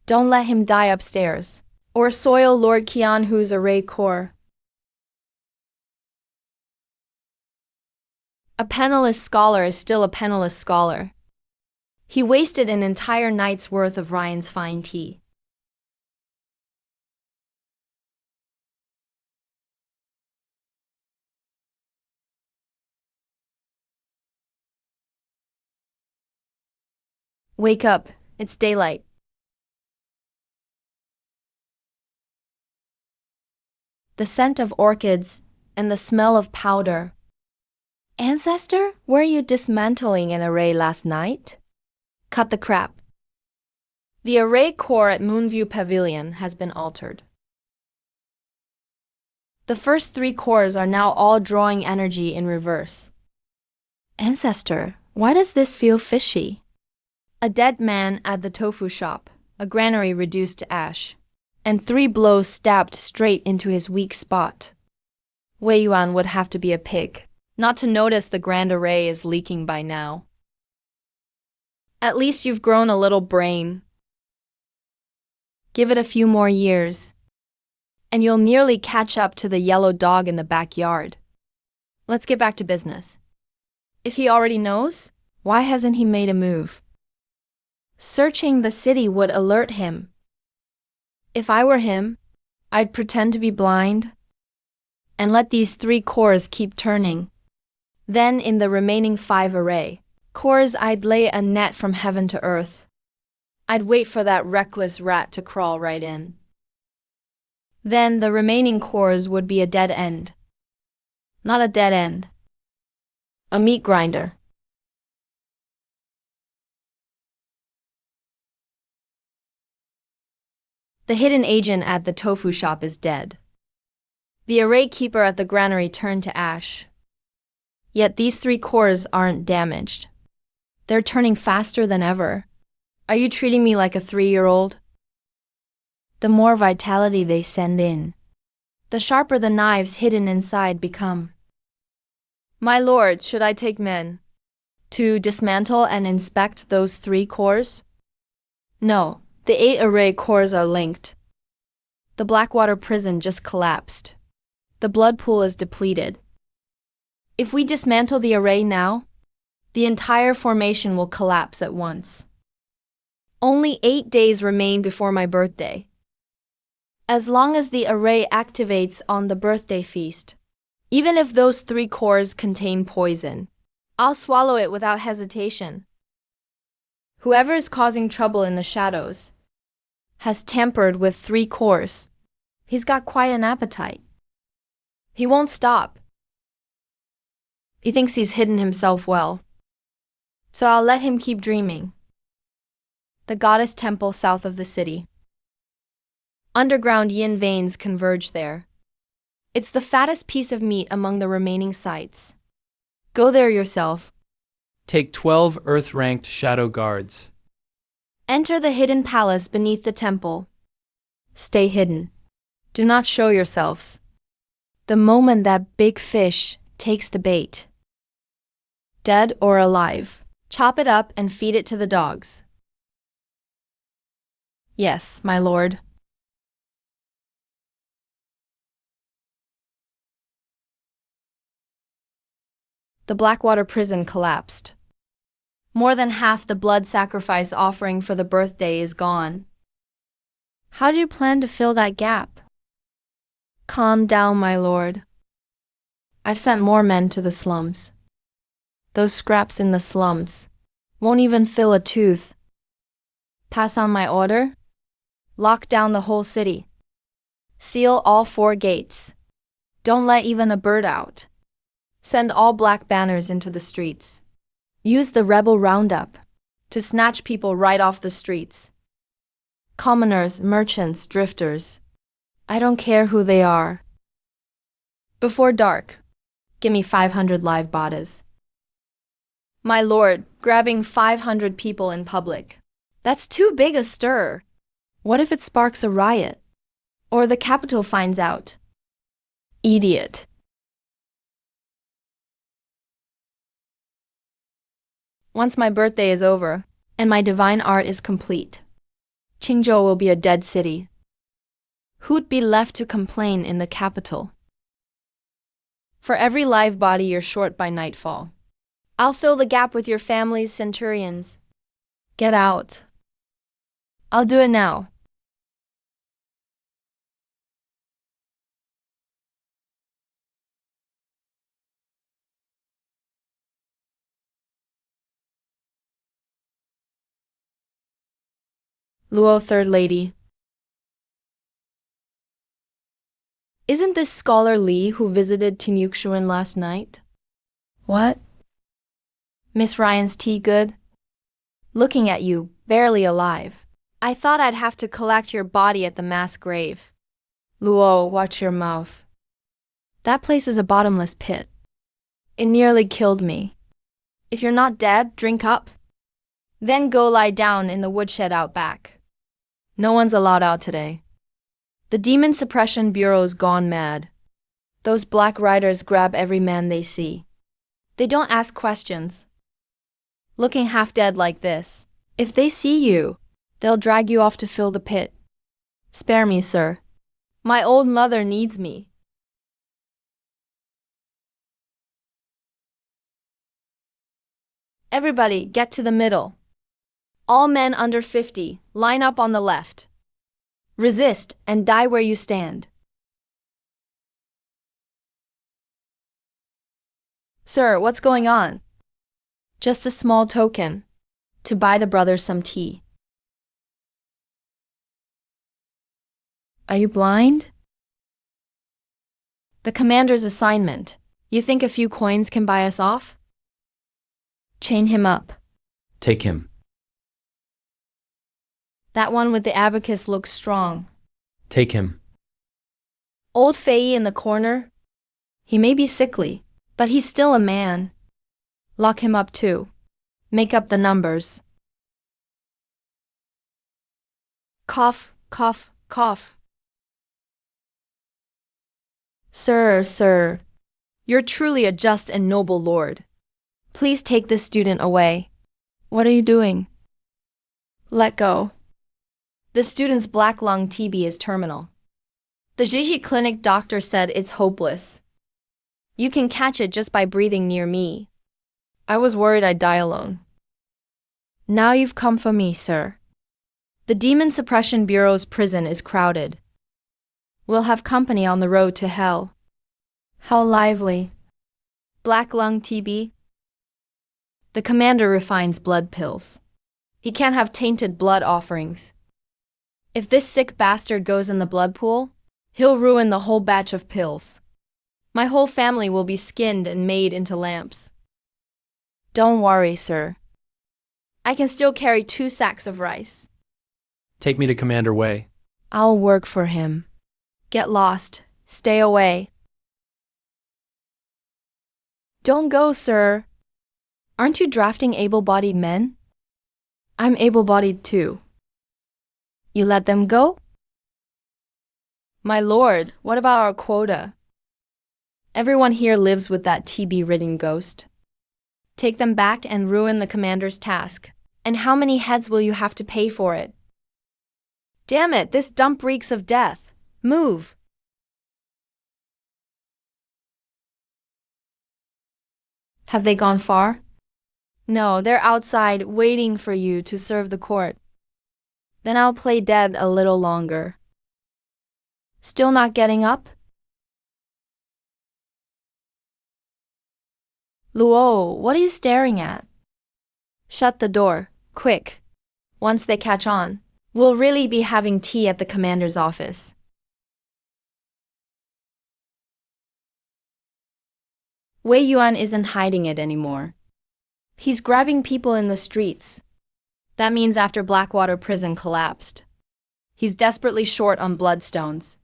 Don't let him die upstairs, or soil Lord Qianhu's array core. A penniless scholar is still a penniless scholar. He wasted an entire night's worth of Ryan's fine tea. Wake up, it's daylight. The scent of orchids and the smell of powder. Ancestor, were you dismantling an array last night? Cut the crap. The array core at Moonview Pavilion has been altered. The first 3 cores are now all drawing energy in reverse. Ancestor, why does this feel fishy? A dead man at the tofu shop, a granary reduced to ash, and 3 blows stabbed straight into his weak spot. Wei Yuan would have to be a pig not to notice the grand array is leaking by now. At least you've grown a little brain. Give it a few more years, and you'll nearly catch up to the yellow dog in the backyard. Let's get back to business. If he already knows, why hasn't he made a move? Searching the city would alert him. If I were him, I'd pretend to be blind and let these 3 cores keep turning. Then in the remaining 5 array cores, I'd lay a net from heaven to earth. I'd wait for that reckless rat to crawl right in. Then the remaining cores would be a dead end. Not a dead end. A meat grinder. The hidden agent at the tofu shop is dead. The array keeper at the granary turned to ash. Yet these 3 cores aren't damaged. They're turning faster than ever. Are you treating me like a 3-year-old? The more vitality they send in, the sharper the knives hidden inside become. My lord, should I take men to dismantle and inspect those 3 cores? No, the 8 array cores are linked. The Blackwater prison just collapsed. The blood pool is depleted. If we dismantle the array now, the entire formation will collapse at once. Only 8 days remain before my birthday. As long as the array activates on the birthday feast, even if those 3 cores contain poison, I'll swallow it without hesitation. Whoever is causing trouble in the shadows has tampered with 3 cores. He's got quite an appetite. He won't stop. He thinks he's hidden himself well. So I'll let him keep dreaming. The goddess temple south of the city. Underground yin veins converge there. It's the fattest piece of meat among the remaining sites. Go there yourself. Take 12 Earth-ranked shadow guards. Enter the hidden palace beneath the temple. Stay hidden. Do not show yourselves. The moment that big fish takes the bait, dead or alive, chop it up and feed it to the dogs. Yes, my lord. The Blackwater prison collapsed. More than half the blood sacrifice offering for the birthday is gone. How do you plan to fill that gap? Calm down, my lord. I've sent more men to the slums. Those scraps in the slums won't even fill a tooth. Pass on my order. Lock down the whole city. Seal all 4 gates. Don't let even a bird out. Send all black banners into the streets. Use the rebel roundup to snatch people right off the streets. Commoners, merchants, drifters. I don't care who they are. Before dark, give me 500 live bodies. My lord, grabbing 500 people in public. That's too big a stir. What if it sparks a riot? Or the capital finds out? Idiot. Once my birthday is over, and my divine art is complete, Qingzhou will be a dead city. Who'd be left to complain in the capital? For every live body you're short by nightfall, I'll fill the gap with your family's centurions. Get out. I'll do it now. Luo, third lady. Isn't this Scholar Li who visited Tinyukshuan last night? What? Miss Ryan's tea good? Looking at you, barely alive. I thought I'd have to collect your body at the mass grave. Luo, watch your mouth. That place is a bottomless pit. It nearly killed me. If you're not dead, drink up. Then go lie down in the woodshed out back. No one's allowed out today. The Demon Suppression Bureau's gone mad. Those black riders grab every man they see. They don't ask questions. Looking half dead like this, if they see you, they'll drag you off to fill the pit. Spare me, sir. My old mother needs me. Everybody, get to the middle. All men under 50, line up on the left. Resist and die where you stand. Sir, what's going on? Just a small token, to buy the brothers some tea. Are you blind? The commander's assignment. You think a few coins can buy us off? Chain him up. Take him. That one with the abacus looks strong. Take him. Old Faye in the corner? He may be sickly, but he's still a man. Lock him up too. Make up the numbers. Cough, cough, cough. Sir, sir, you're truly a just and noble lord. Please take this student away. What are you doing? Let go. The student's black lung TB is terminal. The Gigi clinic doctor said it's hopeless. You can catch it just by breathing near me. I was worried I'd die alone. Now you've come for me, sir. The Demon Suppression Bureau's prison is crowded. We'll have company on the road to hell. How lively. Black lung TB? The commander refines blood pills. He can't have tainted blood offerings. If this sick bastard goes in the blood pool, he'll ruin the whole batch of pills. My whole family will be skinned and made into lamps. Don't worry, sir. I can still carry 2 sacks of rice. Take me to Commander Wei. I'll work for him. Get lost. Stay away. Don't go, sir. Aren't you drafting able-bodied men? I'm able-bodied too. You let them go? My lord, what about our quota? Everyone here lives with that TB-ridden ghost. Take them back and ruin the commander's task. And how many heads will you have to pay for it? Damn it, this dump reeks of death. Move! Have they gone far? No, they're outside waiting for you to serve the court. Then I'll play dead a little longer. Still not getting up? Luo, what are you staring at? Shut the door, quick. Once they catch on, we'll really be having tea at the commander's office. Wei Yuan isn't hiding it anymore. He's grabbing people in the streets. That means after Blackwater Prison collapsed. He's desperately short on bloodstones.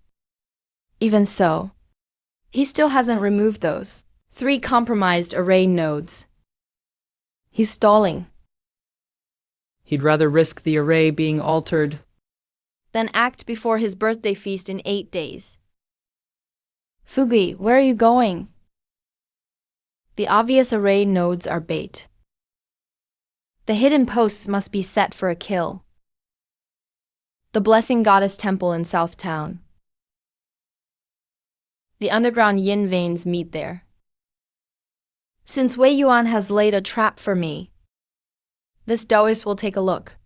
Even so, he still hasn't removed those 3 compromised array nodes. He's stalling. He'd rather risk the array being altered Then act before his birthday feast in 8 days. Fugi, where are you going? The obvious array nodes are bait. The hidden posts must be set for a kill. The Blessing Goddess Temple in Southtown. The underground yin veins meet there. Since Wei Yuan has laid a trap for me, this Taoist will take a look.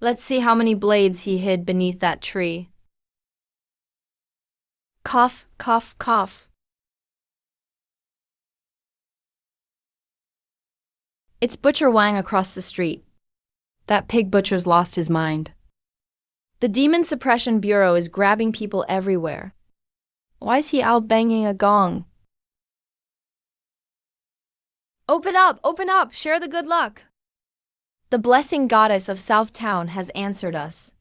Let's see how many blades he hid beneath that tree. Cough, cough, cough. It's Butcher Wang across the street. That pig butcher's lost his mind. The Demon Suppression Bureau is grabbing people everywhere. Why is he out banging a gong? Open up, share the good luck. The Blessing Goddess of Southtown has answered us.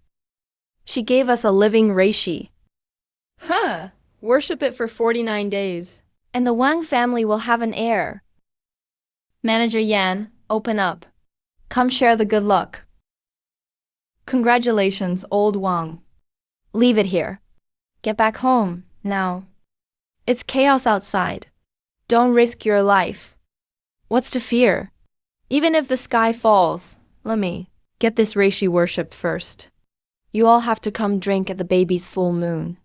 She gave us a living reishi. Worship it for 49 days. And the Wang family will have an heir. Manager Yan, open up. Come share the good luck. Congratulations, old Wang. Leave it here. Get back home, now. It's chaos outside. Don't risk your life. What's to fear? Even if the sky falls, let me get this reishi worshipped first. You all have to come drink at the baby's full moon.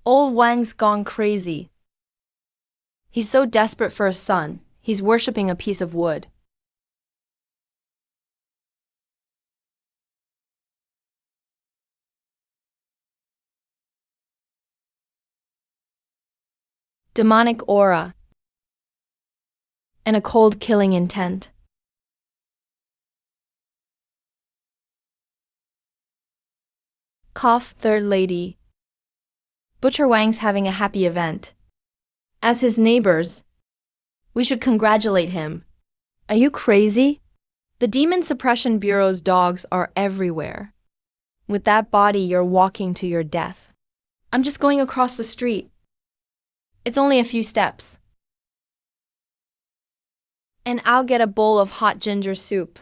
Old Wang's gone crazy. He's so desperate for a son, he's worshipping a piece of wood. Demonic aura and a cold killing intent. Cough, third lady. Butcher Wang's having a happy event. As his neighbors, we should congratulate him. Are you crazy? The Demon Suppression Bureau's dogs are everywhere. With that body, you're walking to your death. I'm just going across the street. It's only a few steps. And I'll get a bowl of hot ginger soup.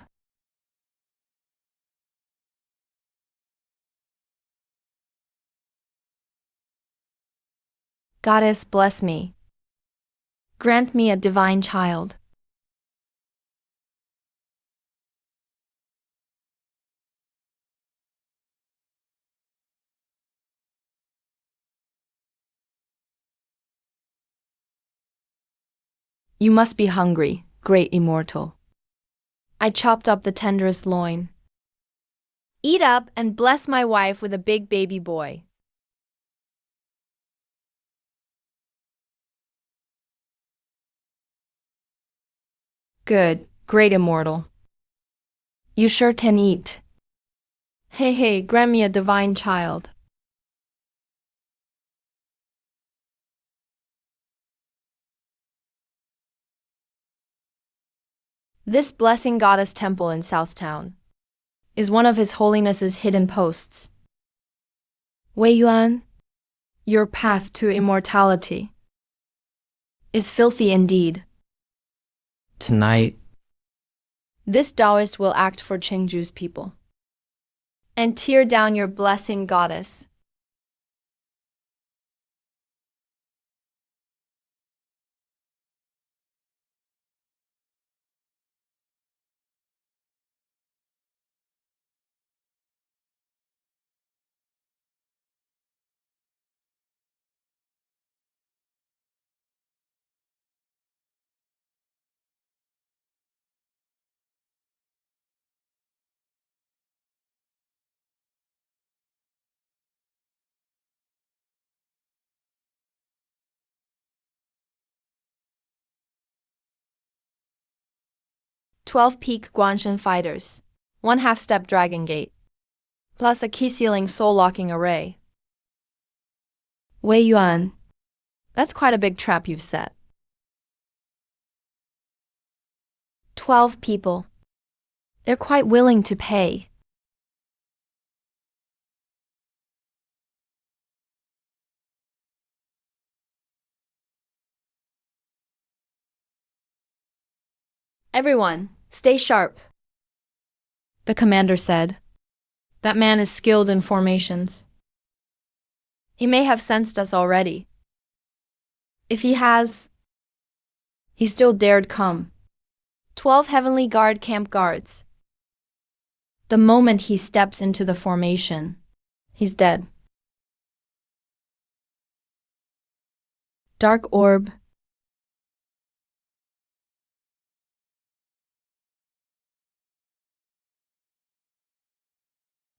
Goddess, bless me. Grant me a divine child. You must be hungry, great immortal. I chopped up the tenderest loin. Eat up and bless my wife with a big baby boy. Good, great immortal. You sure can eat. Hey, grant me a divine child. This blessing goddess temple in Southtown is one of His Holiness's hidden posts. Wei Yuan, your path to immortality is filthy indeed. Tonight, This Taoist will act for Chengdu's people and tear down your blessing, goddess. "12 peak Guanshan fighters, 1 half-step dragon gate, plus a key-sealing soul-locking array. Wei Yuan, that's quite a big trap you've set. 12 people. They're quite willing to pay. Everyone, stay sharp," the commander said. That man is skilled in formations. He may have sensed us already. If he has, he still dared come. 12 Heavenly Guard camp guards. The moment he steps into the formation, he's dead. Dark orb.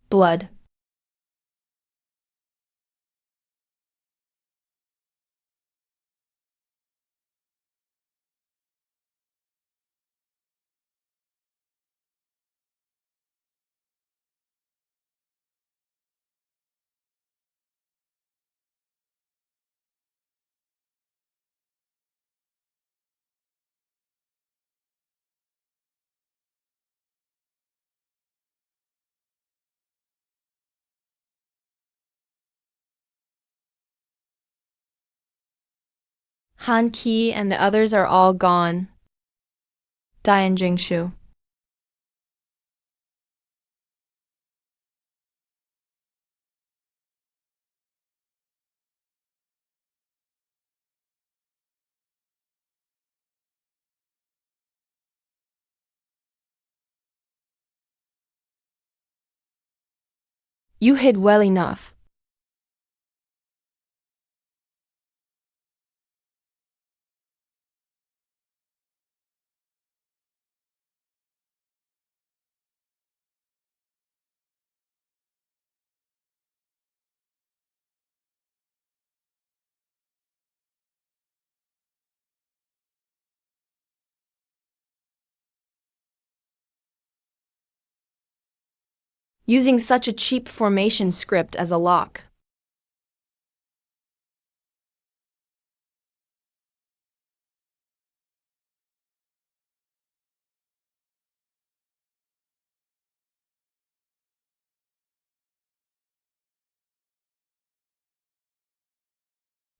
Blood. Han Qi and the others are all gone. Dian Jingshu. You hid well enough. Using such a cheap formation script as a lock.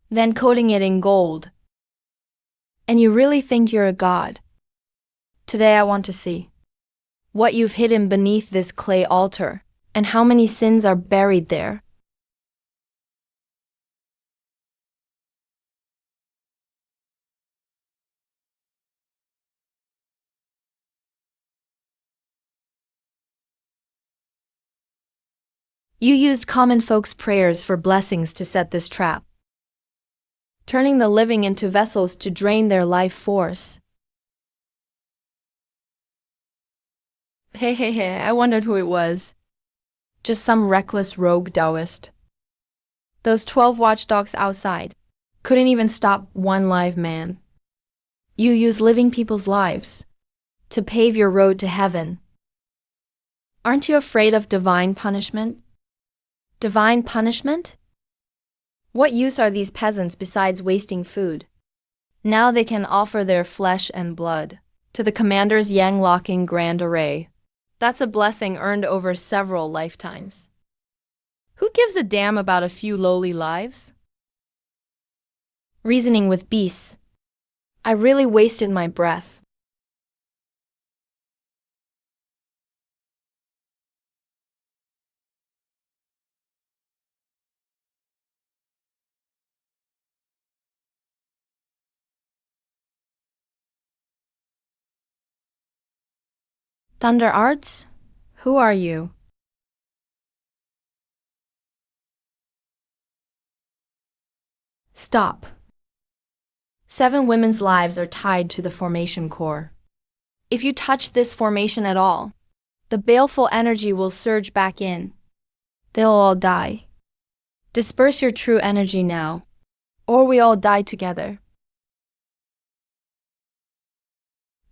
then coating it in gold. And you really think you're a god? Today I want to see what you've hidden beneath this clay altar, and how many sins are buried there. You used common folks' prayers for blessings to set this trap, turning the living into vessels to drain their life force. Hey, I wondered who it was. Just some reckless rogue Taoist. Those 12 watchdogs outside couldn't even stop one live man. You use living people's lives to pave your road to heaven. Aren't you afraid of divine punishment? Divine punishment? What use are these peasants besides wasting food? Now they can offer their flesh and blood to the commander's yang-locking grand array. That's a blessing earned over several lifetimes. Who gives a damn about a few lowly lives? Reasoning with beasts. I really wasted my breath. Thunder Arts? Who are you? Stop. 7 women's lives are tied to the formation core. If you touch this formation at all, the baleful energy will surge back in. They'll all die. Disperse your true energy now, or we all die together.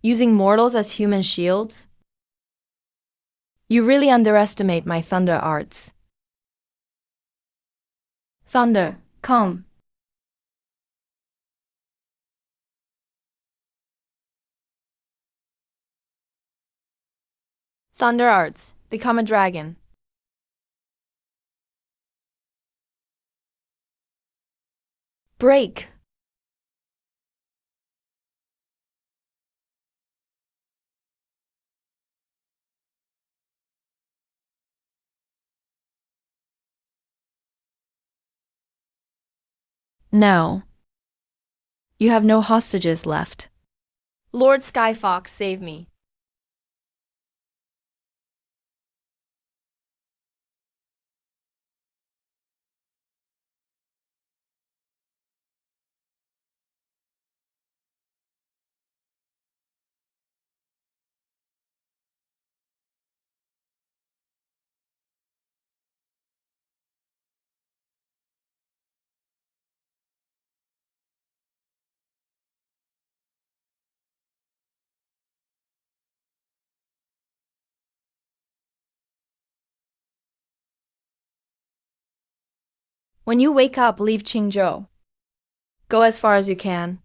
Using mortals as human shields? You really underestimate my thunder arts. Thunder, come. Thunder arts, become a dragon. Break. No. You have no hostages left. Lord Skyfox, save me. When you wake up, leave Qingzhou. Go as far as you can.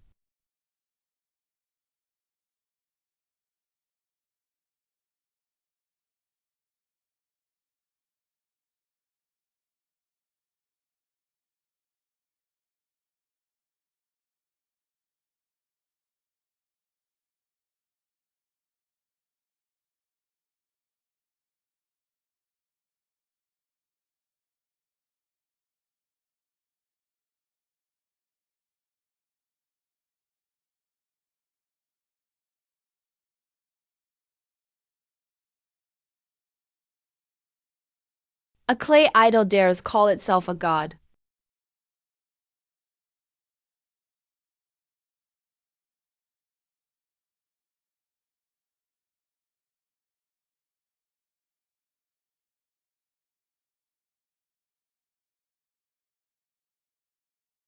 A clay idol dares call itself a god.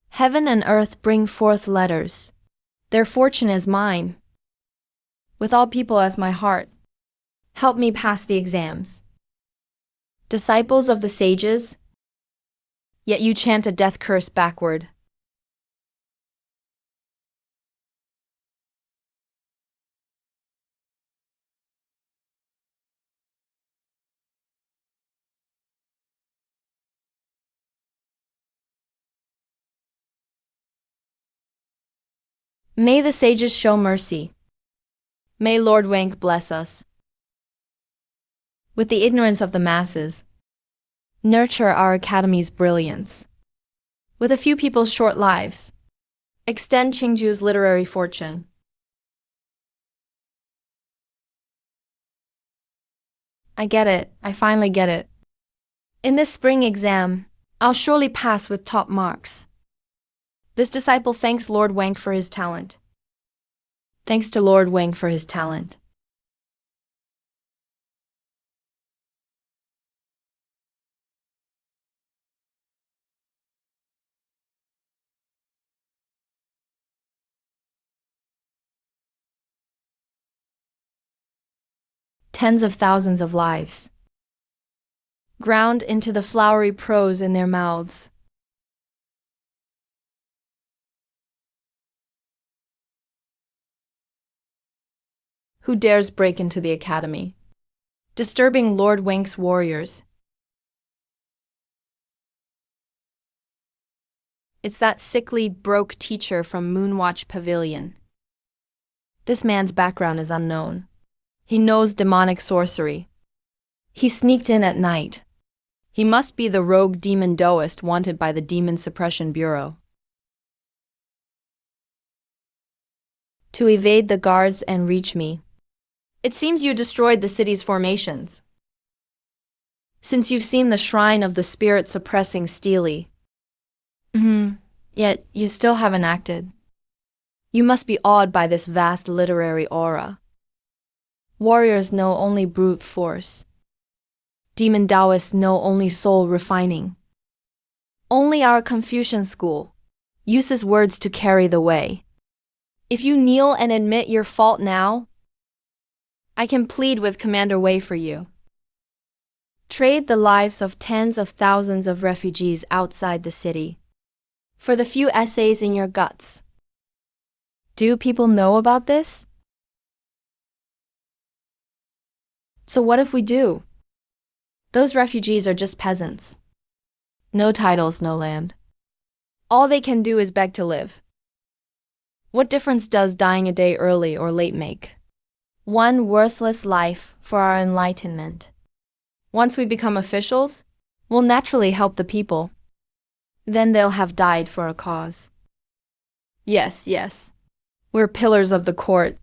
Heaven and earth bring forth letters. Their fortune is mine. With all people as my heart, help me pass the exams. Disciples of the sages, yet you chant a death curse backward. May the sages show mercy. May Lord Wank bless us. With the ignorance of the masses, nurture our academy's brilliance. With a few people's short lives, extend Qingju's literary fortune. I get it. I finally get it. In this spring exam, I'll surely pass with top marks. This disciple thanks Lord Wank for his talent. Thanks to Lord Wank for his talent. Tens of thousands of lives ground into the flowery prose in their mouths. Who dares break into the academy, disturbing Lord Wank's warriors? It's that sickly, broke teacher from Moonwatch Pavilion. This man's background is unknown. He knows demonic sorcery. He sneaked in at night. He must be the rogue demon Daoist wanted by the Demon Suppression Bureau. To evade the guards and reach me. It seems you destroyed the city's formations. Since you've seen the shrine of the spirit suppressing Steely. Yet you still haven't acted. You must be awed by this vast literary aura. Warriors know only brute force. Demon Taoists know only soul refining. Only our Confucian school uses words to carry the way. If you kneel and admit your fault now, I can plead with Commander Wei for you. Trade the lives of tens of thousands of refugees outside the city for the few essays in your guts. Do people know about this? So what if we do? Those refugees are just peasants. No titles, no land. All they can do is beg to live. What difference does dying a day early or late make? One worthless life for our enlightenment. Once we become officials, we'll naturally help the people. Then they'll have died for a cause. Yes, yes. We're pillars of the court.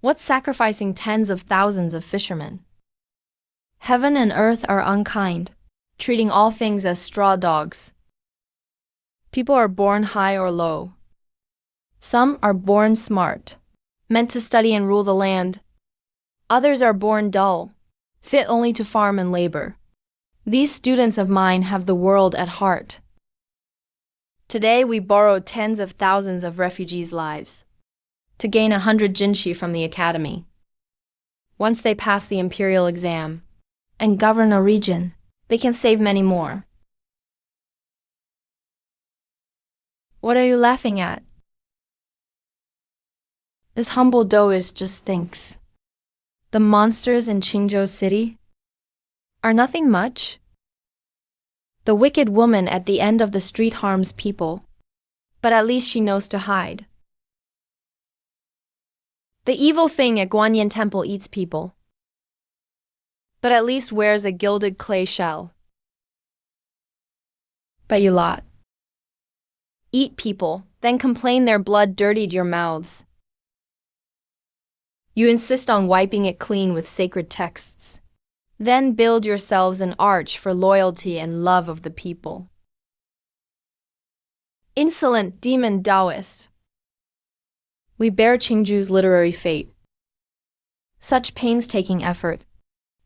What's sacrificing tens of thousands of fishermen? Heaven and earth are unkind, treating all things as straw dogs. People are born high or low. Some are born smart, meant to study and rule the land. Others are born dull, fit only to farm and labor. These students of mine have the world at heart. Today we borrowed tens of thousands of refugees' lives to gain 100 jinshi from the academy. Once they pass the imperial exam and govern a region, they can save many more. What are you laughing at? This humble Daoist just thinks. The monsters in Qingzhou City are nothing much. The wicked woman at the end of the street harms people, but at least she knows to hide. The evil thing at Guanyin Temple eats people, but at least wears a gilded clay shell. But you lot eat people, then complain their blood dirtied your mouths. You insist on wiping it clean with sacred texts. Then build yourselves an arch for loyalty and love of the people. Insolent demon Taoist. We bear Qingju's literary fate. Such painstaking effort.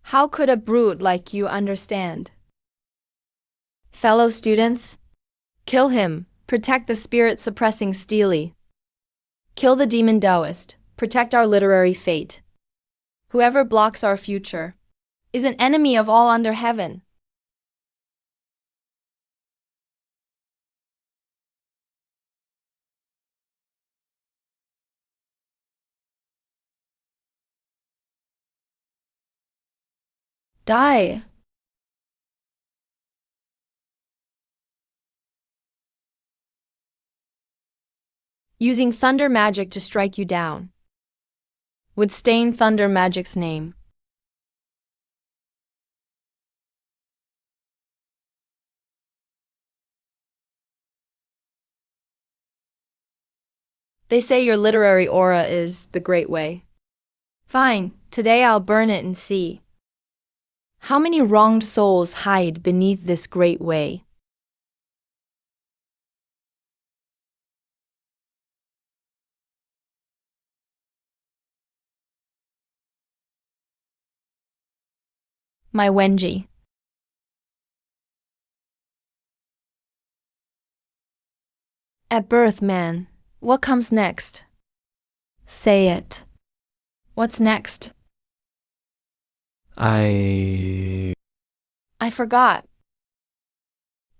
How could a brute like you understand? Fellow students, kill him, protect the spirit-suppressing Steely. Kill the demon Taoist, protect our literary fate. Whoever blocks our future is an enemy of all under heaven. Die. using thunder magic to strike you down. Would stain thunder magic's name. They say your literary aura is the great way. Fine, today I'll burn it and see. How many wronged souls hide beneath this great way? My Wenji. At birth, man, what comes next? Say it. What's next? I forgot.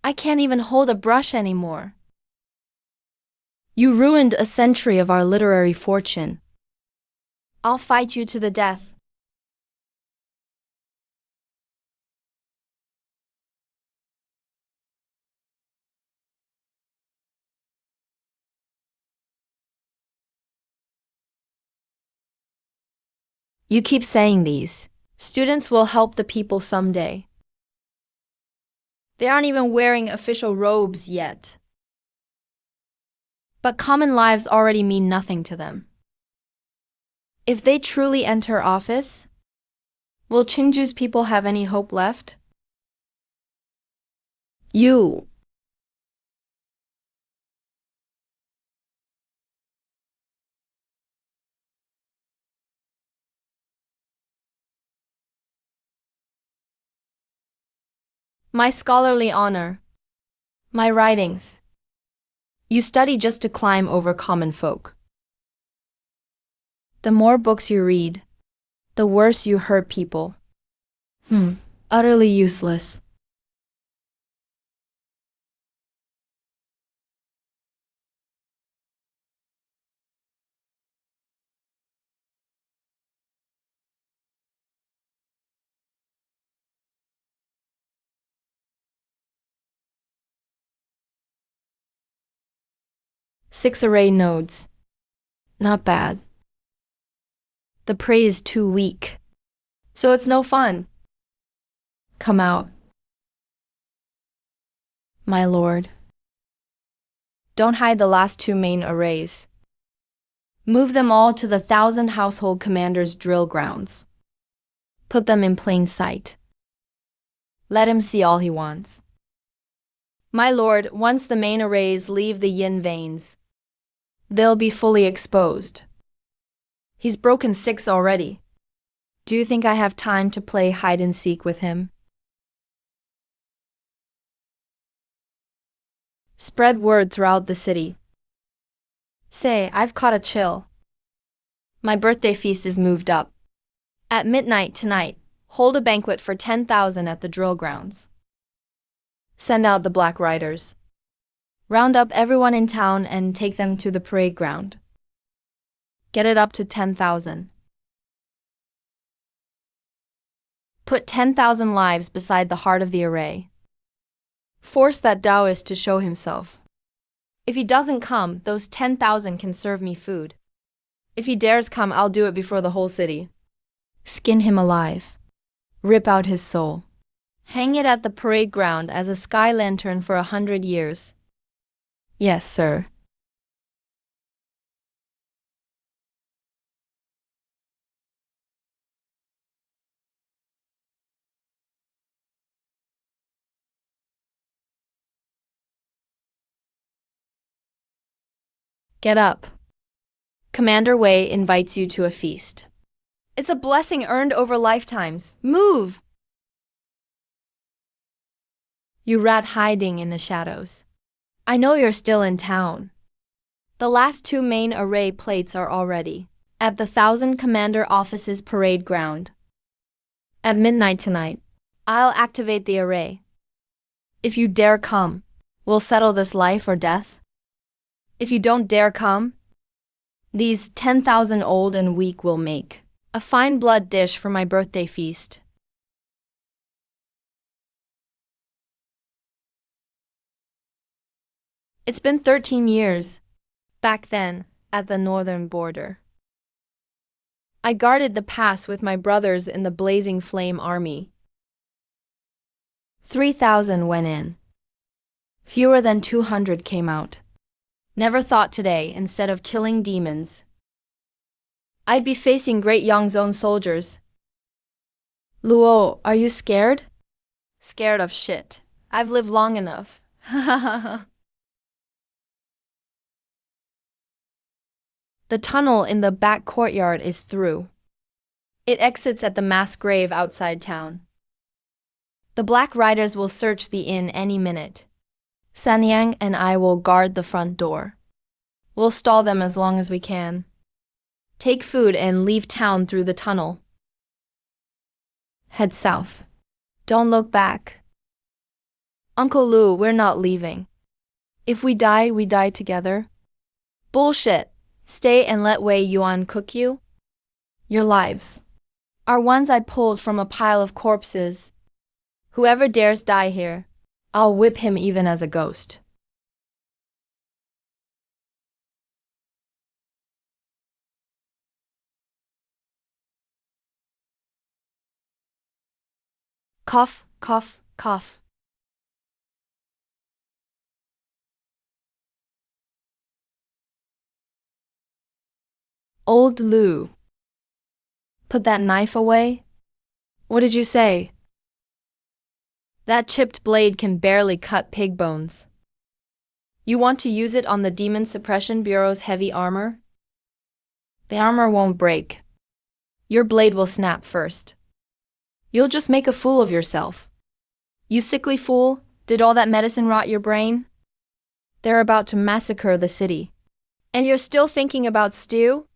I can't even hold a brush anymore. You ruined a century of our literary fortune. I'll fight you to the death. You keep saying these. Students will help the people someday. They aren't even wearing official robes yet. But common lives already mean nothing to them. If they truly enter office, will Qingju's people have any hope left? You. My scholarly honor. My writings. You study just to climb over common folk. The more books you read, the worse you hurt people. Utterly useless. Six array nodes. Not bad. The prey is too weak, so it's no fun. Come out. My lord. Don't hide the last two main arrays. Move them all to the 1,000 household commanders' drill grounds. Put them in plain sight. Let him see all he wants. My lord, once the main arrays leave the yin veins, they'll be fully exposed. He's broken 6 already. Do you think I have time to play hide and seek with him? Spread word throughout the city. Say, I've caught a chill. My birthday feast is moved up. At midnight tonight, hold a banquet for 10,000 at the drill grounds. Send out the Black Riders. Round up everyone in town and take them to the parade ground. Get it up to 10,000. Put 10,000 lives beside the heart of the array. Force that Taoist to show himself. If he doesn't come, those 10,000 can serve me food. If he dares come, I'll do it before the whole city. Skin him alive. Rip out his soul. Hang it at the parade ground as a sky lantern for 100 years. Yes, sir. Get up. Commander Wei invites you to a feast. It's a blessing earned over lifetimes. Move! You rat hiding in the shadows. I know you're still in town. The last 2 main array plates are all ready. At the 1,000 commander offices parade ground. At midnight tonight, I'll activate the array. If you dare come, we'll settle this life or death. If you don't dare come, these 10,000 old and weak will make a fine blood dish for my birthday feast. It's been 13 years. back then, at the northern border. I guarded the pass with my brothers in the Blazing Flame Army. 3,000 went in. Fewer than 200 came out. Never thought today, instead of killing demons, I'd be facing Great Yang's own soldiers. Luo, are you scared? Scared of shit. I've lived long enough. The tunnel in the back courtyard is through. It exits at the mass grave outside town. The Black Riders will search the inn any minute. Sanyang and I will guard the front door. We'll stall them as long as we can. Take food and leave town through the tunnel. Head south. Don't look back. Uncle Lu, we're not leaving. If we die together. Bullshit. Stay and let Wei Yuan cook you. Your lives are ones I pulled from a pile of corpses. Whoever dares die here, I'll whip him even as a ghost. Cough, cough, cough. Old Lu. Put that knife away? What did you say? That chipped blade can barely cut pig bones. You want to use it on the Demon Suppression Bureau's heavy armor? The armor won't break. Your blade will snap first. You'll just make a fool of yourself. You sickly fool, did all that medicine rot your brain? They're about to massacre the city. And you're still thinking about stew?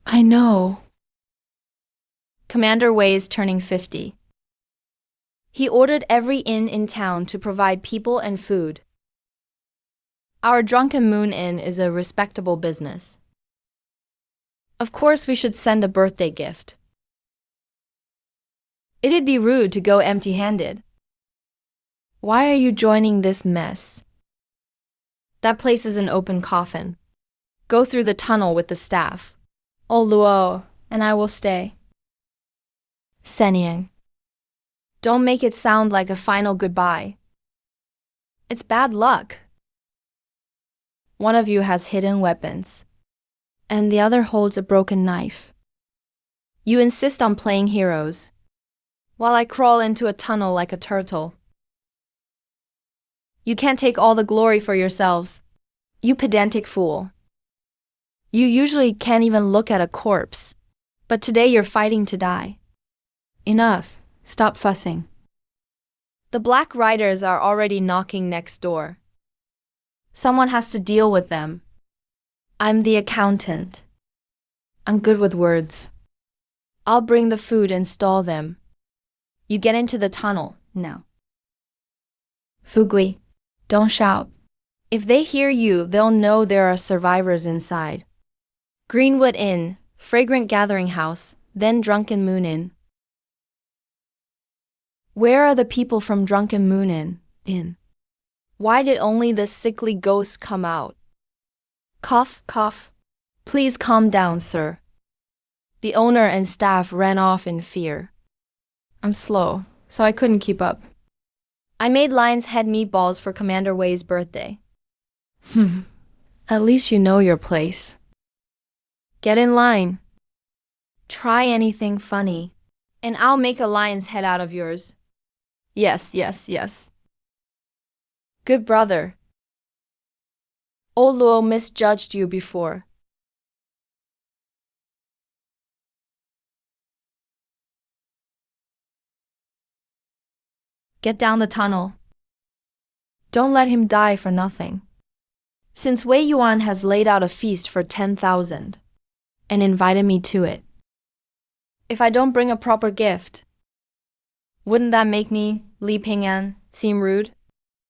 I know. Commander Wei's turning 50. He ordered every inn in town to provide people and food. Our Drunken Moon Inn is a respectable business. Of course we should send a birthday gift. It'd be rude to go empty-handed. Why are you joining this mess? That place is an open coffin. Go through the tunnel with the staff. Oh Luo, and I will stay. Sanyang. Don't make it sound like a final goodbye. It's bad luck. One of you has hidden weapons, and the other holds a broken knife. You insist on playing heroes, while I crawl into a tunnel like a turtle. You can't take all the glory for yourselves, you pedantic fool. You usually can't even look at a corpse, but today you're fighting to die. Enough, stop fussing. The Black Riders are already knocking next door. Someone has to deal with them. I'm the accountant. I'm good with words. I'll bring the food and stall them. You get into the tunnel, now. Fugui, don't shout. If they hear you, they'll know there are survivors inside. Greenwood Inn, Fragrant Gathering House, then Drunken Moon Inn. Where are the people from Drunken Moon Inn? Why did only the sickly ghosts come out? Cough, cough. Please calm down, sir. The owner and staff ran off in fear. I'm slow, so I couldn't keep up. I made lion's head meatballs for Commander Wei's birthday. At least you know your place. Get in line. Try anything funny, and I'll make a lion's head out of yours. Yes, yes, yes. Good brother. Old Luo misjudged you before. Get down the tunnel. Don't let him die for nothing. Since Wei Yuan has laid out a feast for 10,000 and invited me to it, if I don't bring a proper gift, wouldn't that make me, Li Ping'an, seem rude?